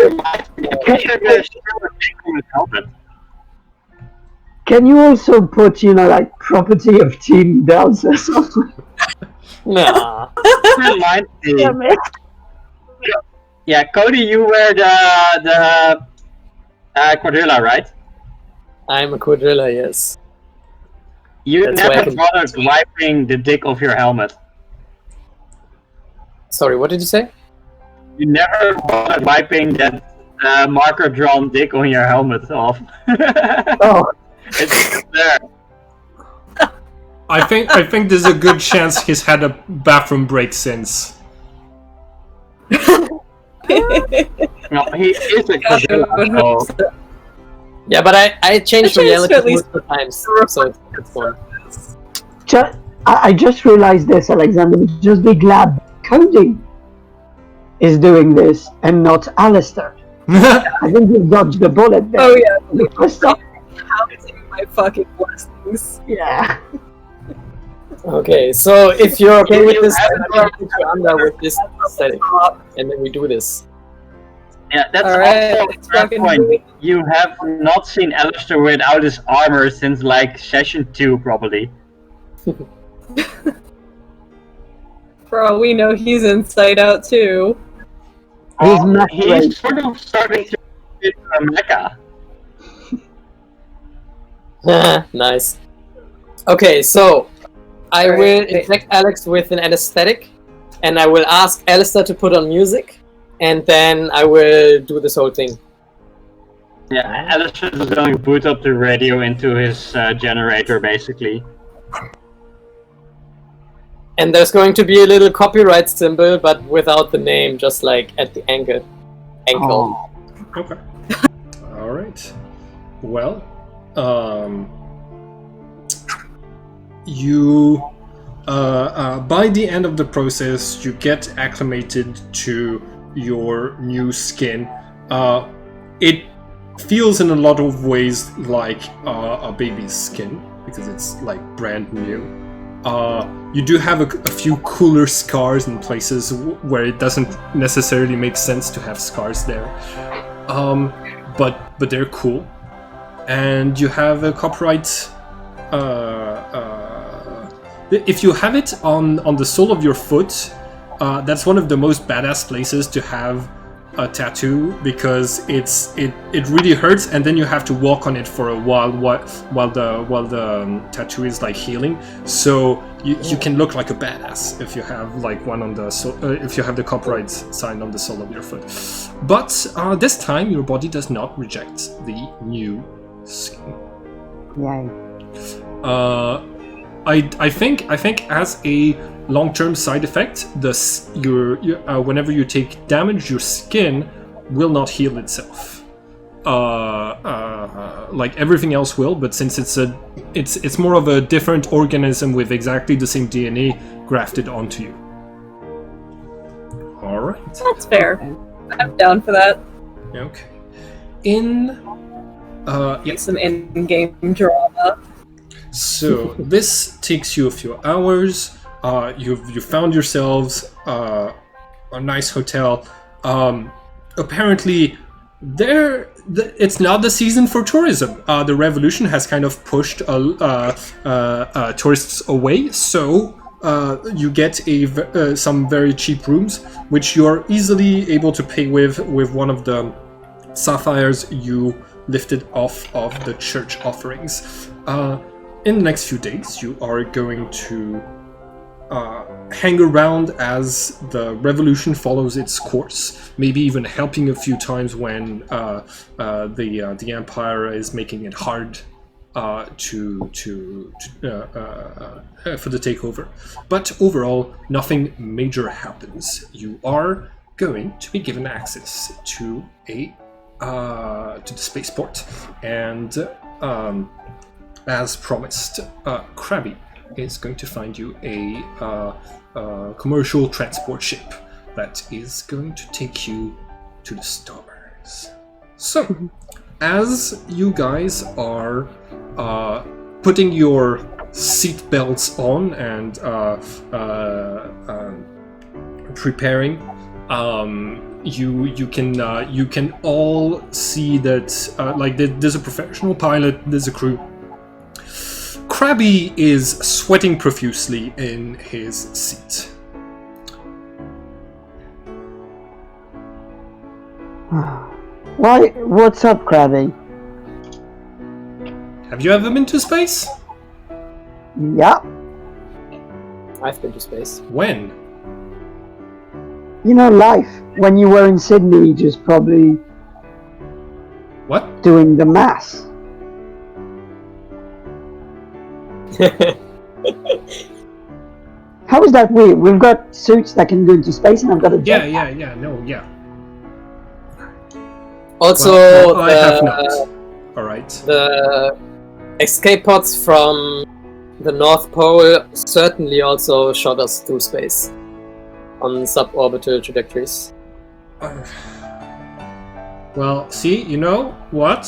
Can you also put, like property of Team Dells or something? Nah. Reminds me. Yeah, Cody, you wear the quadrilla, right? I'm a quadrilla, yes. You That's why I never can- bothered wiping the dick off your helmet. Sorry, what did you say? You never bothered wiping that marker drawn dick on your helmet off. Oh, It's there. I think there's a good chance he's had a bathroom break since. No, he is a quadrilla, so Yeah, but I changed I changed reality at least- multiple times, so it's fun. I just realized this, Alexander. But just be glad Cody is doing this and not Alistair. I think you dodged the bullet there. Oh yeah, The first time. counting my fucking blessings. Yeah. Okay, so if you're okay with You this, haven't I'm going to put you under with this setting, and then we do this. yeah, that's Alright, also let's a fair fucking point. do it. You have not seen Alistair without his armor since like session 2, probably. For all we know, he's inside out too. He's Oh, masquerade. he's sort of starting to fit a mecha. Nice. Okay, so I Alright, will wait. inject Alex with an anesthetic, and I will ask Alistair to put on music, and then I will do this whole thing. Yeah, Alistair is going to boot up the radio into his generator, basically. And there's going to be a little copyright symbol, but without the name, just like at the ankle. Oh. Okay. All right. Well, you by the end of the process, you get acclimated to your new skin. It feels in a lot of ways like a baby's skin because it's like brand new. You do have a few cooler scars in places where it doesn't necessarily make sense to have scars there. But they're cool. And you have a copyright. If you have it on the sole of your foot, that's one of the most badass places to have a tattoo because it really hurts, and then you have to walk on it for a while while the tattoo is like healing. So you can look like a badass if you have like one on the if you have the copyright sign on the sole of your foot. But this time your body does not reject the new skin. Yay. I think as a long-term side effect, whenever you take damage, your skin will not heal itself. Like everything else will, but since it's more of a different organism with exactly the same DNA grafted onto you. All right. That's fair. I'm down for that. Okay. Yes. Some in-game drama. So this takes you a few hours. You found yourselves a nice hotel. Apparently, it's not the season for tourism. The revolution has kind of pushed tourists away, so you get some very cheap rooms, which you are easily able to pay with one of the sapphires you lifted off of the church offerings. In the next few days, you are going to hang around as the revolution follows its course, maybe even helping a few times when the Empire is making it hard for the takeover. But overall, nothing major happens. You are going to be given access to the spaceport, and as promised, Krabby is going to find you a commercial transport ship that is going to take you to the stars. So, as you guys are putting your seat belts on and preparing, you can all see that there's a professional pilot, there's a crew. Krabby is sweating profusely in his seat. Why? What's up, Krabby? Have you ever been to space? Yeah. I've been to space. When? You know, life. When you were in Sydney, just probably What? doing the maths. How is that weird? We've got suits that can go into space, and I've got a jet. Yeah. Also, Well, I have not. All right. the escape pods from the North Pole certainly also shot us through space on suborbital trajectories. Well, see, you know what?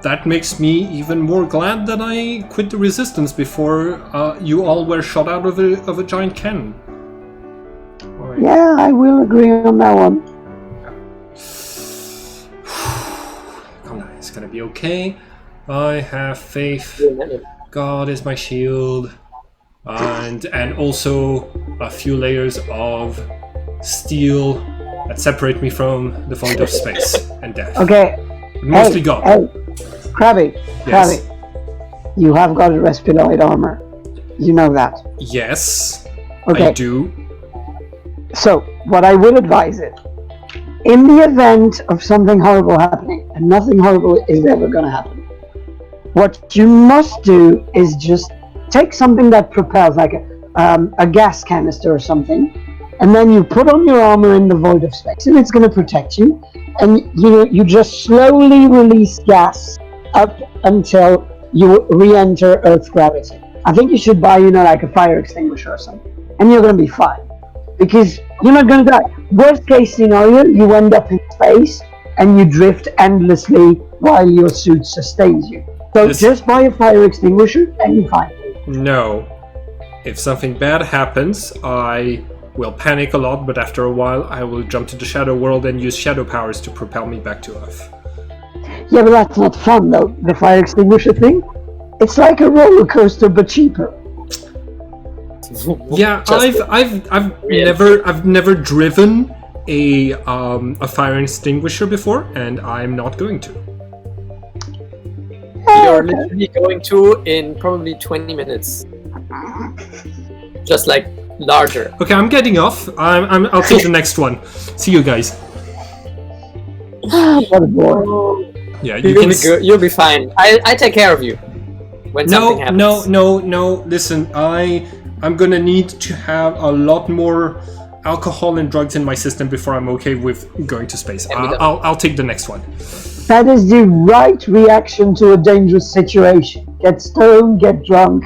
That makes me even more glad that I quit the resistance before you all were shot out of a giant cannon. All right. Yeah, I will agree on that one. Come on, it's gonna be okay. I have faith. God is my shield, and also a few layers of steel that separate me from the void of space and death. Okay. Mostly God. Hey, Krabby, Yes. you have got a respiloid armor. You know that. Yes, Okay. I do. So, what I would advise is, in the event of something horrible happening, and nothing horrible is ever going to happen, what you must do is just take something that propels, like a gas canister or something, and then you put on your armor in the void of space, and it's going to protect you. And you just slowly release gas up until you re-enter Earth's gravity. I think you should buy, like a fire extinguisher or something, and you're going to be fine. Because you're not going to die. Worst case scenario, you end up in space and you drift endlessly while your suit sustains you. So just buy a fire extinguisher and you're fine. No. If something bad happens, I will panic a lot, but after a while I will jump to the shadow world and use shadow powers to propel me back to Earth. Yeah, but that's not fun though, the fire extinguisher thing. It's like a roller coaster but cheaper. Yeah, I've never driven a fire extinguisher before, and I'm not going to. You're literally going to in probably 20 minutes. Just like larger. Okay, I'm getting off. I'll take the next one. See you guys. What a boy. Yeah, you You'll can. be good. You'll be fine. I take care of you when something happens. No. Listen, I'm gonna need to have a lot more alcohol and drugs in my system before I'm okay with going to space. I'll take the next one. That is the right reaction to a dangerous situation. Get stoned, get drunk.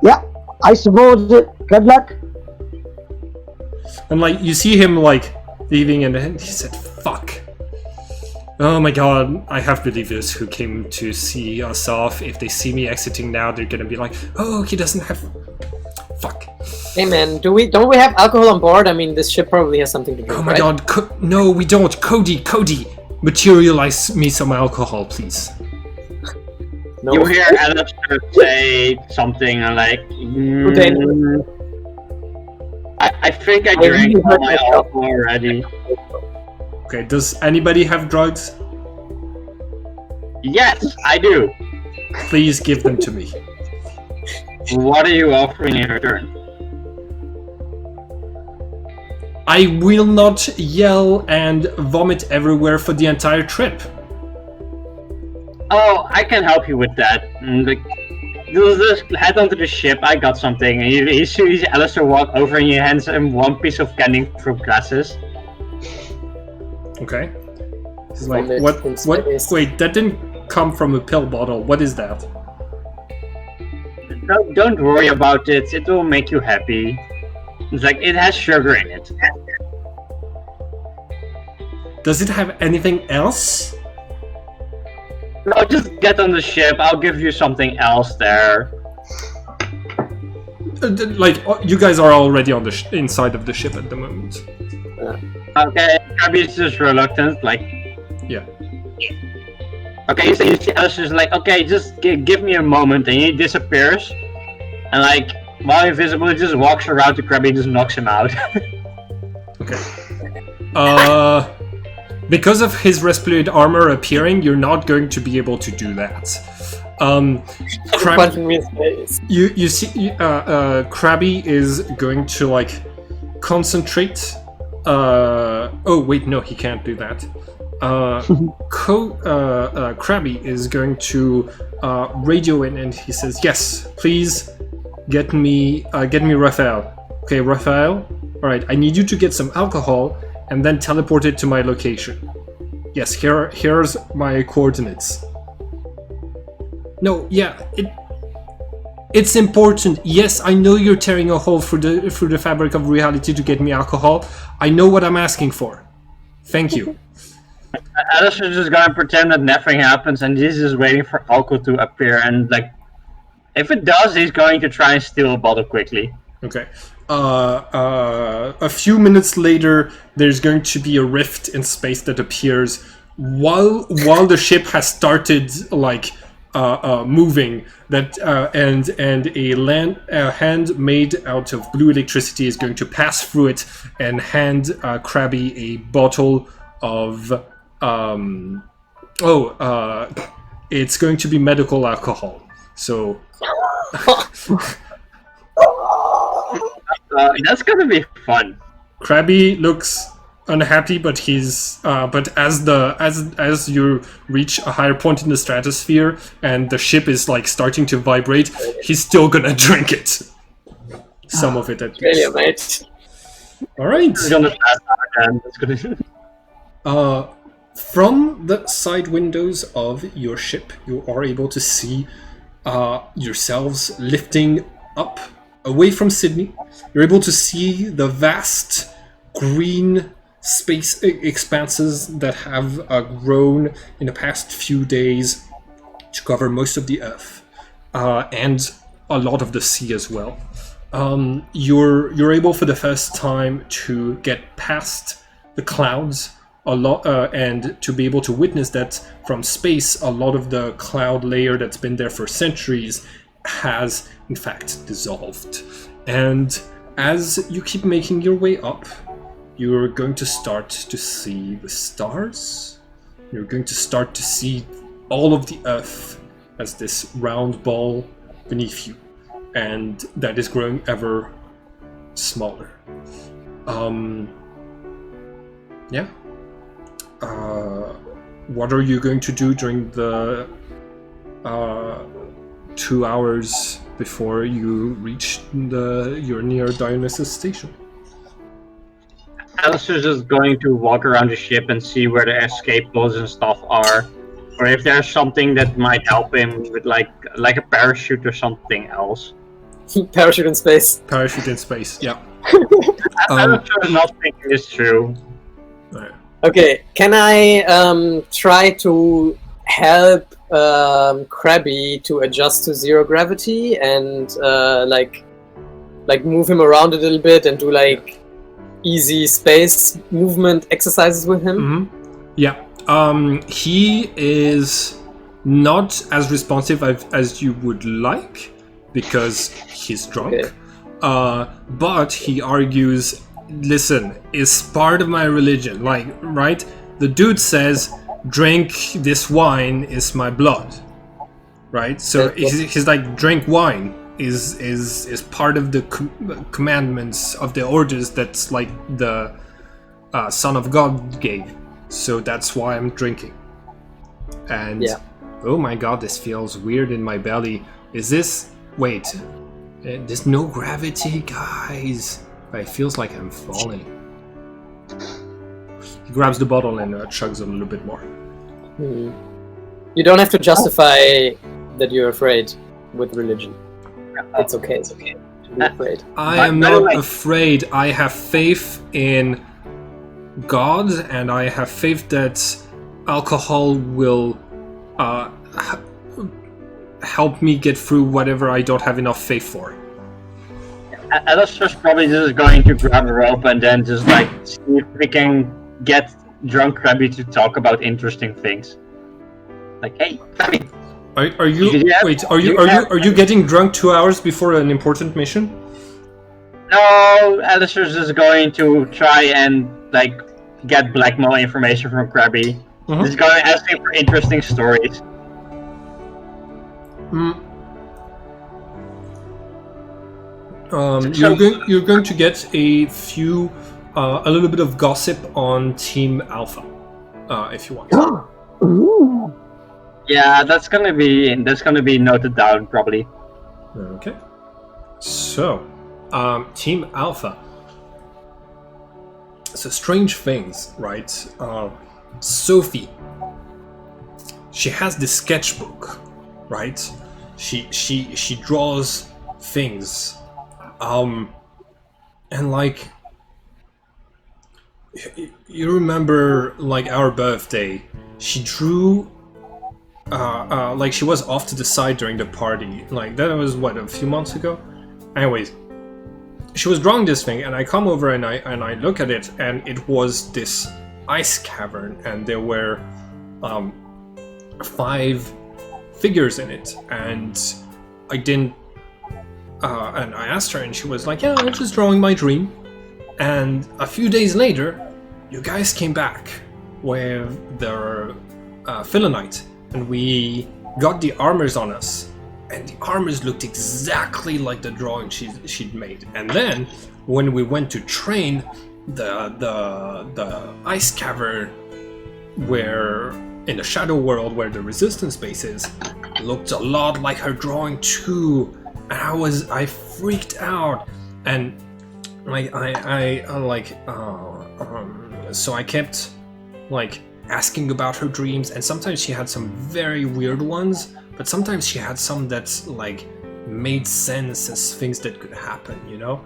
Yeah, I support it. Good luck. And like you see him like leaving, and then he said, "Fuck." Oh my god, I have believers who came to see us off. If they see me exiting now, they're gonna be like, "Oh, he doesn't have." Fuck. Hey man, don't we have alcohol on board? I mean, this ship probably has something to drink. Oh my right? god, no, we don't. Cody, materialize me some alcohol, please. No. You hear Alistair say something like, I think I drank all my alcohol already. Okay, does anybody have drugs? Yes, I do. Please give them to me. What are you offering in return? I will not yell and vomit everywhere for the entire trip. Oh, I can help you with that. Just head onto the ship, I got something. And you see Alistair walk over and you hands him one piece of candy fruit glasses. Okay. It's like, Vomit what, in space. wait, that didn't come from a pill bottle. What is that? Don't worry about it, it will make you happy. It's like, it has sugar in it. Does it have anything else? No, just get on the ship, I'll give you something else there. You guys are already on the inside of the ship at the moment. Okay, Kirby's just reluctant, like... Yeah. Okay, so you see Alistair's like, okay, just give me a moment, and he disappears. And like, while invisible, he just walks around to Krabby and just knocks him out. Okay. Because of his respirated armor appearing, you're not going to be able to do that. Punching me in the face. You see, Krabby is going to like concentrate. Oh wait, no, he can't do that. Krabby is going to radio in, and he says, "Yes, please get me Raphael." Okay, Raphael. All right, I need you to get some alcohol and then teleport it to my location. Yes, here's my coordinates. No, yeah, it's important. Yes, I know you're tearing a hole through the fabric of reality to get me alcohol. I know what I'm asking for. Thank you. Alistair's just gonna pretend that nothing happens, and he's just waiting for alcohol to appear, and like, if it does, he's going to try and steal a bottle quickly. Okay. A few minutes later, there's going to be a rift in space that appears while the ship has started like moving. That and a hand made out of blue electricity is going to pass through it and hand Krabby a bottle of it's going to be medical alcohol. So. That's gonna be fun. Krabby looks unhappy, but he's but as you reach a higher point in the stratosphere and the ship is like starting to vibrate, he's still gonna drink it. Some of it at least. Really, mate. All right. He's gonna pass out again. That's gonna. From the side windows of your ship, you are able to see yourselves lifting up away from Sydney. You're able to see the vast green space expanses that have grown in the past few days to cover most of the Earth and a lot of the sea as well. You're able for the first time to get past the clouds a lot and to be able to witness that from space a lot of the cloud layer that's been there for centuries has in fact dissolved. And as you keep making your way up, you're going to start to see the stars. You're going to start to see all of the Earth as this round ball beneath you, and that is growing ever smaller. Yeah. What are you going to do during the 2 hours before you reach your near Dionysus station? Alistair's just going to walk around the ship and see where the escape pods and stuff are, or if there's something that might help him with like a parachute or something else. Parachute in space. Parachute in space, yeah. Alistair's not thinking this through. Right. Okay, can I try to help Krabby to adjust to zero gravity and like move him around a little bit and do like easy space movement exercises with him? Mm-hmm. Yeah. He is not as responsive as you would like because he's drunk. Okay. But he argues, listen, it's part of my religion. Like, right? The dude says, drink this wine is my blood. Right? So he's like, drink wine is part of the commandments of the orders that's like the Son of God gave. So that's why I'm drinking. And oh my god, this feels weird in my belly. Is this... Wait. There's no gravity, guys. But it feels like I'm falling. He grabs the bottle and chugs a little bit more. You don't have to justify that you're afraid with religion. It's okay. It's okay to be afraid. I am not afraid. I have faith in God, and I have faith that alcohol will help me get through whatever I don't have enough faith for. Alistair's probably just going to grab a rope and then just like see if we can get drunk Krabby to talk about interesting things. Like, hey, Krabby. Are you getting drunk 2 hours before an important mission? No, Alistair's just going to try and like get blackmail information from Krabby. Mm-hmm. He's going to ask him for interesting stories. You're going to get a little bit of gossip on Team Alpha, if you want. Ooh. Yeah, that's gonna be noted down probably. Okay. So, Team Alpha. So strange things, right? Sophie. She has this sketchbook, right? She draws things. And like, you remember like our birthday, she drew like she was off to the side during the party, like that was what, a few months ago. Anyways, she was drawing this thing and I come over and I look at it, and it was this ice cavern, and there were 5 figures in it, and I didn't and I asked her, and she was like, yeah, I'm just drawing my dream. And a few days later, you guys came back with the Philonite, and we got the armors on us. And the armors looked exactly like the drawing she'd made. And then, when we went to train, the ice cavern where in the shadow world where the resistance base is looked a lot like her drawing too. And I freaked out, and so I kept like asking about her dreams, and sometimes she had some very weird ones, but sometimes she had some that like made sense as things that could happen, you know.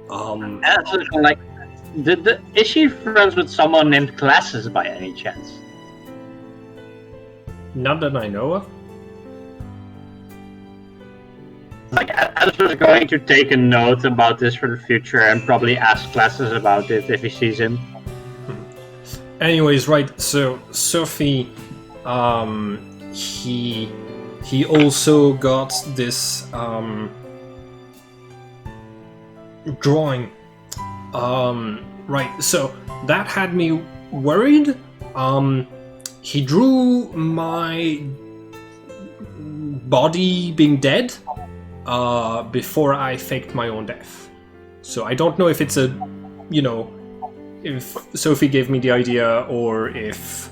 Like, is she friends with someone named Classes by any chance? Not that I know of. Like, Alistair's going to take a note about this for the future and probably ask Classes about it if he sees him. Anyways, right, so Sophie, he also got this drawing, Right, so that had me worried. He drew my body being dead before I faked my own death. So I don't know if it's a, if Sophie gave me the idea or if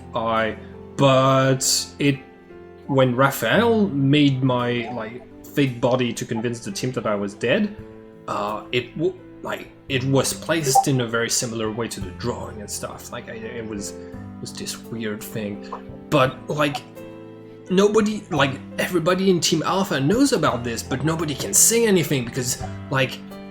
but when Raphael made my fake body to convince the team that I was dead, it was placed in a very similar way to the drawing and stuff. It was this weird thing, but nobody, everybody in Team Alpha knows about this, but nobody can say anything because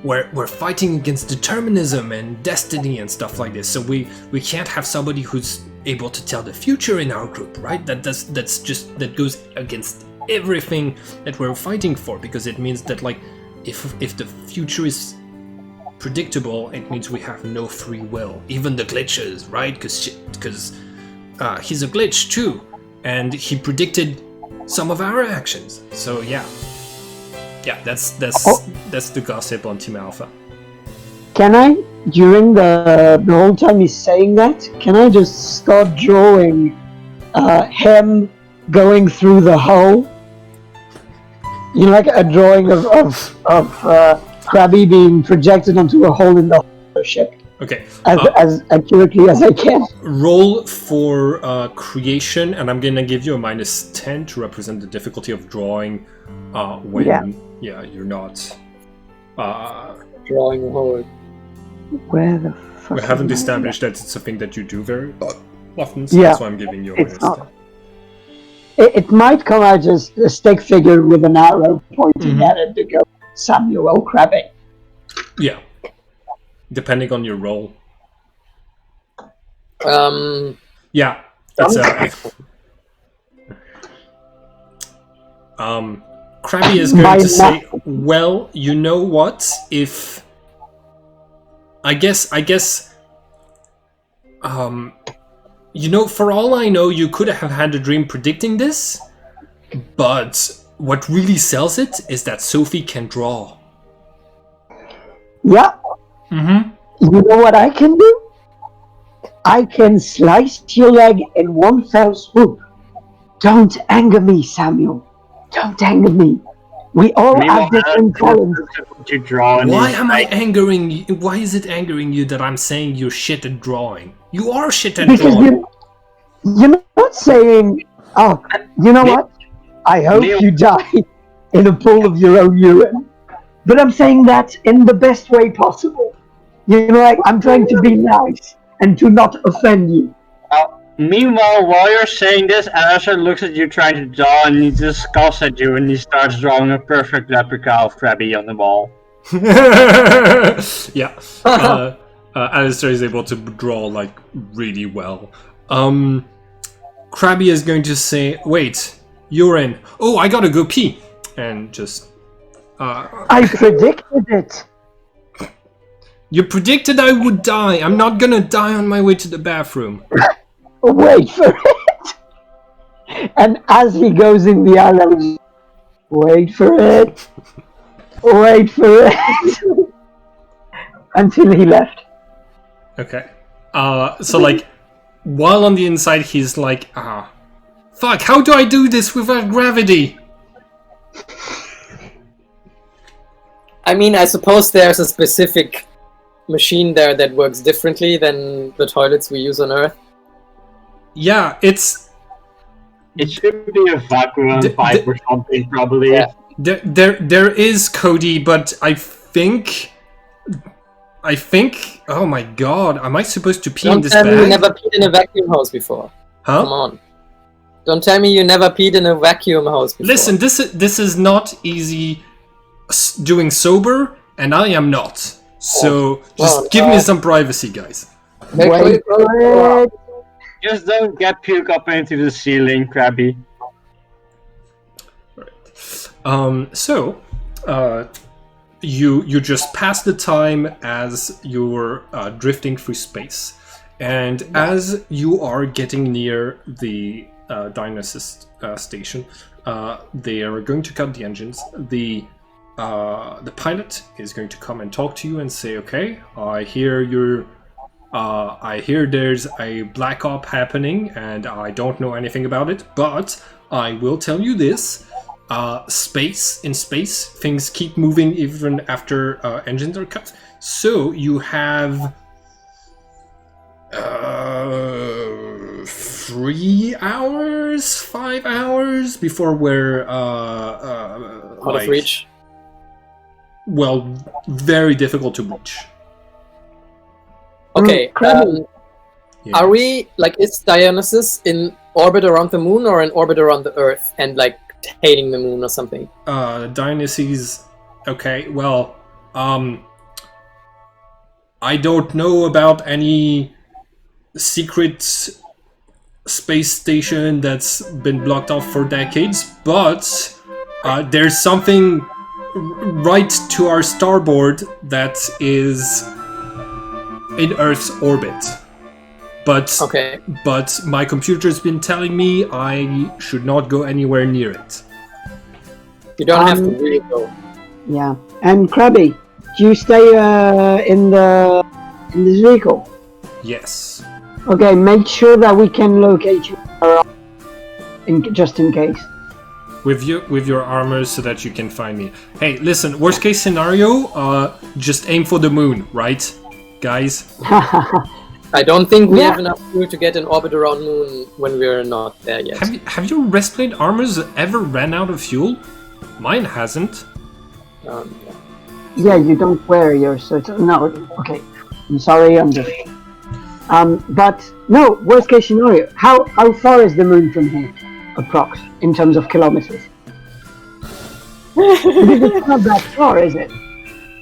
we're fighting against determinism and destiny and stuff like this. So we can't have somebody who's able to tell the future in our group, right? That goes against everything that we're fighting for, because it means that if the future is predictable, it means we have no free will, even the glitches, right? Because he's a glitch too, and he predicted some of our actions. So yeah, that's the gossip on Team Alpha. Can I, during the whole time he's saying that, can I just start drawing him going through the hole? Like a drawing of Krabby being projected onto a hole in the ship. Okay. As accurately as I can. Roll for creation, and I'm gonna give you a -10 to represent the difficulty of drawing when you're not drawing a hole. Where the fuck? We haven't established that it's a thing that you do very often, so Yeah, that's why I'm giving you a it's -10. not. It might come out as a stick figure with an arrow pointing at it to go Samuel Krabby. Yeah, depending on your role. Yeah, it's Krabby is going to say, well, you know what? If I guess for all I know, you could have had a dream predicting this, but what really sells it is that Sophie can draw. Yeah. Mm-hmm. You know what I can do? I can slice your leg in one fell swoop. Don't anger me, Samuel. Don't anger me. We all have different talents. Why am I angering you? Why is it angering you that I'm saying you're shit at drawing? You are shit at drawing. You're not saying, oh, you know what? I hope you die in a pool of your own urine. But I'm saying that in the best way possible. I'm trying to be nice and to not offend you. Meanwhile, while you're saying this, Alistair looks at you trying to draw, and he just scoffs at you, and he starts drawing a perfect replica of Krabby on the wall. Yeah. Alistair is able to draw, really well. Krabby is going to say, wait, you're in. Oh, I gotta go pee. And just... I predicted it. You predicted I would die. I'm not gonna die on my way to the bathroom. Wait for it. And as he goes in the aisle, wait for it. Wait for it. Until he left. Okay. So while on the inside, he's like, fuck, how do I do this without gravity? I mean, I suppose there's a specific machine there that works differently than the toilets we use on Earth. Yeah, it should be a vacuum pipe or something, probably. Yeah. There is, Cody, but I think. Oh my god, am I supposed to pee in this bag? Don't tell me you never peed in a vacuum hose before. Huh? Come on. Don't tell me you never peed in a vacuum hose before. Listen, this is not easy doing sober, and I am not. So just give me some privacy, guys. Wait for it. Just don't get puke up into the ceiling, Krabby. Right. You just pass the time as you're drifting through space, and as you are getting near the Dionysus station, they are going to cut the engines. The the pilot is going to come and talk to you and say, "Okay, I hear there's a black op happening, and I don't know anything about it, but I will tell you this: in space, things keep moving even after engines are cut. So you have 3 hours, 5 hours before we're Out of reach. Well, very difficult to reach. Okay. Krabby. Yeah. Are we is Dionysus in orbit around the moon or in orbit around the Earth and hailing the moon or something? Dionysus? Okay, well, I don't know about any secret space station that's been blocked off for decades, but there's something right to our starboard that is in Earth's orbit. But my computer's been telling me I should not go anywhere near it. You don't have to really go. Yeah. And Krabby, do you stay in this vehicle? Yes. Okay, make sure that we can locate you just in case. With your armor so that you can find me. Hey, listen, worst case scenario, just aim for the moon, right? Guys? I don't think we have enough fuel to get in orbit around moon when we're not there yet. Have your breastplate armors ever ran out of fuel? Mine hasn't. Yeah, you don't wear yours, so it's, no, okay. I'm sorry, I'm just... but, no, worst case scenario. How far is the moon from here? Approx, in terms of kilometers? Because it's not that far, is it?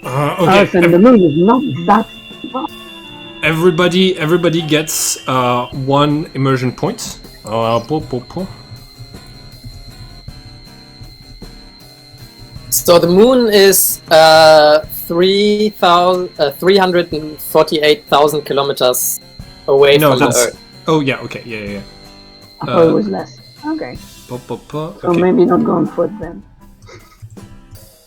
Okay. Earth and the moon is not that far. Everybody gets 1 immersion point. So the moon is 348,000 kilometers away from the Earth. Oh yeah, okay, yeah. I thought it was less. Okay. So maybe not go on foot then.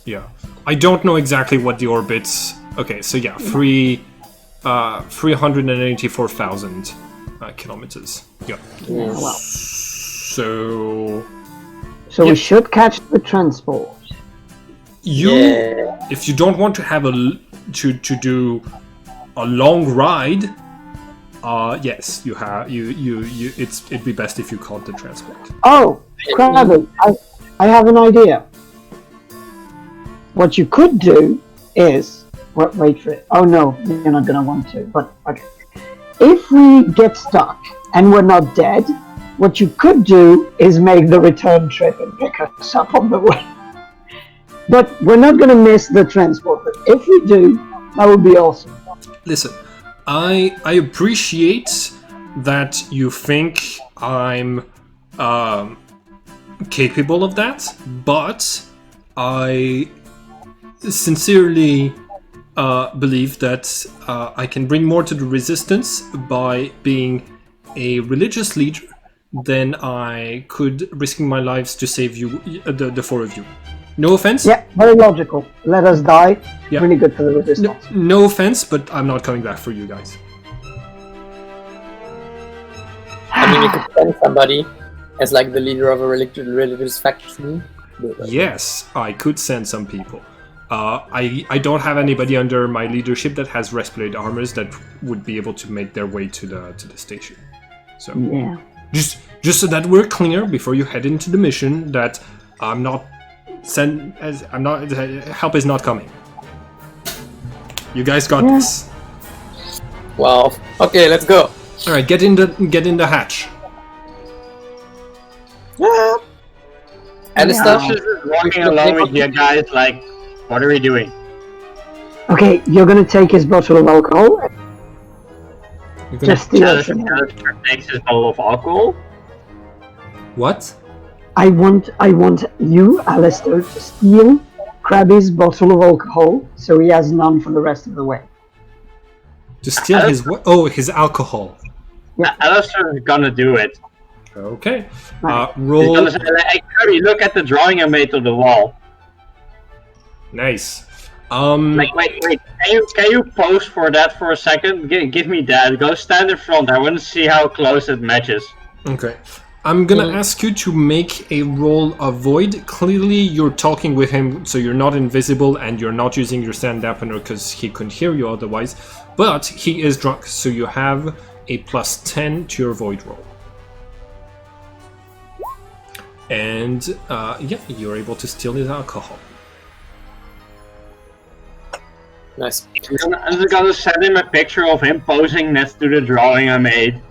Yeah. I don't know exactly what the orbits... Okay, so yeah, 384,000 kilometers. Yeah. Yeah, well. So we should catch the transport. If you don't want to have to do a long ride, yes, it'd be best if you caught the transport. Oh, Krabby, I have an idea. What you could do is wait for it. Oh no, you're not gonna want to. But okay, if we get stuck and we're not dead, what you could do is make the return trip and pick us up on the way. But we're not gonna miss the transport. But if we do, that would be awesome. Listen, I appreciate that you think I'm capable of that, but I sincerely believe that I can bring more to the resistance by being a religious leader than I could risking my lives to save you, the 4 of you. No offense? Yeah, very logical. Let us die. Yeah. Really good for the resistance. No offense, but I'm not coming back for you guys. I mean, you could send somebody as the leader of a religious faction. Yes, I could send some people. I don't have anybody under my leadership that has breastplate armors that would be able to make their way to the station. So yeah, just so that we're clear before you head into the mission, that help is not coming. You guys got this. Wow. Okay, let's go. All right, get in the hatch. Yeah. And Just walking along with you guys, what are we doing? Okay, you're gonna take his bottle of alcohol. Just steal it. Alistair takes his bottle of alcohol. What? I want you, Alistair, to steal Krabby's bottle of alcohol, so he has none for the rest of the way. To steal his what? Oh, his alcohol. Yeah, Alistair is gonna do it. Okay. Right. Roll. He's gonna say, hey, Kirby, look at the drawing I made on the wall. Nice. Like, wait. Can you pose for that for a second? Give me that. Go stand in front. I want to see how close it matches. Okay. I'm gonna ask you to make a roll avoid. Clearly, you're talking with him, so you're not invisible, and you're not using your stand dampener because he couldn't hear you otherwise. But he is drunk, so you have a +10 to your void roll. And yeah, you're able to steal his alcohol. Nice. I'm just gonna send him a picture of him posing next to the drawing I made.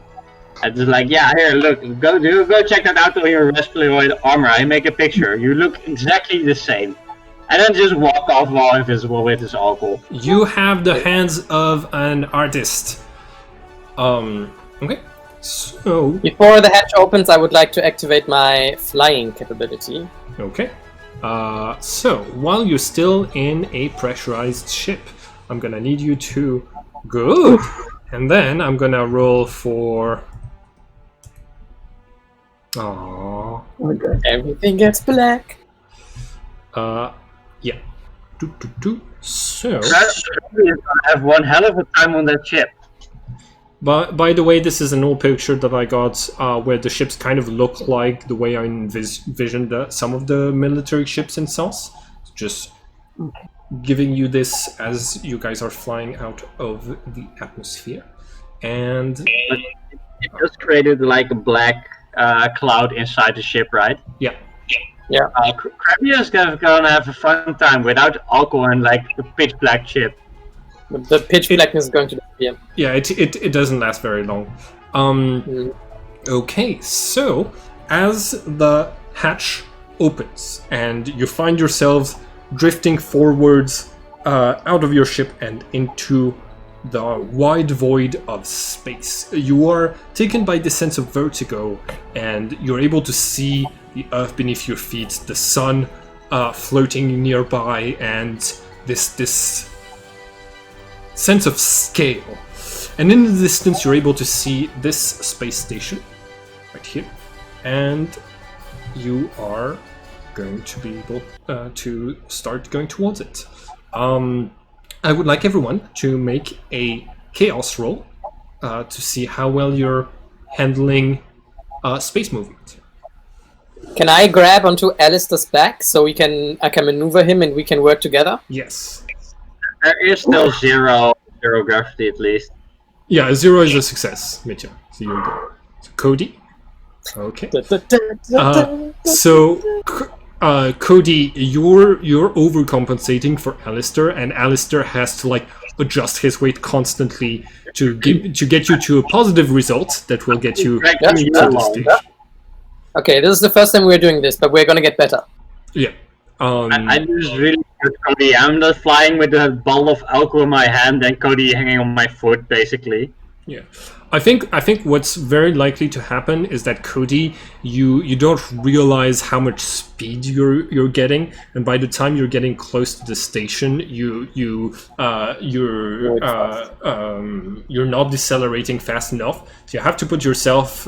And just like, yeah, here, look, go check that out on your Resploid armor. I make a picture. You look exactly the same. And then just walk off while invisible with his alcohol. You have the hands of an artist. Okay. So, Before the hatch opens, I would like to activate my flying capability. okay. So, while you're still in a pressurized ship, I'm gonna need you to go. And then I'm gonna roll for... Aww. Okay. Everything gets black. Yeah. So... He's gonna have one hell of a time on that ship. By the way, this is an old picture that I got where the ships kind of look like the way I envisioned some of the military ships in Sens. Just giving you this as you guys are flying out of the atmosphere. And It just created like a black cloud inside the ship, right? yeah, Yeah. Krabby is gonna have a fun time without alcohol and like the pitch black ship. The pitch blackness is going to disappear. yeah, it doesn't last very long. Okay, so as the hatch opens and you find yourselves drifting forwards out of your ship and into the wide void of space, you are taken by this sense of vertigo, and you're able to see the earth beneath your feet, the sun floating nearby, and this sense of scale. And in the distance, you're able to see this space station right here, and you are going to be able to start going towards it. I would like everyone to make a chaos roll to see how well you're handling space movement. Can I grab onto Alistair's back so I can maneuver him and we can work together? Yes. There is still zero gravity at least. Yeah, 0 is a success, Mitya. So you're good. So Cody. Okay. Cody, you're overcompensating for Alistair, and Alistair has to like adjust his weight constantly to get you to a positive result that will get you Greg, to give me the that stage. Okay, this is the first time we're doing this, but we're gonna get better. Yeah. I just really good Cody. I'm just flying with a ball of alcohol in my hand and Cody hanging on my foot, basically. Yeah, I think what's very likely to happen is that Cody, you don't realize how much speed you're getting, and by the time you're getting close to the station, you're not decelerating fast enough. So you have to put yourself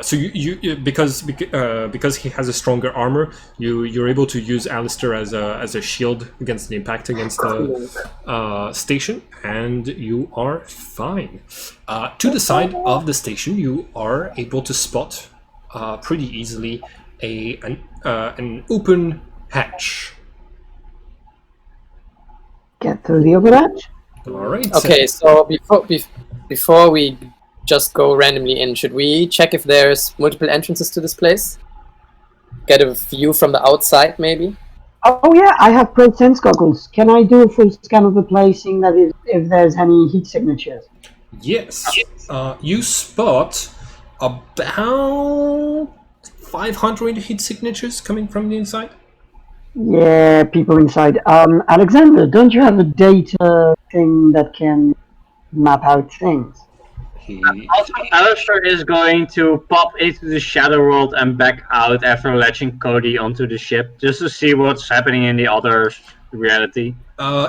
so you because he has a stronger armor, you're able to use Alistair as a shield against the impact against the station, and you are fine. To the side of the station, you are able to spot pretty easily an open hatch. Get through the other hatch. All right. Okay, so before we just go randomly in, should we check if there's multiple entrances to this place? Get a view from the outside, maybe? Oh yeah, I have Pro Sense goggles. Can I do a full scan of the place, seeing that if there's any heat signatures? Yes. You spot about 500 heat signatures coming from the inside. Yeah, people inside. Alexander, don't you have a data thing that can map out things? Also, Alistair is going to pop into the shadow world and back out after latching Cody onto the ship, just to see what's happening in the other reality.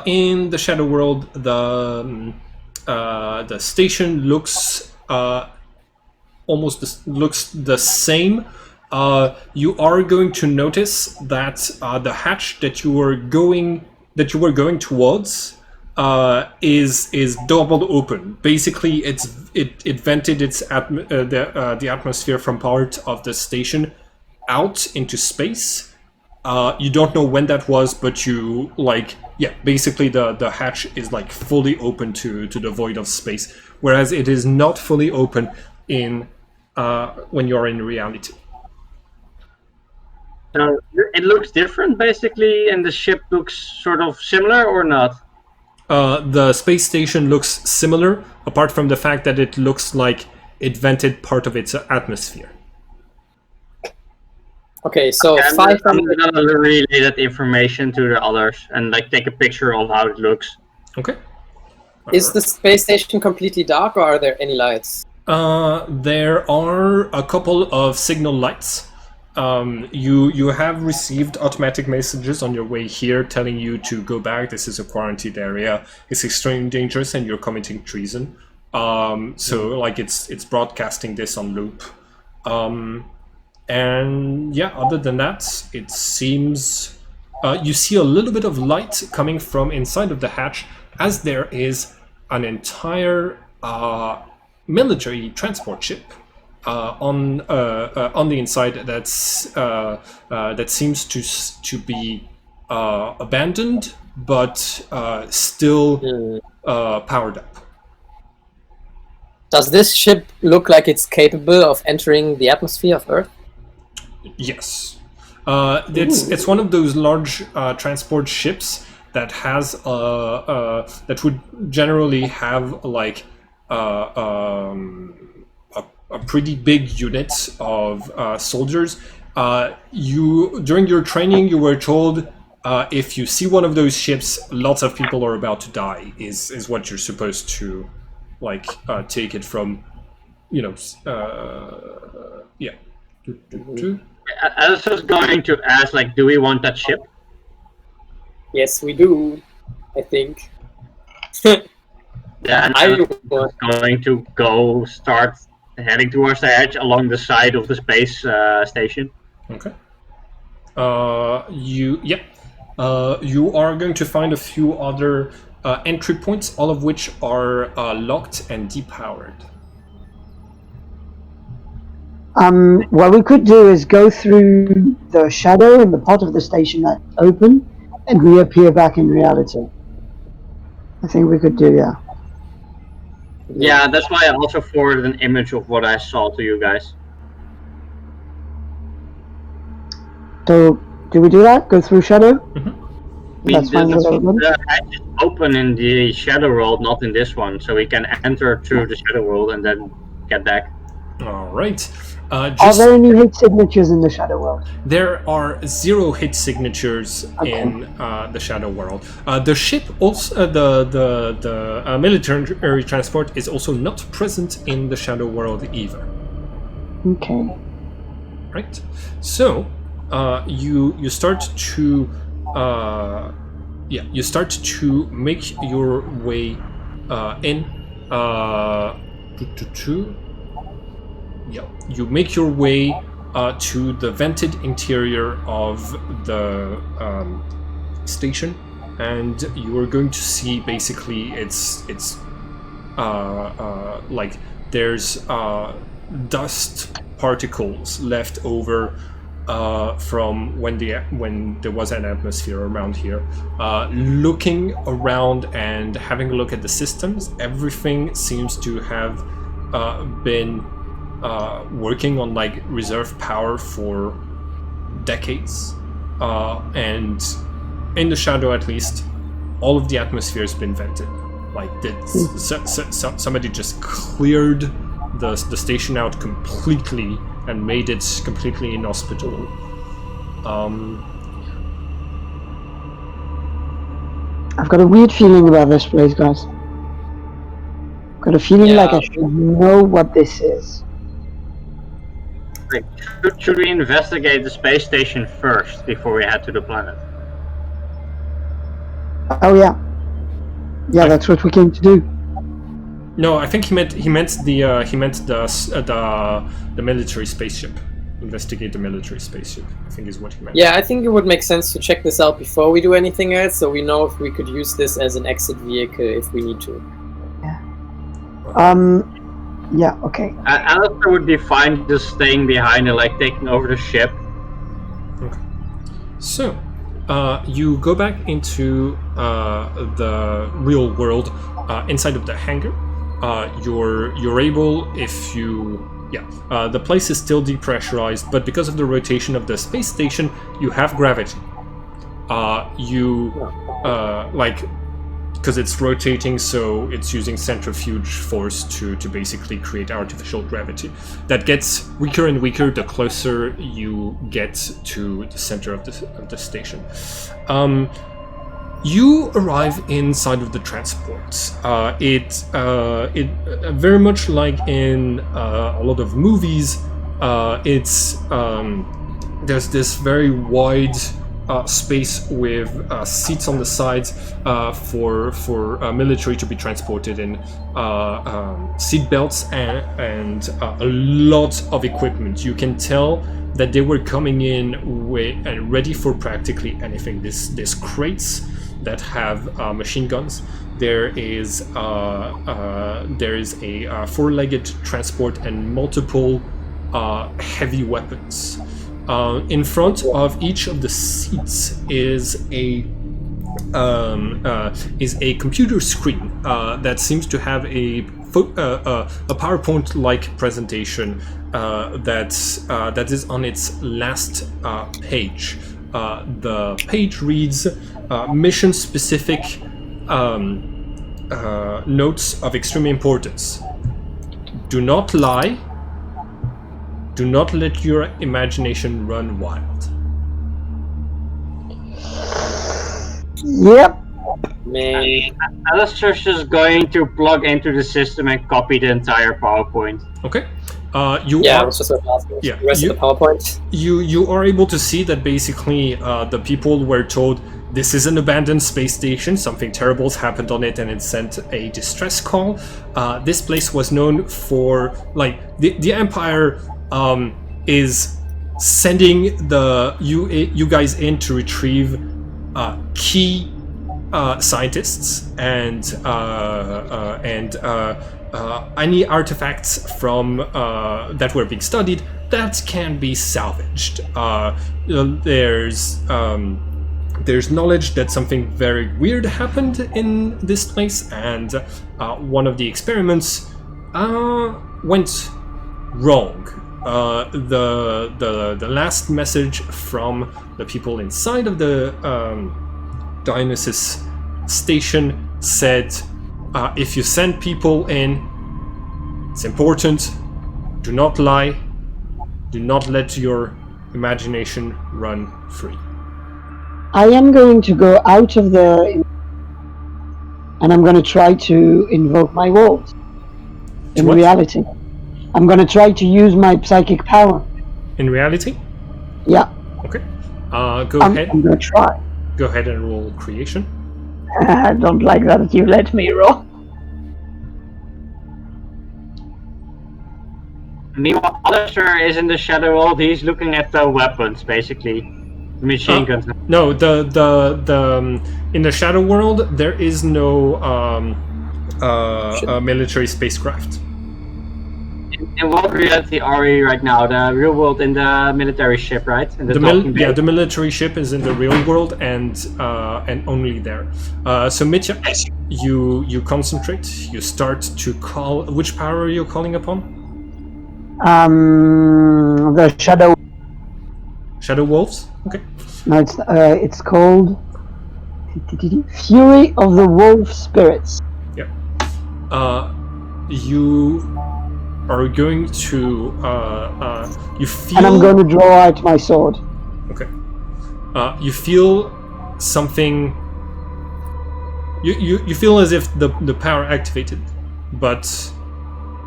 In the shadow world, the station looks looks the same, you are going to notice that the hatch that you were going towards is double open. Basically, it vented the atmosphere from part of the station out into space. You don't know when that was, but you basically the hatch is like fully open to the void of space, whereas it is not fully open in when you're in reality. So it looks different, basically, and the ship looks sort of similar, or not? The space station looks similar, apart from the fact that it looks like it vented part of its atmosphere. Okay, so I'm 500. gonna relay that information to the others and like take a picture of how it looks. Okay. Is the space station completely dark, or are there any lights? There are a couple of signal lights. You have received automatic messages on your way here telling you to go back. This is a quarantined area. It's extremely dangerous, and you're committing treason. So like it's broadcasting this on loop. And yeah, other than that, it seems you see a little bit of light coming from inside of the hatch, as there is an entire military transport ship on the inside that seems to be abandoned, but still powered up. Does this ship look like it's capable of entering the atmosphere of Earth? Yes, it's one of those large transport ships that has that would generally have like a pretty big unit of soldiers. During your training, you were told if you see one of those ships, lots of people are about to die. Is what you're supposed to like take it from, yeah. I was just going to ask, like, do we want that ship? Yes, we do. I think. Yeah, and I'm going to go start heading towards the edge along the side of the space station. Okay. You are going to find a few other entry points, all of which are locked and depowered. What we could do is go through the shadow in the part of the station that's open and reappear back in reality. I think we could do, yeah. Yeah, that's why I also forwarded an image of what I saw to you guys. So, do we do that? Go through shadow? Mm-hmm. That's fine with everybody? The hatch is open in the shadow world, not in this one, so we can enter through the shadow world and then get back. All right. Are there any hit signatures in the shadow world? There are 0 hit signatures in the shadow world. The ship also, the military transport is also not present in the shadow world either. Okay. Right. So you start to you start to make your way in. You make your way to the vented interior of the station, and you are going to see basically it's like there's dust particles left over from when there was an atmosphere around here. Looking around and having a look at the systems, everything seems to have been working on like reserve power for decades, and in the shadow at least, all of the atmosphere has been vented. Like somebody just cleared the station out completely and made it completely inhospitable. I've got a weird feeling about this place, guys. I've got a feeling like I should know what this is. Should we investigate the space station first before we head to the planet? Oh yeah, that's what we came to do. No, I think he meant the military spaceship. investigate the military spaceship, I think is what he meant. Yeah, I think it would make sense to check this out before we do anything else, so we know if we could use this as an exit vehicle if we need to. Yeah, okay. Alistair would be fine just staying behind and like taking over the ship. Okay. So, you go back into the real world inside of the hangar. You're able, if you... Yeah, the place is still depressurized, but because of the rotation of the space station, you have gravity. Because it's rotating, so it's using centrifuge force to basically create artificial gravity. That gets weaker and weaker the closer you get to the center of the station. You arrive inside of the transport. It very much like in a lot of movies. There's this very wide space with seats on the sides for military to be transported in, seat belts and a lot of equipment. You can tell that they were coming in and ready for practically anything. There's crates that have machine guns. There is a four-legged transport and multiple heavy weapons. In front of each of the seats is a computer screen that seems to have a PowerPoint-like presentation that is on its last page. The page reads mission-specific notes of extreme importance. Do not lie. Do not let your imagination run wild. Yep. Man. Alistair's just going to plug into the system and copy the entire PowerPoint. Okay. I was just about to ask Yeah, the rest of the PowerPoint. You are able to see that basically the people were told this is an abandoned space station, something terrible's happened on it, and it sent a distress call. This place was known for, like, the Empire is sending you guys in to retrieve key scientists and any artifacts from that were being studied that can be salvaged. There's knowledge that something very weird happened in this place, and one of the experiments went wrong. The last message from the people inside of the Dionysus station said, if you send people in, it's important, do not lie, do not let your imagination run free. I am going to go out of the... and I'm going to try to invoke my wolves. In What? reality. I'm going to try to use my psychic power. In reality? Yeah. Okay. Go ahead. I'm going to try. Go ahead and roll creation. I don't like that you let me roll. Meanwhile, Alistair is in the shadow world. He's looking at the weapons, basically. Machine guns. No, the in the shadow world there is no military spacecraft. In what reality are we right now? The real world in the military ship, right? In The military ship is in the real world and only there. So Mitya, you concentrate. You start to call. Which power are you calling upon? The shadow. Shadow wolves. Okay. No, it's called Fury of the Wolf Spirits. Yeah. You are going to you feel. And I'm going to draw out my sword. Okay. You feel something. You feel as if the power activated, but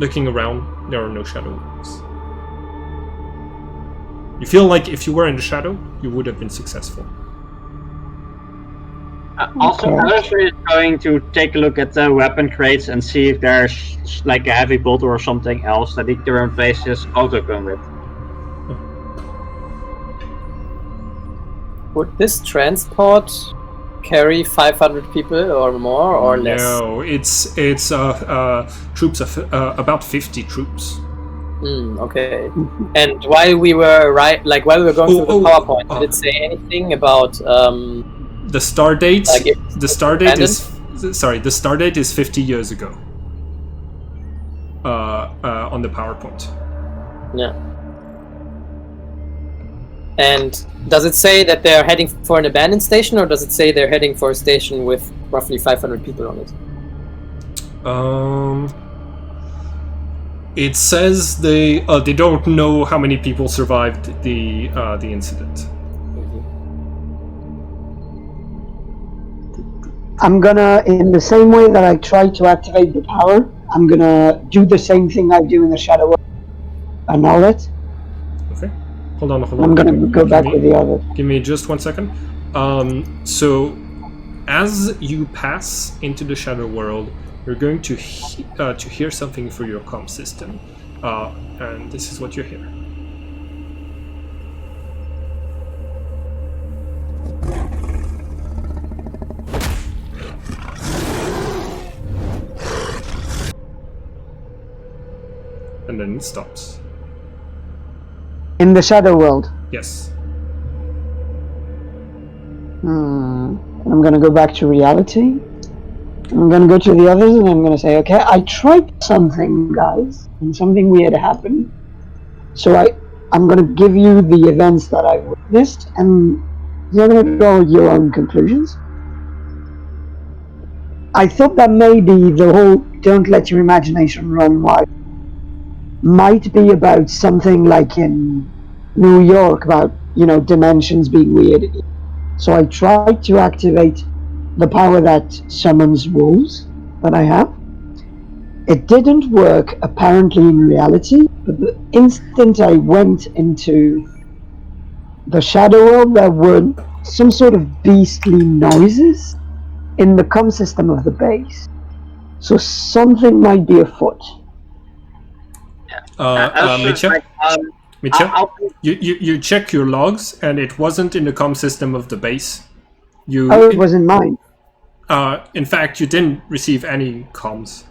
looking around, there are no shadow wolves. You feel like if you were in the shadow, you would have been successful. Also, Alistair is going to take a look at the weapon crates and see if there's like a heavy bolt or something else that the current base is also going with. would this transport carry 500 people or more or less? No, it's troops of about 50 troops. Okay. And while we were while we were going through the PowerPoint, did it say anything about the star date? The star date is the star date is 50 years ago. On the PowerPoint. Yeah. And does it say that they're heading for an abandoned station, or does it say they're heading for a station with roughly 500 people on it? It says they don't know how many people survived the incident. I'm gonna, in the same way that I try to activate the power, I'm gonna do the same thing I do in the Shadow World. Annul it. Okay. Hold on. I'm gonna go back with the other. Give me just 1 second. So, as you pass into the Shadow World, you're going to hear something through your comm system, and this is what you hear. And then it stops. In the Shadow World. Yes. I'm gonna go back to reality. I'm gonna go to the others and I'm gonna say, okay, I tried something, guys, and something weird happened. So I'm gonna give you the events that I witnessed, and you're gonna draw your own conclusions. I thought that maybe the whole "don't let your imagination run wild" might be about something like in New York, about dimensions being weird. So I tried to activate the power that summons wolves that I have. It didn't work apparently in reality, but the instant I went into the Shadow World, there were some sort of beastly noises in the comm system of the base. So something might be afoot. Mitya, you check your logs, and it wasn't in the comm system of the base. It wasn't mine. In fact, you didn't receive any comms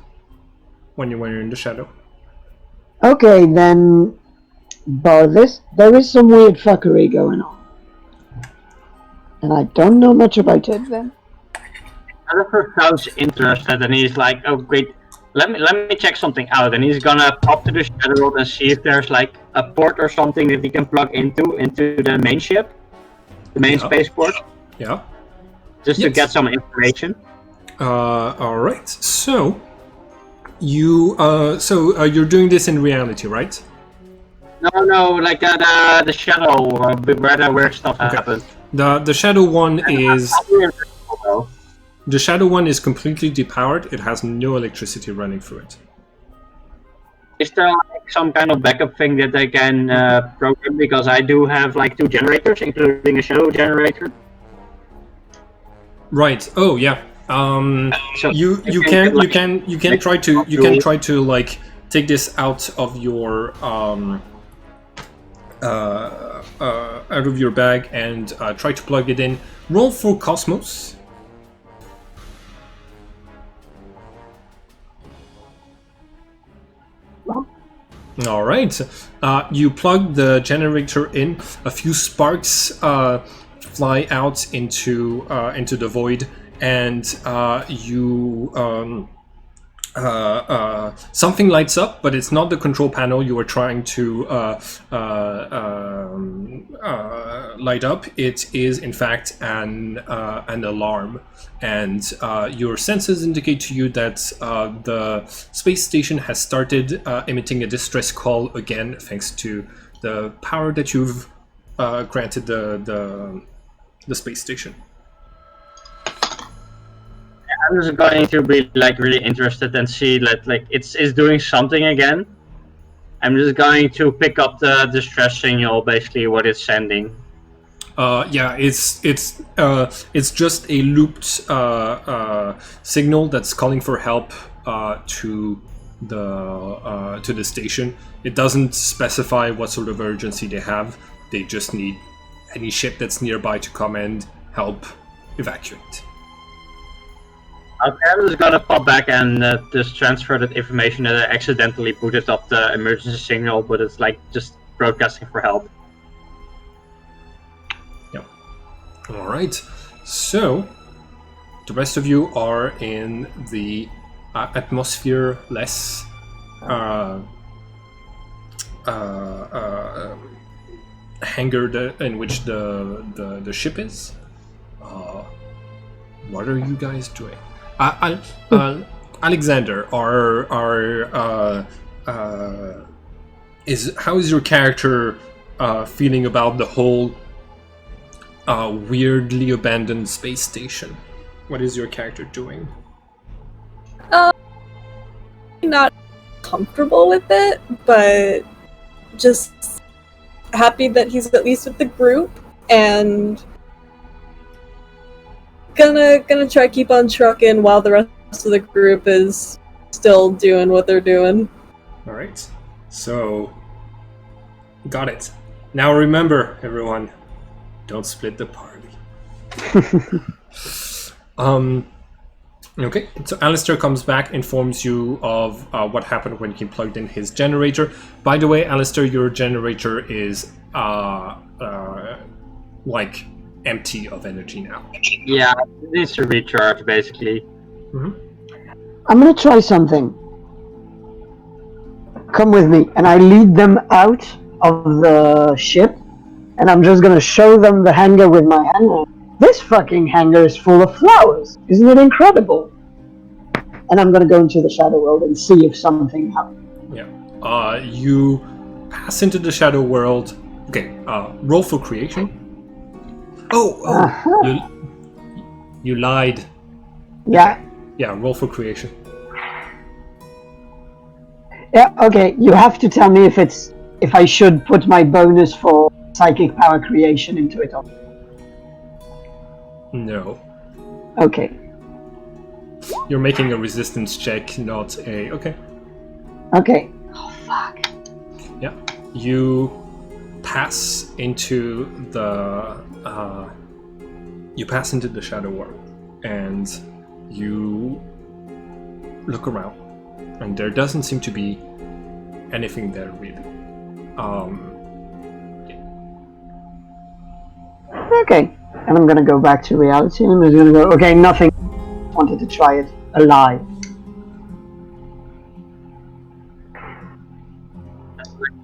when you were in the Shadow. Okay, then, bar this, there is some weird fuckery going on. And I don't know much about it then. Oliver sounds interested, and he's like, "Oh, great! Let me check something out." And he's gonna pop to the Shadow World and see if there's like a port or something that he can plug into the main ship, the main spaceport. Yeah. Just to get some information. All right. So you're doing this in reality, right? No, like the Shadow, where the weird stuff happens. The Shadow one is. The Shadow one is completely depowered. It has no electricity running through it. Is there like some kind of backup thing that I can program? Because I do have like 2 generators, including a Shadow generator. Right. Oh yeah. So you can try to like take this out of your bag and try to plug it in. Roll for Cosmos. All right. You plug the generator in. A few sparks fly out into the void, and something lights up, but it's not the control panel you were trying to light up. It is in fact an alarm, and your senses indicate to you that the space station has started emitting a distress call again, thanks to the power that you've granted the space station. I'm just going to be like really interested and see that like it's doing something again. I'm just going to pick up the distress signal, basically what it's sending. Yeah, it's just a looped signal that's calling for help to the station. It doesn't specify what sort of urgency they have. They just need any ship that's nearby to come and help evacuate. Okay, I'm just gonna pop back and just transfer that information that I accidentally booted up the emergency signal, but it's like just broadcasting for help. All right, so the rest of you are in the atmosphere-less hangar in which the ship is. What are you guys doing? Alexander, how is your character feeling about the whole weirdly abandoned space station? What is your character doing? Not comfortable with it, but just happy that he's at least with the group, and gonna try keep on trucking while the rest of the group is still doing what they're doing. All right, so got it. Now remember, everyone, don't split the party. Okay, so Alistair comes back, informs you of what happened when he plugged in his generator. By the way, Alistair, your generator is like empty of energy now. Yeah, it needs to recharge basically. Mm-hmm. I'm gonna try something. Come with me, and I lead them out of the ship, and I'm just gonna show them the hangar with my hand. This fucking hangar is full of flowers. Isn't it incredible? And I'm gonna go into the shadow world and see if something happens. Yeah. You pass into the shadow world. Okay. Roll for creation. Uh-huh. You lied. Yeah. Yeah. Roll for creation. Yeah. Okay. You have to tell me if I should put my bonus for psychic power creation into it or not. No. Okay. You're making a resistance check, not a... Okay. Okay. Oh, fuck. Yeah. You pass into the... you pass into the shadow world, and you look around, and there doesn't seem to be anything there, really. Okay. And I'm gonna go back to reality, and I'm just gonna go, okay, nothing. Wanted to try it alive.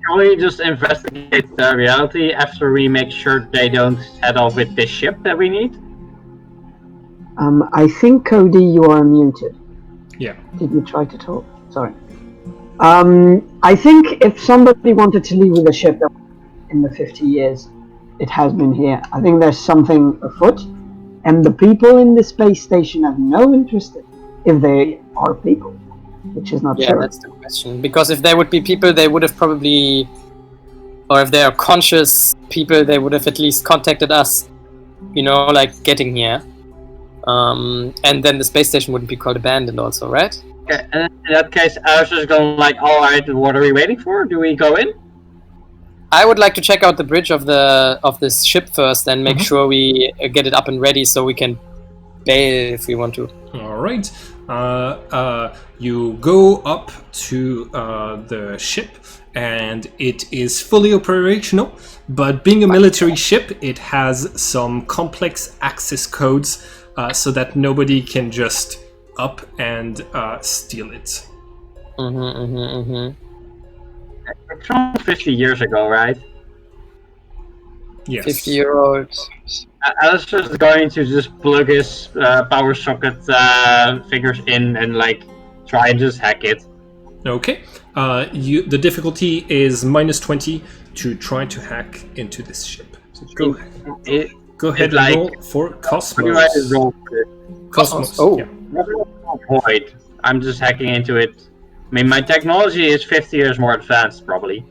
Can we just investigate the reality after we make sure they don't head off with this ship that we need? I think, Cody, you are muted. Yeah. Did you try to talk? Sorry. I think if somebody wanted to leave with a ship in the 50 years it has been here, I think there's something afoot, and the people in the space station have no interest if they are people, which is not Yeah, sure. that's the question. Because if there would be people, they would have probably, or if they are conscious people, they would have at least contacted us, like getting here. And then the space station wouldn't be called abandoned also, right? Okay, and in that case, I was just going like, alright, what are we waiting for? Do we go in? I would like to check out the bridge of this ship first and make sure we get it up and ready so we can bail if we want to. All right. You go up to the ship, and it is fully operational. But being a military ship, it has some complex access codes so that nobody can just up and steal it. It's from 50 years ago, right? Yes. 50-year-old. Alistair is going to just plug his power socket fingers in and like try and just hack it. Okay. The difficulty is -20 to try to hack into this ship. So go ahead and roll for Cosmos. What do I roll for it? Cosmos. Oh. Yeah. Void. I'm just hacking into it. I mean, my technology is 50 years more advanced, probably.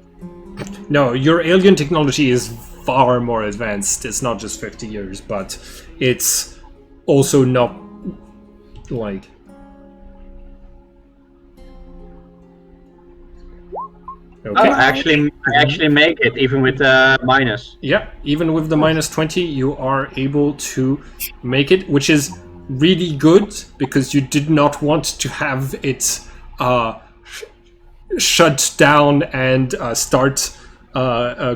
No, your alien technology is far more advanced. It's not just 50 years, but it's also not like... Okay. I actually make it even with the minus. Yeah, even with the minus 20, you are able to make it, which is really good because you did not want to have it shut down and start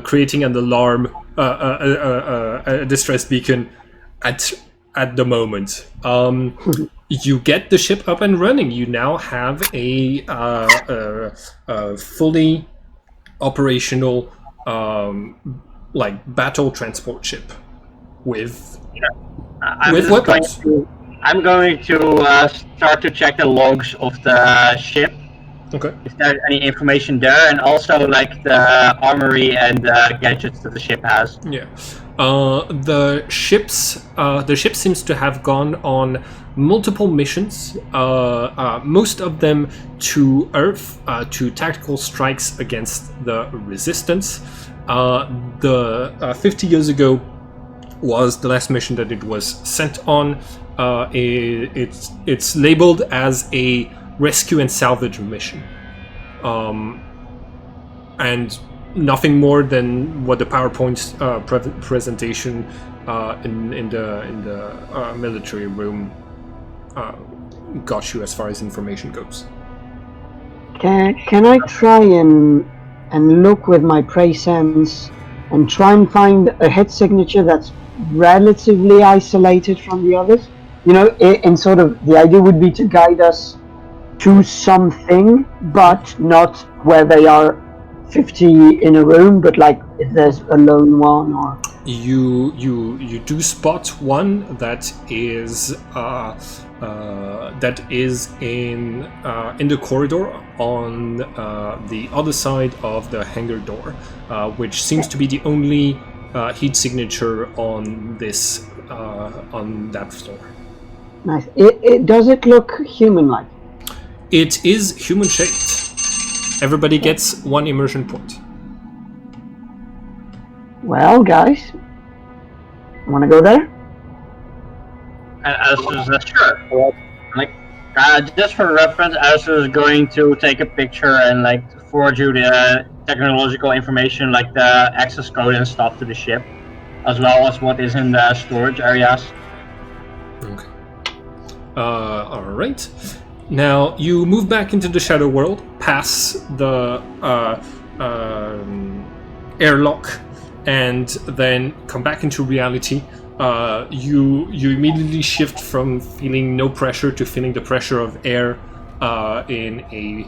creating an alarm, a distress beacon at the moment. You get the ship up and running. You now have a fully operational like battle transport ship with I'm weapons. going to start to check the logs of the ship. Okay. If there's any information there, and also like the armory and gadgets that the ship has. Yeah. The ship seems to have gone on multiple missions. Most of them to Earth, to tactical strikes against the Resistance. The 50 years ago was the last mission that it was sent on. It's labeled as a rescue and salvage mission, and nothing more than what the PowerPoint presentation in the military room got you as far as information goes. Can I try and look with my Sens and try and find a head signature that's relatively isolated from the others? You know, in sort of the idea would be to guide us to something, but not where they are 50 in a room, but like if there's a lone one or. You do spot one that is in the corridor on the other side of the hangar door, which seems to be the only heat signature on this on that floor. Nice. Does it look human-like? It is human-shaped. Everybody gets one immersion point. Well, guys, want to go there? Sure. Like, just for reference, Alistair is going to take a picture and like forward you the technological information, like the access code and stuff to the ship, as well as what is in the storage areas. Okay. All right. Now you move back into the shadow world, pass the airlock, and then come back into reality. You immediately shift from feeling no pressure to feeling the pressure of air in a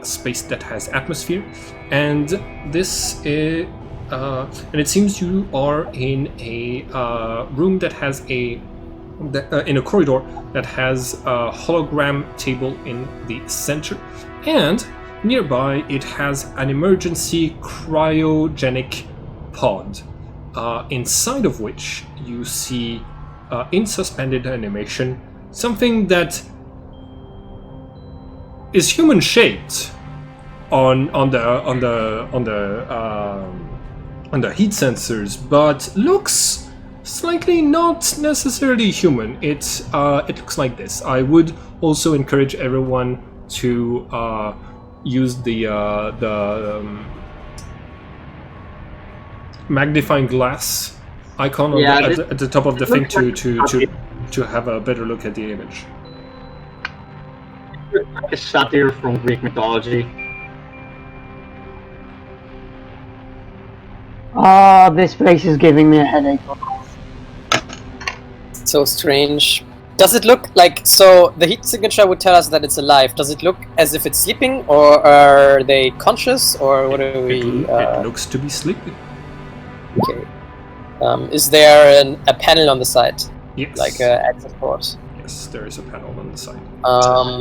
space that has atmosphere, and this is, and it seems you are in a room that has in a corridor that has a hologram table in the center, and nearby it has an emergency cryogenic pod, inside of which you see, in suspended animation, something that is human shaped on the heat sensors, but looks slightly not necessarily human. It looks like this. I would also encourage everyone to use the magnifying glass icon at the top of the thing to have a better look at the image. A satyr from Greek mythology. Oh, this place is giving me a headache. So strange. Does it look like, so the heat signature would tell us that it's alive. Does it look as if it's sleeping, or are they conscious, or what are we? It looks to be sleeping. Okay. Is there a panel on the side? Yes. Like an access port? Yes, there is a panel on the side. I'm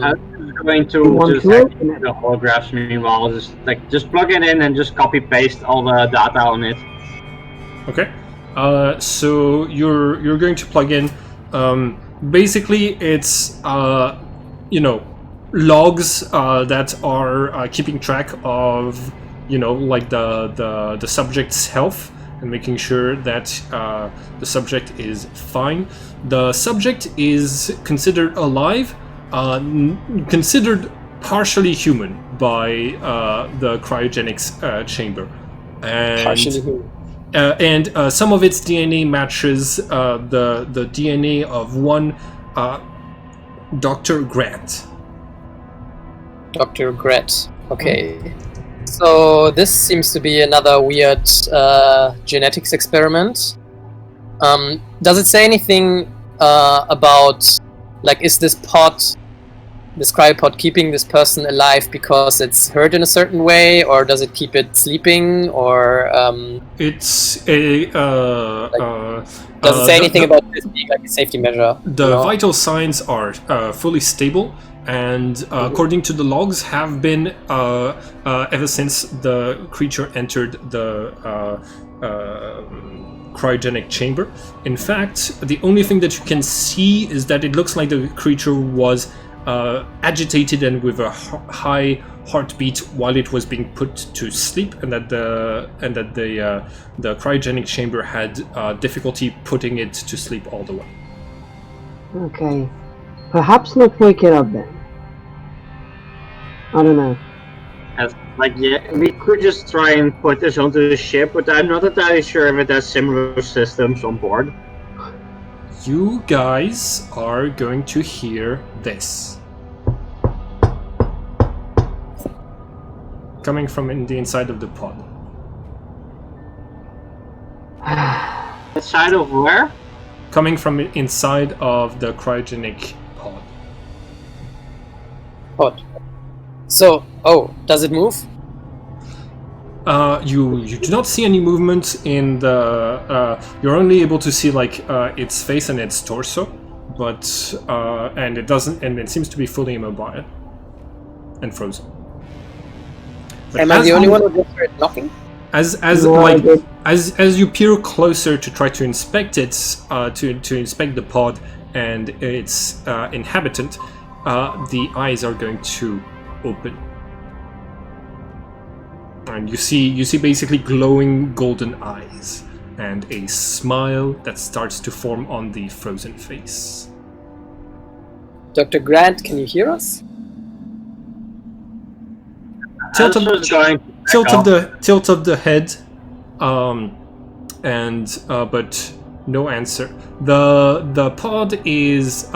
going to just activate the holographs meanwhile. Just plug it in and just copy paste all the data on it. Okay. So you're going to plug in. Basically, it's logs that are keeping track of like the subject's health and making sure that the subject is fine. The subject is considered alive, considered partially human by the cryogenics chamber, and Partially human. and some of its DNA matches the DNA of one Dr. Grant. Dr. Gret. Okay. So this seems to be another weird genetics experiment. Does it say anything about, like, is this cryopod keeping this person alive because it's hurt in a certain way, or does it keep it sleeping, or It's a does it say anything about this being like a safety measure? the vital signs are fully stable, and according to the logs, have been ever since the creature entered the cryogenic chamber. In fact, the only thing that you can see is that it looks like the creature was agitated and with a high heartbeat while it was being put to sleep, and that the cryogenic chamber had difficulty putting it to sleep all the way. Okay. Perhaps not wake it up then. I don't know. We could just try and put this onto the ship, but I'm not entirely sure if it has similar systems on board. You guys are going to hear this. Coming from the inside of the pod. Inside of where? Coming from inside of the cryogenic pod. Pod. So, does it move? You do not see any movement in the. You're only able to see like its face and its torso, but and it doesn't, and it seems to be fully immobile and frozen. But Am I the only one who just heard knocking? As you peer closer to try to inspect it, to inspect the pod and its inhabitant, the eyes are going to open. And you see basically glowing golden eyes and a smile that starts to form on the frozen face. Dr. Grant, can you hear us? Tilt of the head, but no answer. The pod is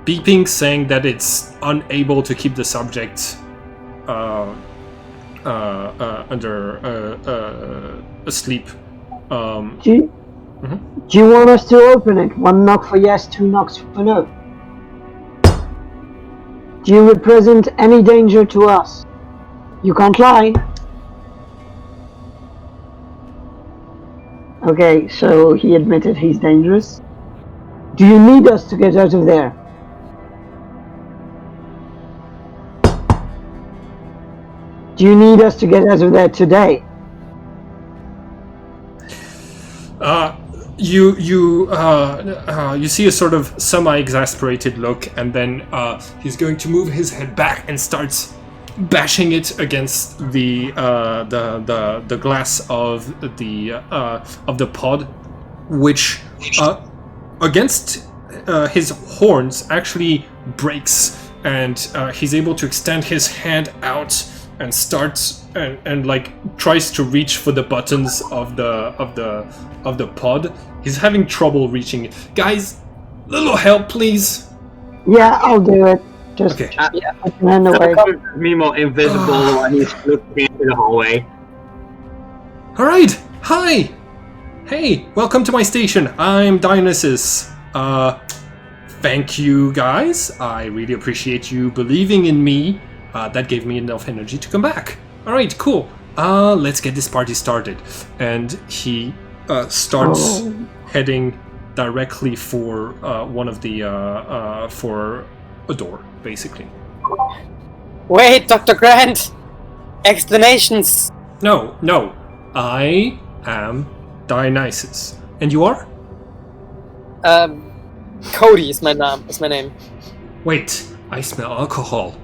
beeping, saying that it's unable to keep the subject under asleep. Do you want us to open it? 1 knock for yes, 2 knocks for no. Do you represent any danger to us? You can't lie. Okay, so he admitted he's dangerous. Do you need us to get out of there? Do you need us to get out of there today? You see a sort of semi-exasperated look, and then he's going to move his head back and starts bashing it against the glass of the pod, which against his horns actually breaks, and he's able to extend his hand out and starts and like tries to reach for the buttons of the pod. He's having trouble reaching it. Guys, little help, please. Yeah, I'll do it. Just Okay. put your hand away. Mimo invisible and he's looking into the hallway. All right. Hi. Hey, welcome to my station. I'm Dionysus. Thank you, guys. I really appreciate you believing in me. That gave me enough energy to come back. All right, cool. Let's get this party started. And he starts heading directly for one of the for a door, basically. Wait, Dr. Grant! Explanations! No. I am Dionysus. And you are? Cody is my name. Wait, I smell alcohol.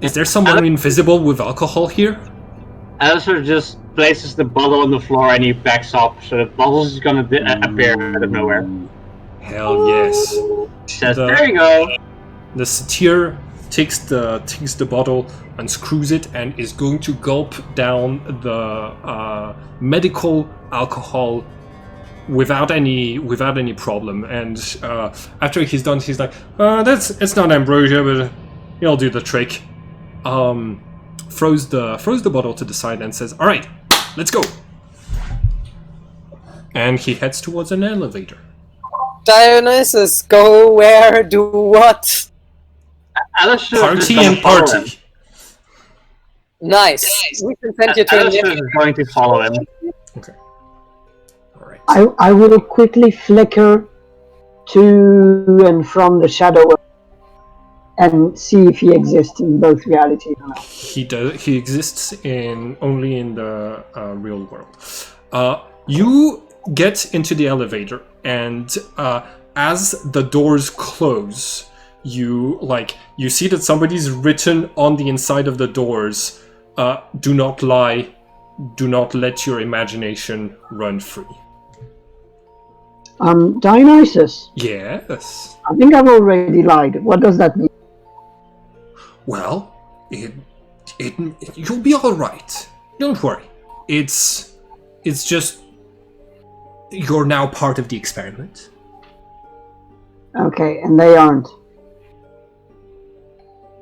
Is there someone invisible with alcohol here? Alistair just places the bottle on the floor and he backs up, so the bottle's gonna appear out of nowhere. Hell yes. He says, there you go. The satyr takes the bottle, unscrews it, and is going to gulp down the medical alcohol without any problem. And after he's done, he's like, it's not ambrosia, but it'll do the trick. Throws the bottle to the side and says, "All right, let's go." And he heads towards an elevator. Dionysus, go where? Do what? Alistair Party is and gonna follow him. party. Nice. We can send you to Alistair is going to follow him. Okay. All right. I will quickly flicker to and from the shadow and see if he exists in both realities or not. He does. He exists only in the real world. You get into the elevator, and as the doors close, you see that somebody's written on the inside of the doors. Do not lie. Do not let your imagination run free. Dionysus, Yes. I think I've already lied. What does that mean? Well, you'll be all right. Don't worry. It's just you're now part of the experiment. Okay, and they aren't.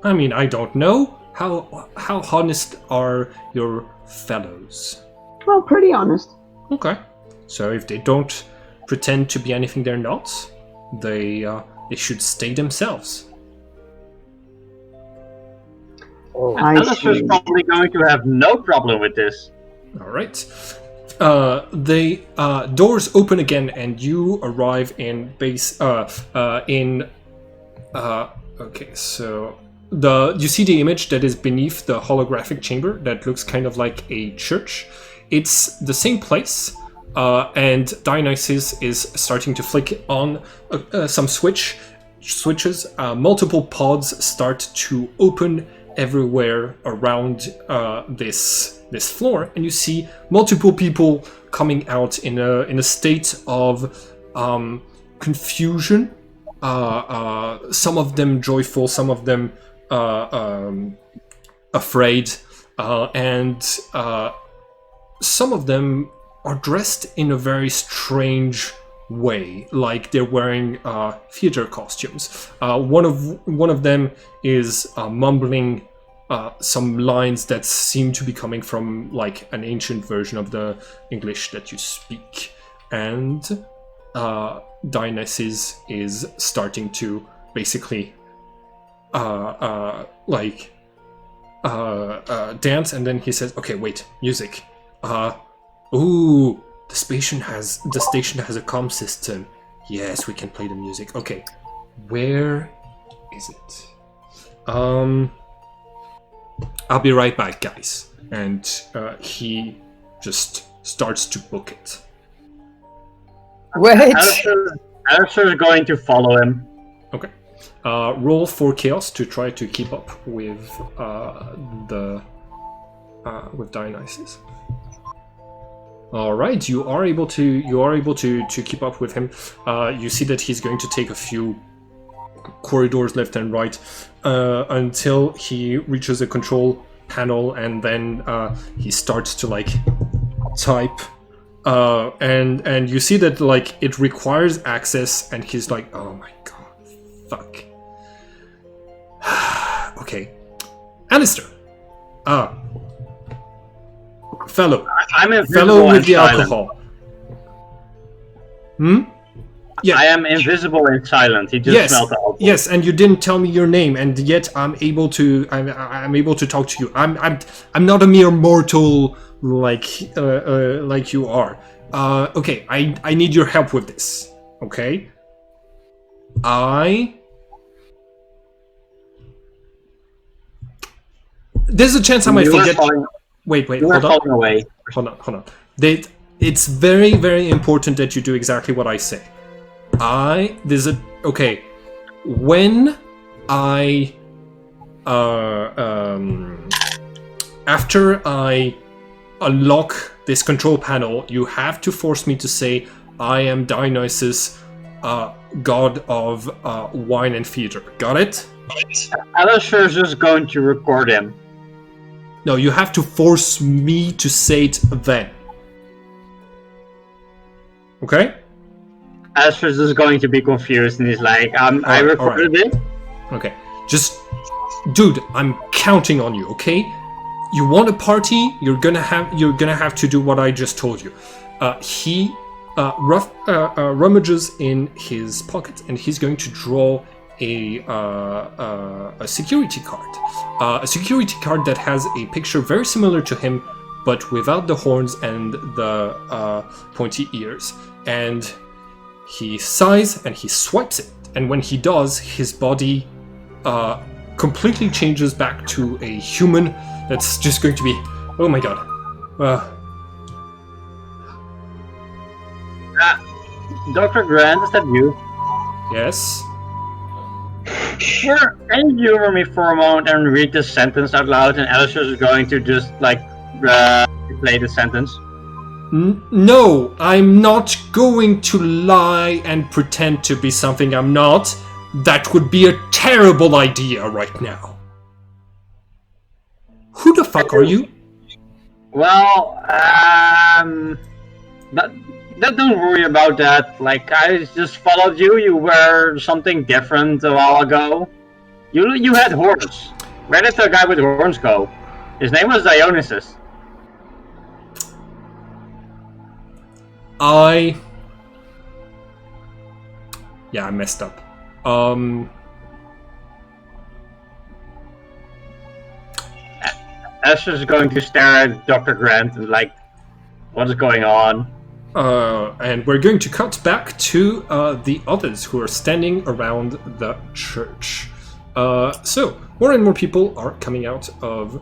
I mean, I don't know. How honest are your fellows? Well, pretty honest. Okay. So if they don't pretend to be anything they're not, they should stay themselves. I Alistair's see. probably going to have no problem with this. All right. The doors open again, and you arrive in base. Okay, so you see the image that is beneath the holographic chamber that looks kind of like a church. It's the same place, and Dionysus is starting to flick on some switches. Multiple pods start to open everywhere around this floor, and you see multiple people coming out in a state of confusion. Some of them joyful, some of them afraid, and some of them are dressed in a very strange way, like they're wearing theater costumes. One of them is mumbling some lines that seem to be coming from like an ancient version of the English that you speak, and Dionysus is starting to basically dance, and then he says, "Okay, wait, music. Ooh, the station has a comm system. Yes, we can play the music. Okay, where is it? I'll be right back, guys." And he just starts to book it. Wait. Alistair is going to follow him. Okay. Roll for chaos to try to keep up with with Dionysus. All right, you are able to keep up with him. You see that he's going to take a few corridors left and right until he reaches a control panel, and then he starts to like type. And you see that like it requires access, and he's like, "Oh my god, fuck." Okay, Alistair. Fellow I'm invisible with and the silent. alcohol. Yeah. I am invisible and silent. He just Yes, smelled the alcohol. yes, and you didn't tell me your name, and yet I'm able to talk to you. I'm not a mere mortal like you are. Okay, I need your help with this. Okay, there's a chance I might You are forget. falling- Wait, You are hold on. falling away. Hold on. It's very, very important that you do exactly what I say. When I after I unlock this control panel, you have to force me to say, "I am Dionysus, god of wine and theater." Got it? Alistair's just going to record him. No, you have to force me to say it then. Okay? Alistair's just going to be confused, and he's like, I recorded it. Okay. Just, dude, I'm counting on you, okay? You want a party? You're gonna have to do what I just told you. He rummages in his pocket, and he's going to draw a security card. A security card that has a picture very similar to him, but without the horns and the pointy ears. And he sighs and he swipes it. And when he does, his body completely changes back to a human that's just going to be... Oh my god. Dr. Grant, is that you? Yes? Sure, can you humor me for a moment and read the sentence out loud, and Alistair is going to just, like, play the sentence? No, I'm not going to lie and pretend to be something I'm not. That would be a terrible idea right now. Who the fuck are you? Well, don't worry about that. Like, I just followed you. You were something different a while ago. You had horns. Where did the guy with horns go? His name was Dionysus. I messed up. Esther's going to stare at Dr. Grant and like, what's going on? And we're going to cut back to the others who are standing around the church. So, more and more people are coming out of...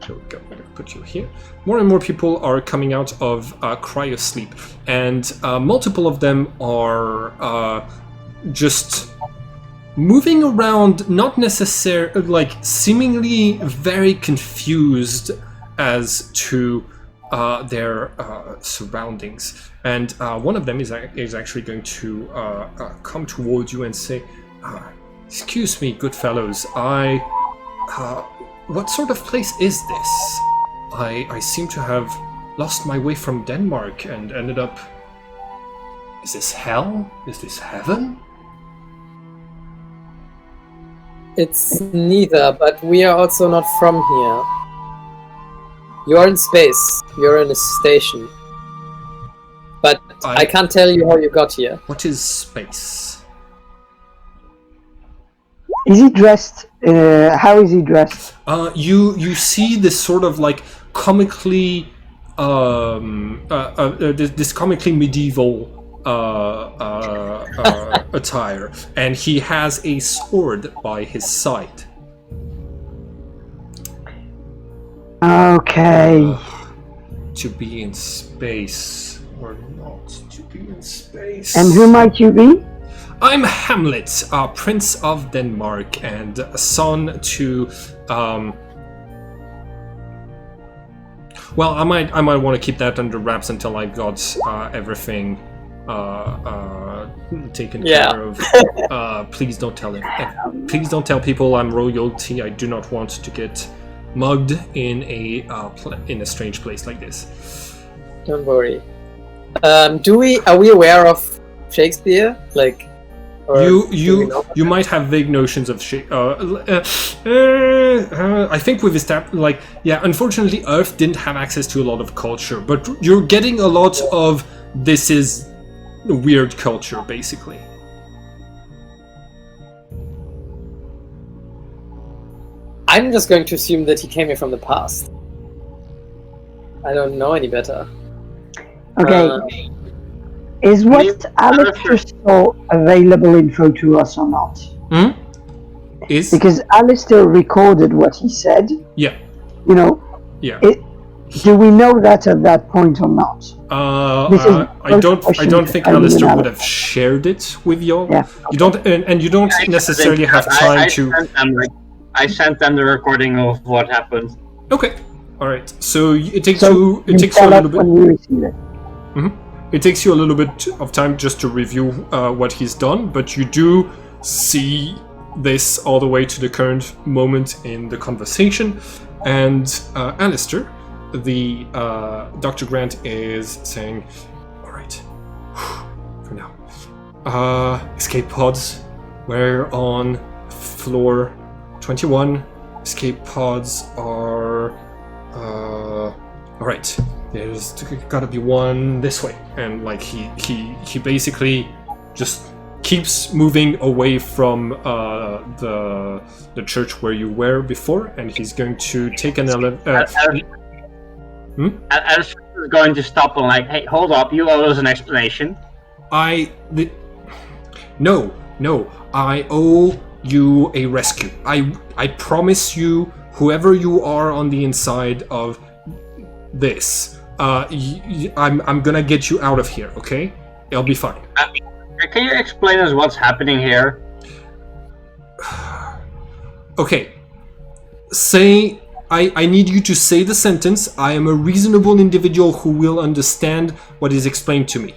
Here we go, I'm going to put you here. More and more people are coming out of cryosleep, and multiple of them are just moving around, not necessarily, like, seemingly very confused as to their surroundings. And one of them is actually going to come towards you and say, excuse me, good fellows, what sort of place is this? I seem to have lost my way from Denmark and ended up... Is this hell? Is this heaven? It's neither, but we are also not from here. You're in space. You're in a station. But I can't tell you how you got here. What is space? Is he dressed? How is he dressed? You see this sort of like comically, this comically medieval attire, and he has a sword by his side. Okay. To be in space or not to be in space. And who might you be? I'm Hamlet, Prince of Denmark, and a son to. Well, I might want to keep that under wraps until I got everything taken care of. Please don't tell him. Please don't tell people I'm royalty. I do not want to get mugged in a strange place like this. Don't worry. Are we aware of Shakespeare? Like. You might have vague notions of I think we've established, like, yeah, unfortunately Earth didn't have access to a lot of culture, but you're getting a lot of this is weird culture, basically. I'm just going to assume that he came here from the past. I don't know any better. Okay. Is what Alistair saw available info to us or not? Is? Because Alistair recorded what he said. Yeah. You know? Yeah. Do we know that at that point or not? I don't think Alistair would have shared it with you. Yeah. You don't, and you don't necessarily have time to. I sent them the recording of what happened. Okay. All right. So it takes you a little bit. When we receive it. Mm-hmm. It takes you a little bit of time just to review what he's done, but you do see this all the way to the current moment in the conversation. And Alistair, the Dr. Grant is saying, all right, for now. Escape pods, we're on floor 21. Escape pods are... Alright, there's gotta be one this way. And like he basically just keeps moving away from the church where you were before, and he's going to take an Alistair is going to stop and like, hey, hold up, you owe us an explanation. No, I owe you a rescue. I promise you, whoever you are on the inside of this, I'm gonna get you out of here, okay? It'll be fine. Can you explain us what's happening here? Okay. I need you to say the sentence, I am a reasonable individual who will understand what is explained to me.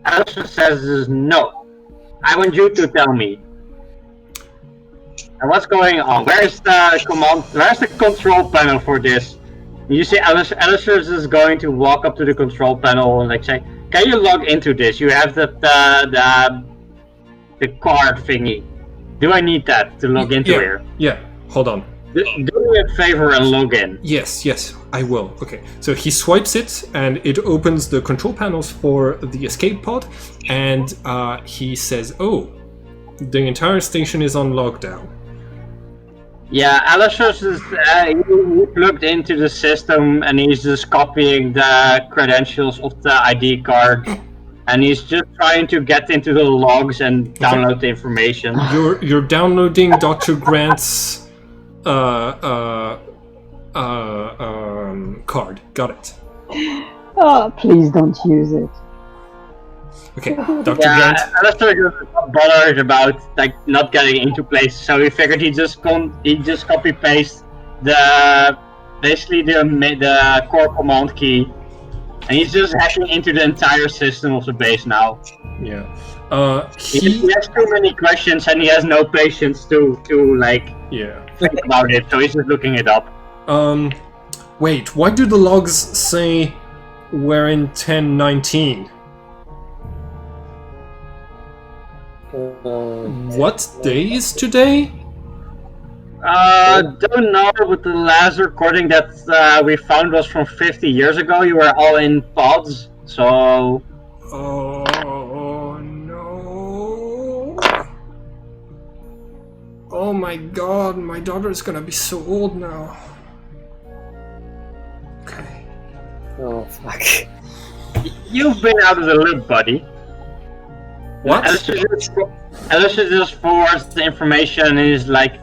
Alistair says no. I want you to tell me. And what's going on? Where's the control panel for this? You see Alistair is going to walk up to the control panel and like say, can you log into this? You have the card thingy. Do I need that to log into here? Yeah, hold on. Do me a favor and log in. Yes, I will. Okay, so he swipes it and it opens the control panels for the escape pod, and he says, oh, the entire station is on lockdown. Yeah, Alistair is he plugged into the system and he's just copying the credentials of the ID card, and he's just trying to get into the logs and download the information. You're downloading Dr. Grant's card. Got it. Oh, please don't use it. Okay, Dr. Yeah, Grant. Alistair is bothered about like not getting into place, so he figured he just copy paste basically the core command key, and he's just hacking into the entire system of the base now. Yeah. He has too many questions and he has no patience to like think about it, so he's just looking it up. Wait, why do the logs say we're in 1019? What day is today? Don't know, but the last recording that we found was from 50 years ago. You were all in pods, so... Oh no. Oh my god, my daughter's gonna be so old now. Okay. Oh fuck. You've been out of the loop, buddy. What? Alistair just forwards the information and he's like,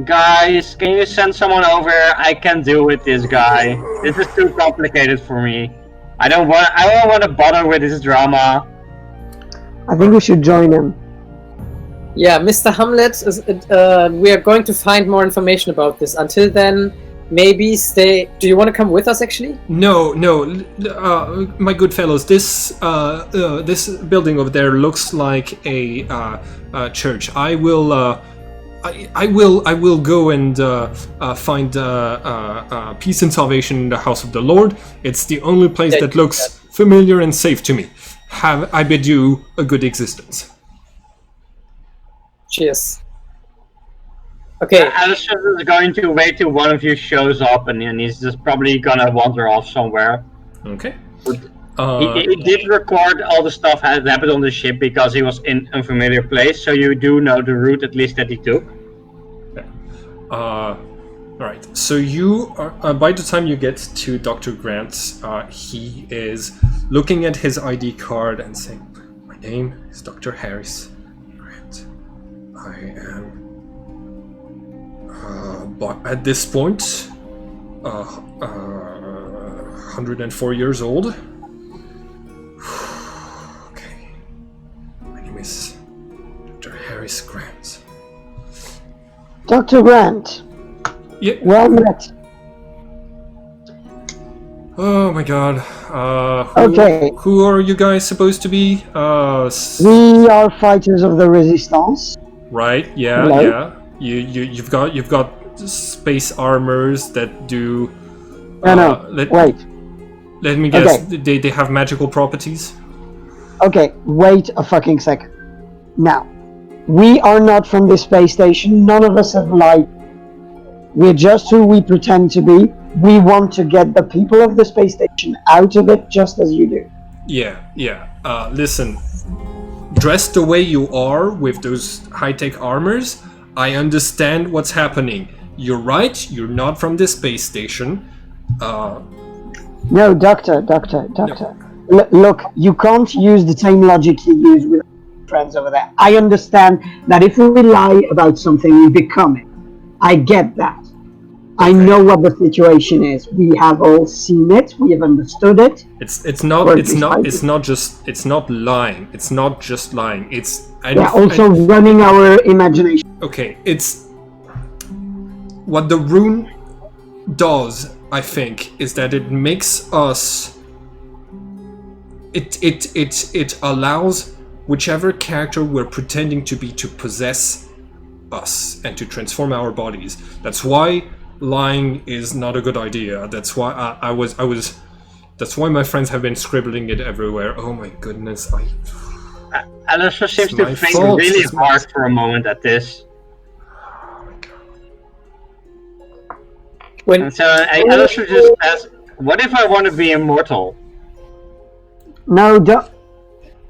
guys, can you send someone over? I can deal with this guy. This is too complicated for me. I don't want to bother with this drama. I think we should join him. Yeah, Mr. Hamlet, we are going to find more information about this. Until then, maybe stay. Do you want to come with us, actually? No, my good fellows. This building over there looks like a church. I will go and find peace and salvation in the house of the Lord. It's the only place that looks familiar and safe to me. I bid you a good existence. Cheers. Okay. Alistair is going to wait till one of you shows up, and then he's just probably gonna wander off somewhere. Okay. He did record all the stuff that happened on the ship because he was in an unfamiliar place, so you do know the route at least that he took. Okay. Alright, so you are, by the time you get to Dr. Grant, he is looking at his ID card and saying, my name is Dr. Harris Grant. I am, but at this point, 104 years old. Okay. My name is Dr. Harris Grant. Dr. Grant. Yeah. Well met. Oh my god. Okay. Who are you guys supposed to be? We are fighters of the Resistance. right? Yeah, Hello? yeah. You've got space armors that do. No, wait. Let me guess. Okay. They have magical properties. Okay, wait a fucking second. Now, we are not from this space station. None of us have lied. We're just who we pretend to be. We want to get the people of the space station out of it just as you do. Yeah. Listen, dressed the way you are with those high-tech armors, I understand what's happening. You're right. You're not from this space station. No, Doctor. Look, you can't use the same logic you use with friends over there. I understand that if we lie about something, we become it. I get that. I know what the situation is. We have all seen it. We have understood it. It's not lying. It's not just lying. It's running our imagination. Okay, it's what the rune does, I think, is that it makes us. It allows whichever character we're pretending to be to possess us and to transform our bodies. That's why lying is not a good idea. That's why I was. That's why my friends have been scribbling it everywhere. Oh my goodness! Alistair seems to think really hard for a moment at this. Oh my god! And so Alistair just asks, "What if I want to be immortal?" No, don't.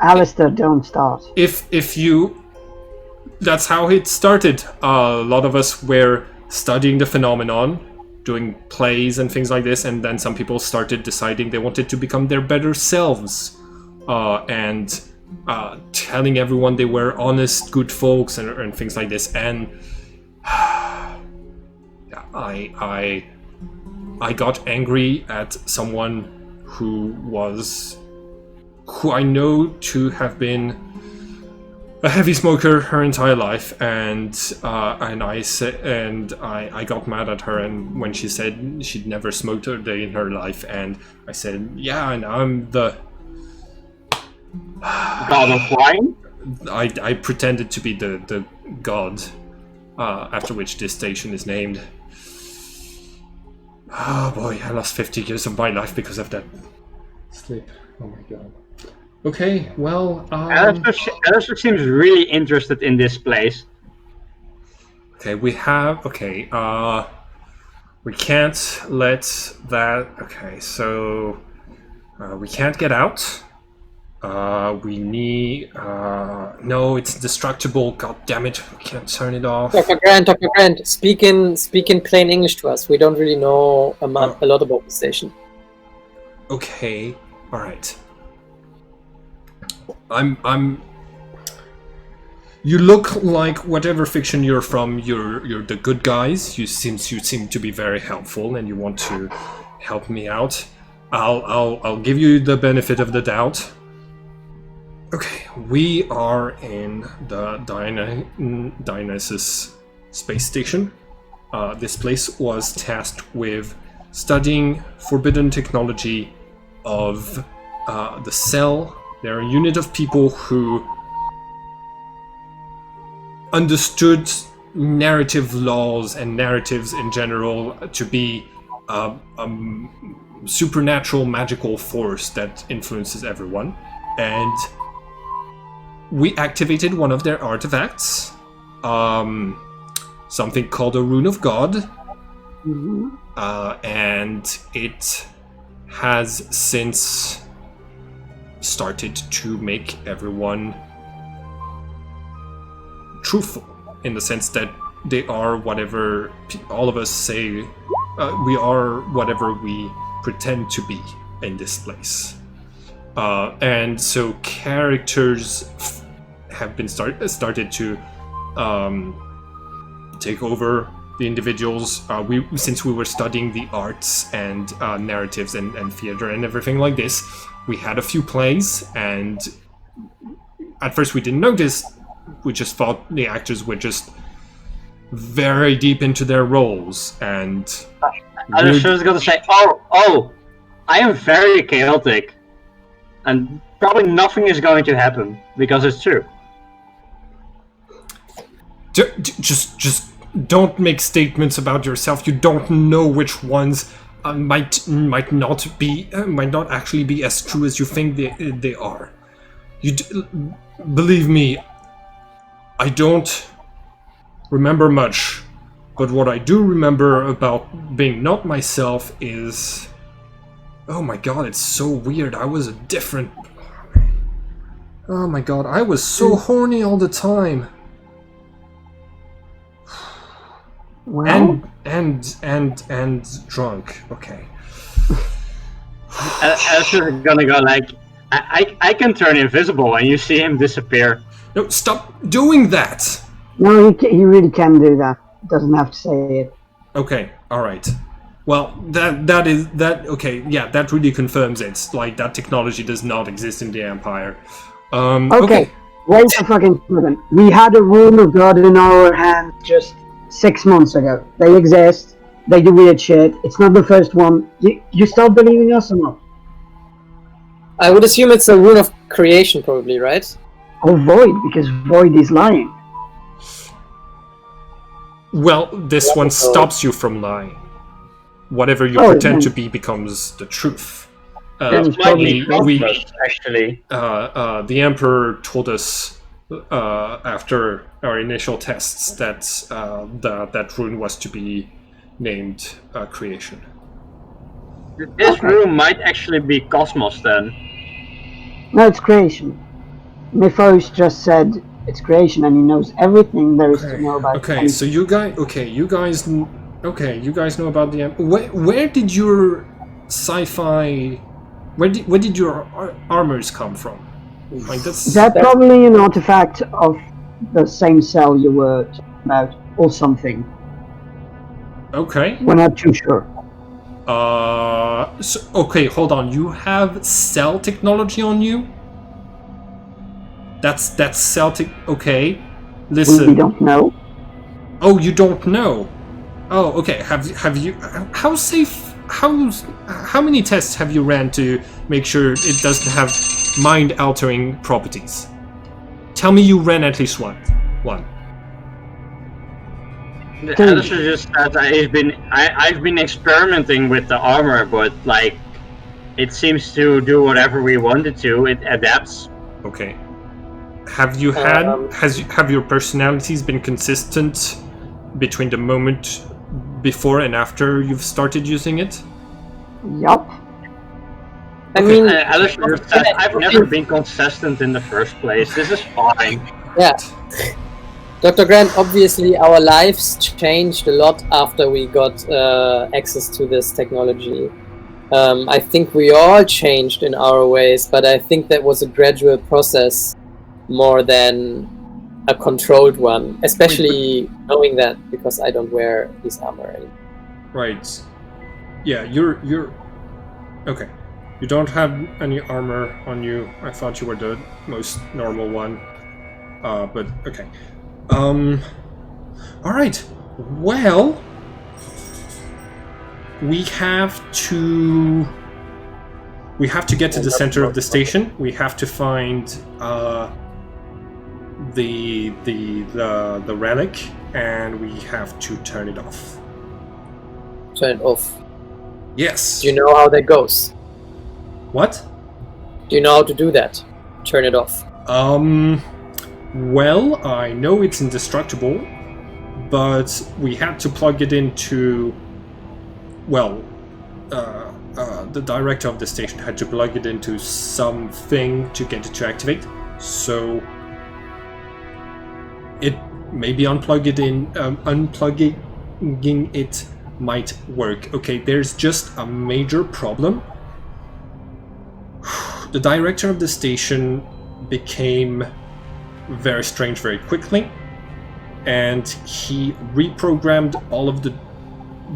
Alistair, don't start. If you, that's how it started. A lot of us were studying the phenomenon, doing plays and things like this, and then some people started deciding they wanted to become their better selves, and telling everyone they were honest, good folks, and things like this. And I got angry at someone who I know to have been a heavy smoker her entire life, and I got mad at her, and when she said she'd never smoked a day in her life, and I said, yeah, and I'm the god of wine. I pretended to be the god, after which this station is named. Oh boy, I lost 50 years of my life because of that sleep. Oh my god. Okay, well, Alistair seems really interested in this place. Okay, we can't let that. Okay, so we can't get out. We need. No, it's destructible. God damn it! We can't turn it off. Dr. Grant, speak in plain English to us. We don't really know a lot about the station. Okay, all right. I'm. You look like whatever fiction you're from. You're the good guys. You seem to be very helpful, and you want to help me out. I'll give you the benefit of the doubt. Okay, we are in the Dionysus space station. This place was tasked with studying forbidden technology of the Cell. They're a unit of people who understood narrative laws and narratives in general to be a supernatural magical force that influences everyone. And we activated one of their artifacts, something called a Rune of God, and it has since started to make everyone truthful, in the sense that they are whatever all of us say we are, whatever we pretend to be in this place. And so characters have been started to take over the individuals. Since we were studying the arts and narratives and theater and everything like this, we had a few plays, and at first we didn't notice. We just thought the actors were just very deep into their roles, and I was just gonna say, oh, I am very chaotic, and probably nothing is going to happen because it's true. Just don't make statements about yourself. You don't know which ones might not actually be as true as you think they are. Believe me, I don't remember much, but what I do remember about being not myself is, oh my god, it's so weird. I was a different. Oh my god, I was so horny all the time. Well, And drunk. Okay. Alistair's gonna go like, I can turn invisible and you see him disappear. No, stop doing that. no, he really can do that. Doesn't have to say it. Okay, all right. Well, that is okay. Yeah, that really confirms it. Like that technology does not exist in the Empire. Okay, wait a fucking second. We had a rule of God in our hands just 6 months ago. They exist. They do weird shit. It's not the first one. You start believing us or not? I would assume it's a rune of creation, probably, right? Or Void, because Void is lying. Well, this one stops you from lying. Whatever you Oh, pretend yeah. to be becomes the truth. That's probably probably actually. The Emperor told us after our initial tests that that rune was to be named Creation. This room might actually be Cosmos then. No, it's creation. Mythos just said it's creation, and he knows everything there is to know about. Okay, so you guys know about the where did your sci-fi where did your armors come from? Like That's probably an artifact of the same cell you were talking about, or something. okay. We're not too sure. So, okay, hold on. You have cell technology on you? That's cell tech. Okay, listen. We don't know. Oh, you don't know. Oh, okay. Have you? How safe? How many tests have you ran to make sure it doesn't have mind-altering properties? Tell me you ran at least one. The Alistair just said I've been experimenting with the armor, but like it seems to do whatever we want it to. It adapts. Okay. Have you had have your personalities been consistent between the moment before and after you've started using it? Yup. I mean, Alistair says I've never been consistent in the first place. This is fine. yeah. Dr. Grant, obviously our lives changed a lot after we got access to this technology. I think we all changed in our ways, but I think that was a gradual process more than a controlled one, especially knowing that because I don't wear this armor anymore. Right. Yeah, you're okay. You don't have any armor on you. I thought you were the most normal one. But okay. All right. Well, we have to get to the center of the station. We have to find the relic, and we have to turn it off. Turn it off. Yes. Do you know how that goes? What? Do you know how to do that? Turn it off. Well, I know it's indestructible, but we had to plug it into, the director of the station had to plug it into something to get it to activate, so it maybe unplugging it might work. Okay, there's just a major problem. The director of the station became very strange very quickly, and he reprogrammed all of the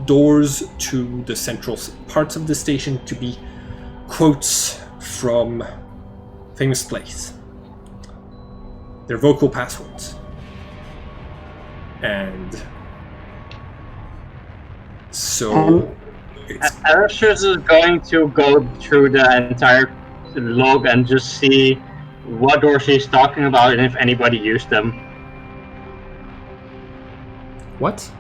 doors to the central parts of the station to be quotes from famous plays. Their vocal passwords. And so Alistair is going to go through the entire log and just see what doors he's talking about and if anybody used them. What?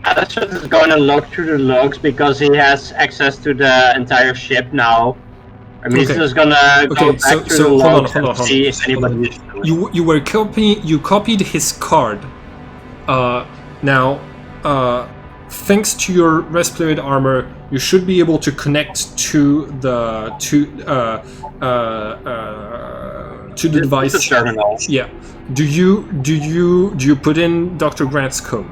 Alistair is going to look through the logs because he has access to the entire ship now. I mean, he's Okay. just gonna go Okay, back so through the hold on, logs hold on, and hold see on. if anybody is doing it. You copied his card. Now, thanks to your respirated armor, you should be able to connect to the device. It's a terminal. Yeah. Do you put in Dr. Grant's code?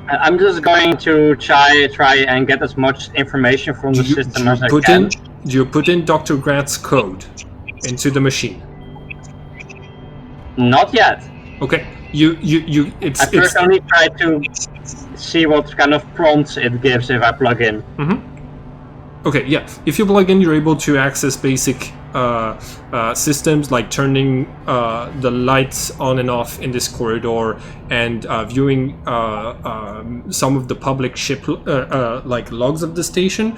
I'm just going to try and get as much information from the system as I can. Do you put in Dr. Grant's code into the machine? Not yet. Okay. I first only try to see what kind of prompts it gives if I plug in. Okay, yeah. If you plug in, you're able to access basic systems like turning the lights on and off in this corridor and viewing some of the public ship like logs of the station.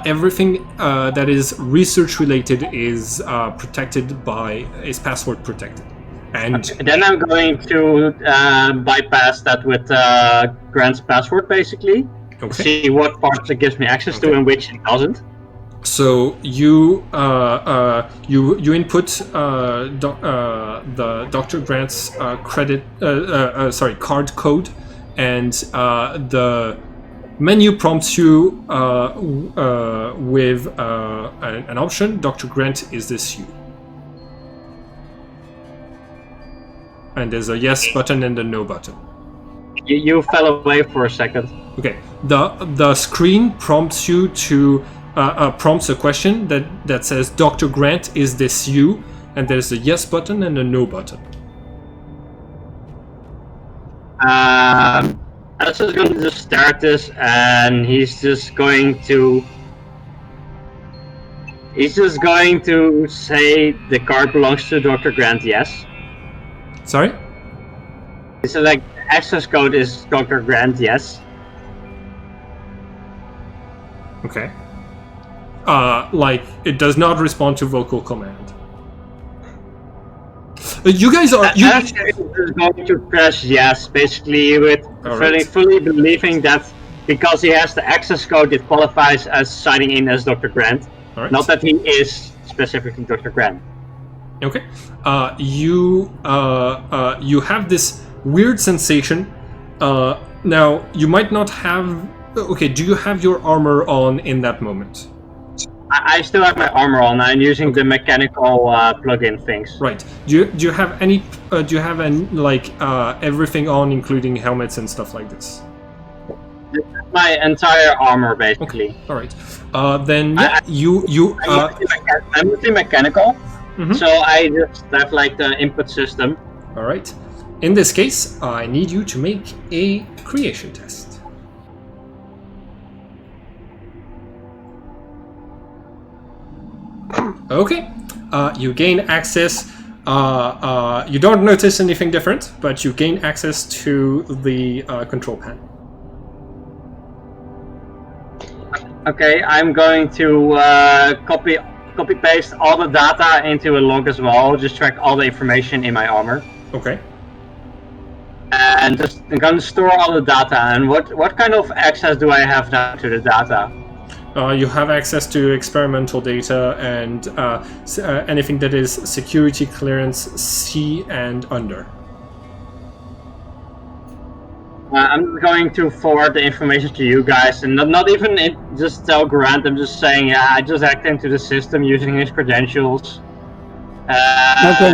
Everything that is research related is is password protected. And then I'm going to bypass that with Grant's password, basically. okay. See what parts it gives me access to and which it doesn't. So you input the Dr. Grant's card code, and the menu prompts you with an option. Dr. Grant, is this you? And there's a yes button and a no button. You fell away for a second. Okay. The screen prompts you to prompts a question that says, Dr. Grant, is this you? And there's a yes button and a no button. Alice is going to just start this, and he's just going to say the card belongs to Dr. Grant, yes. Sorry? So like access code is Dr. Grant, yes. Okay. Like, it does not respond to vocal command. You guys are... Alistair is going to press yes, basically with fully believing that because he has the access code, it qualifies as signing in as Dr. Grant. All right. Not that he is specifically Dr. Grant. Okay. You have this weird sensation. Now, you might not have... Okay, do you have your armor on in that moment? I still have my armor on. I'm using the mechanical plug-in things. Right. Do you have any? Do you have any everything on, including helmets and stuff like this? My entire armor, basically. Okay. All right. Then yeah, I'm using mechanical, so I just have like the input system. All right. In this case, I need you to make a creation test. Okay, you gain access. You don't notice anything different, but you gain access to the control panel. Okay, I'm going to copy paste all the data into a log as well. Just track all the information in my armor. Okay. And I'm going to store all the data. And what kind of access do I have now to the data? You have access to experimental data and anything that is security clearance C and under. I'm going to forward the information to you guys, and not even just tell Grant. I'm just saying, yeah, I just hacked into the system using his credentials. Okay.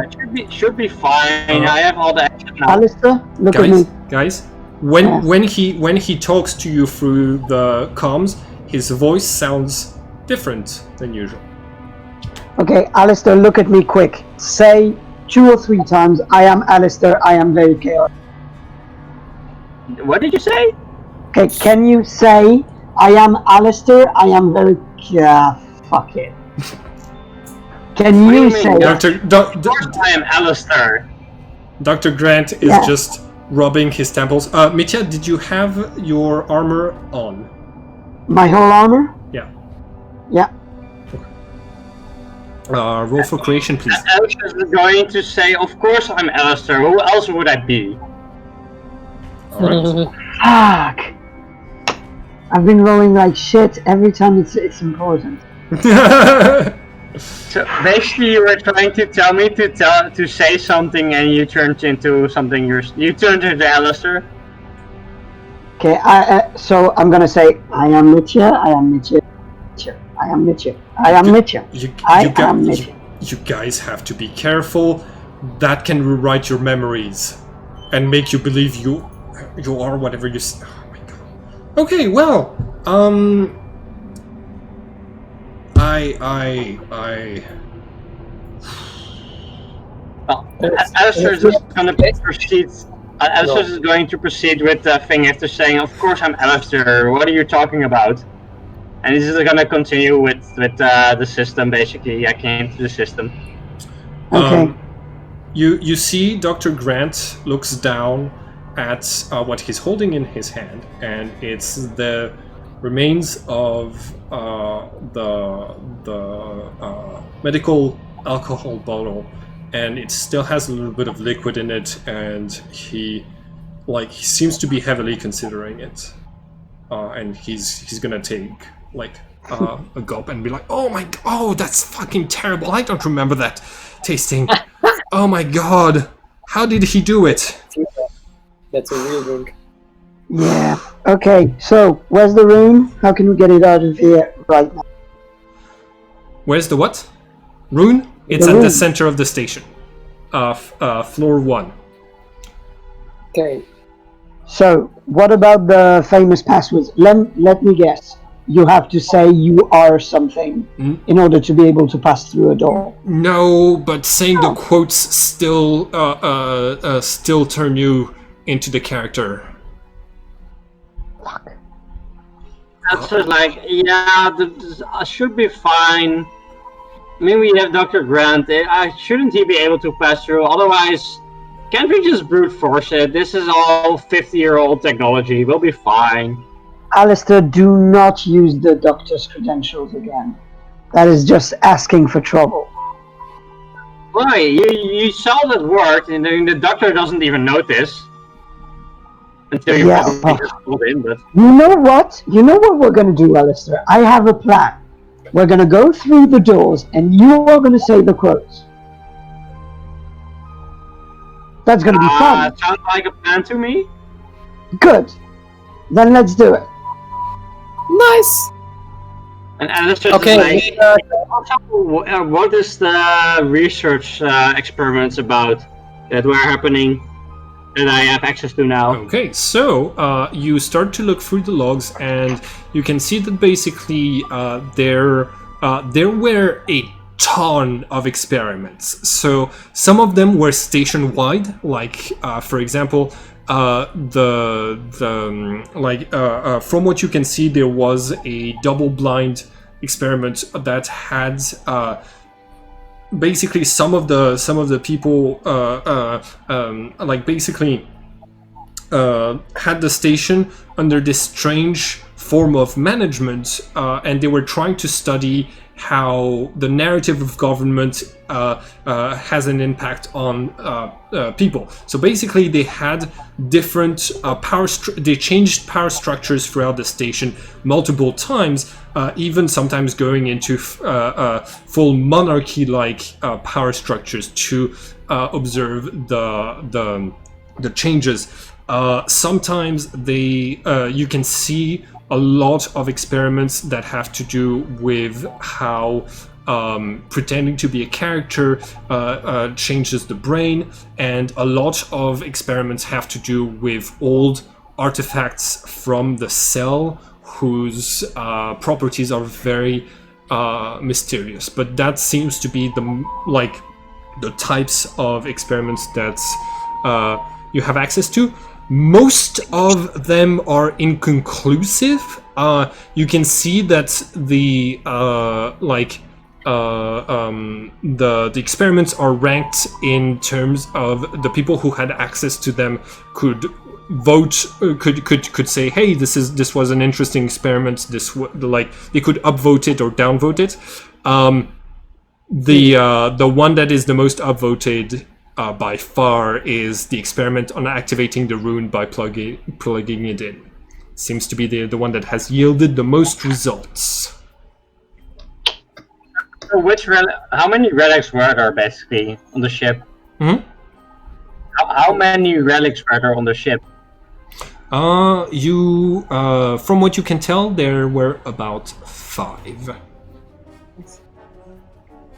Should be fine. I have all the access now. Alistair, look at me. Guys, when he talks to you through the comms, his voice sounds different than usual. Okay, Alistair, look at me quick. Say 2 or 3 times, I am Alistair, I am very chaotic. What did you say? Okay, can you say, I am Alistair, I am very... fuck it. Can What do you you say... mean? Of course I am Alistair. Dr. Grant is just rubbing his temples. Mitya, did you have your armor on? My whole armor? Yeah. Yeah. Roll for creation, please. Alistair is going to say, of course I'm Alistair. Who else would I be? All right. Fuck! I've been rolling like shit every time it's important. So basically, you were trying to tell me to say something, and you turned into something. You turned into Alistair. Okay, so I'm gonna say, I am Mitchell, I am Mitchell, I am Mitchell, I am Mitchell, I am Mitchell. You guys have to be careful. That can rewrite your memories and make you believe you are whatever you. Oh my god. Okay, well, I. Well, Alistair's just gonna proceed. Alistair's is going to proceed with the thing after saying, "Of course, I'm Alistair. What are you talking about?" And he's just gonna continue with the system. Basically, I came to the system. Okay. You see Dr. Grant looks down at what he's holding in his hand, and it's the remains of the medical alcohol bottle, and it still has a little bit of liquid in it, and he seems to be heavily considering it, and he's gonna take a gulp and be like, oh, that's fucking terrible. I don't remember that tasting. Oh my god, how did he do it? That's a real drink. Yeah. Okay, so where's the room? How can we get it out of here right now? Where's the what? Rune? It's The at the room. center of the station. Floor 1. Okay. So, what about the famous passwords? Let me guess. You have to say you are something in order to be able to pass through a door. No, but saying the quotes still turn you into the character. Fuck. Alistair's like, yeah, I should be fine. I mean, we have Dr. Grant. Shouldn't he be able to pass through? Otherwise, can't we just brute force it? This is all 50-year-old technology. We'll be fine. Alistair, do not use the doctor's credentials again. That is just asking for trouble. Why? You saw that worked, and the doctor doesn't even notice. Until you Yeah, probably just pulled in, but... You know what? You know what we're going to do, Alistair? I have a plan. We're going to go through the doors, and you are going to say the quotes. That's going to be fun. Sounds like a plan to me. Good. Then let's do it. Nice. And Alistair Okay. is like, what is the research experiments about that were happening that I have access to now? Okay, so you start to look through the logs, and you can see that basically there were a ton of experiments. So some of them were station-wide, like for example, from what you can see, there was a double-blind experiment that had basically some of the people had the station under this strange form of management, and they were trying to study how the narrative of government has an impact on people. So basically, they had different they changed power structures throughout the station multiple times, even sometimes going into full monarchy-like power structures to observe the changes. Sometimes you can see a lot of experiments that have to do with how pretending to be a character changes the brain, and a lot of experiments have to do with old artifacts from the cell whose properties are very mysterious. But that seems to be the types of experiments that you have access to. Most of them are inconclusive. You can see that the experiments are ranked in terms of the people who had access to them could vote, could say, hey, this was an interesting experiment. They could upvote it or downvote it. The one that is the most upvoted by far is the experiment on activating the rune by plugging it in. Seems to be the one that has yielded the most results. So how many relics were there basically on the ship? Hmm? How many relics were there on the ship? From what you can tell, there were about 5.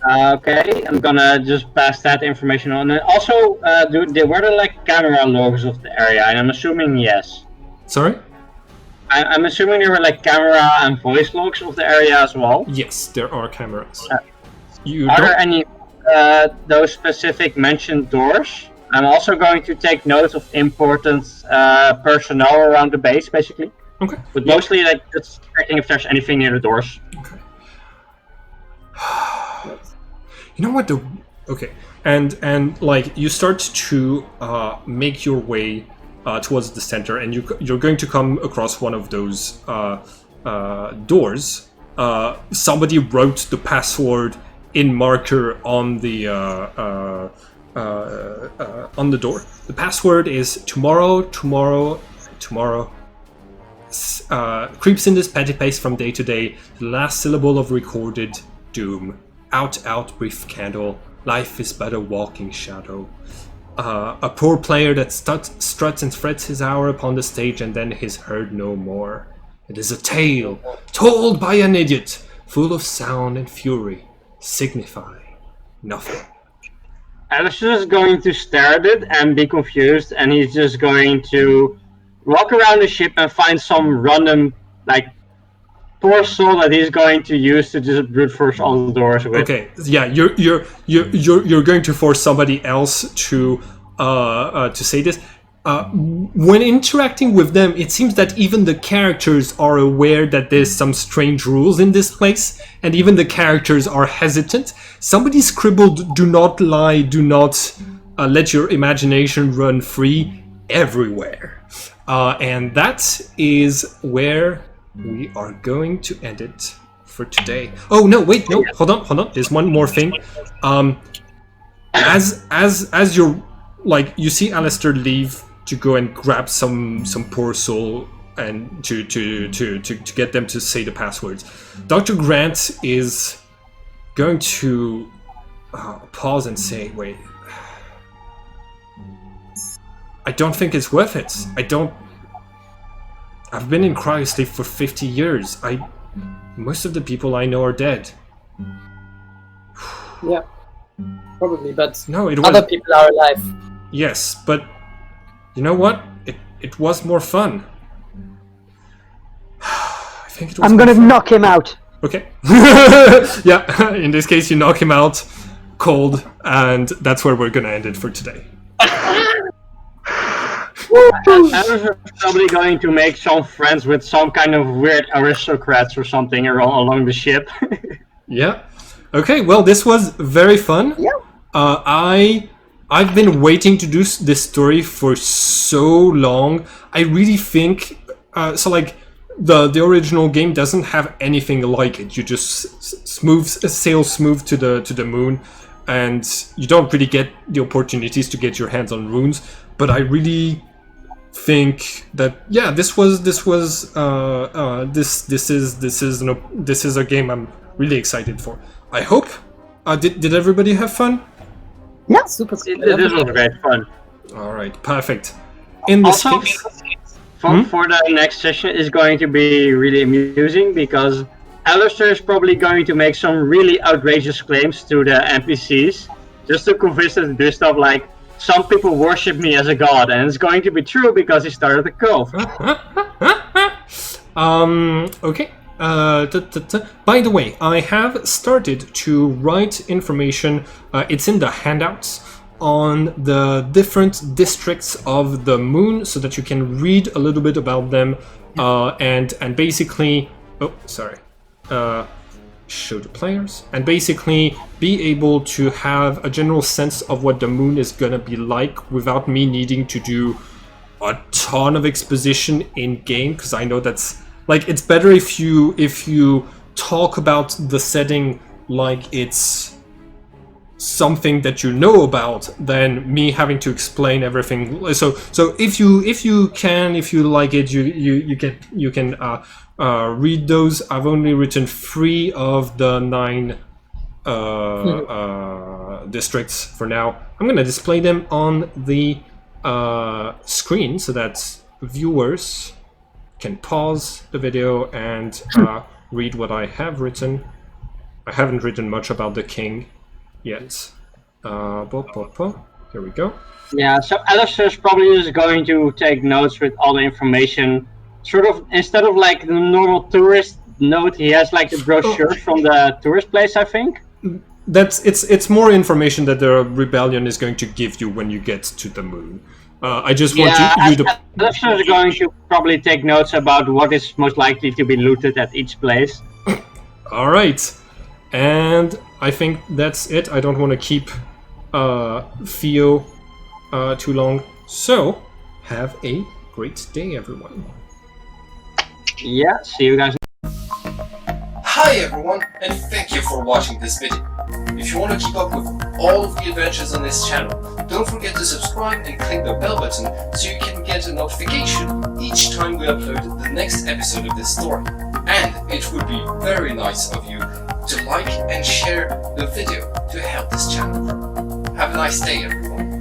Okay, I'm gonna just pass that information on. And also, were there like camera logs of the area? And I'm assuming yes. Sorry? I'm assuming there were like camera and voice logs of the area as well. Yes, there are cameras. Are there any those specific mentioned doors? I'm also going to take note of important personnel around the base, basically. Okay. But mostly, like, just checking if there's anything near the doors. Okay. You know what? Okay, and like you start to make your way towards the center, and you're going to come across one of those doors. Somebody wrote the password in marker on the door. The password is tomorrow. Creeps in this petty pace from day to day. The last syllable of recorded doom. Out, brief candle. Life is but a walking shadow. A poor player that struts and frets his hour upon the stage and then is heard no more. It is a tale told by an idiot, full of sound and fury, signify nothing. Alistair is going to stare at it and be confused, and he's just going to walk around the ship and find some random, like, poor soul that he's going to use to just brute force all the doors with. Okay, yeah, you're going to force somebody else to say this. When interacting with them, it seems that even the characters are aware that there's some strange rules in this place, and even the characters are hesitant. Somebody scribbled, "Do not lie, do not let your imagination run free," everywhere. And that is where we are going to end it for today. Oh no, wait, no, hold on. There's one more thing. As you're like, you see Alistair leave to go and grab some poor soul and to get them to say the passwords. Dr. Grant is going to pause and say, "Wait, I don't think it's worth it. I've been in cryosleep for 50 years. Most of the people I know are dead." Yeah, probably, but No, it other was. people are alive. Yes, but you know what? It was more fun. I think it was. I'm more gonna fun. knock him out. Okay. Yeah, in this case, you knock him out cold, and that's where we're gonna end it for today. Alistair is probably going to make some friends with some kind of weird aristocrats or something along the ship. Yeah. Okay. Well, this was very fun. Yeah. I've been waiting to do this story for so long. I really think so. Like the original game doesn't have anything like it. You just sail smooth to the moon, and you don't really get the opportunities to get your hands on runes. But I really think that this is a game I'm really excited for. I hope. Did everybody have fun? Yeah. Super. This was great fun. All right, perfect. In this Also, case, for the next session is going to be really amusing because Alistair is probably going to make some really outrageous claims to the NPCs just to convince them to do stuff like, "Some people worship me as a god," and it's going to be true because he started a cult. Okay. By the way, I have started to write information. It's in the handouts on the different districts of the moon, so that you can read a little bit about them, and basically, show the players, and basically be able to have a general sense of what the moon is gonna be like without me needing to do a ton of exposition in game, because I know that's like, it's better if you talk about the setting like it's something that you know about than me having to explain everything. So if you like it, you can read those. I've only written 3 of the 9 districts for now. I'm gonna display them on the screen so that viewers can pause the video and read what I have written. I haven't written much about the king yet. Here we go. Yeah, so Alistair's probably just going to take notes with all the information. Sort of, instead of like the normal tourist note, he has like the brochures from the tourist place, I think. It's more information that the rebellion is going to give you when you get to the moon. I just want you to... Alistair is going to probably take notes about what is most likely to be looted at each place. Alright. And I think that's it. I don't want to keep Theo too long. So, have a great day, everyone. Yeah, see you guys. Hi everyone, and thank you for watching this video. If you want to keep up with all of the adventures on this channel, don't forget to subscribe and click the bell button so you can get a notification each time we upload the next episode of this story. And it would be very nice of you to like and share the video to help this channel grow. Have a nice day everyone.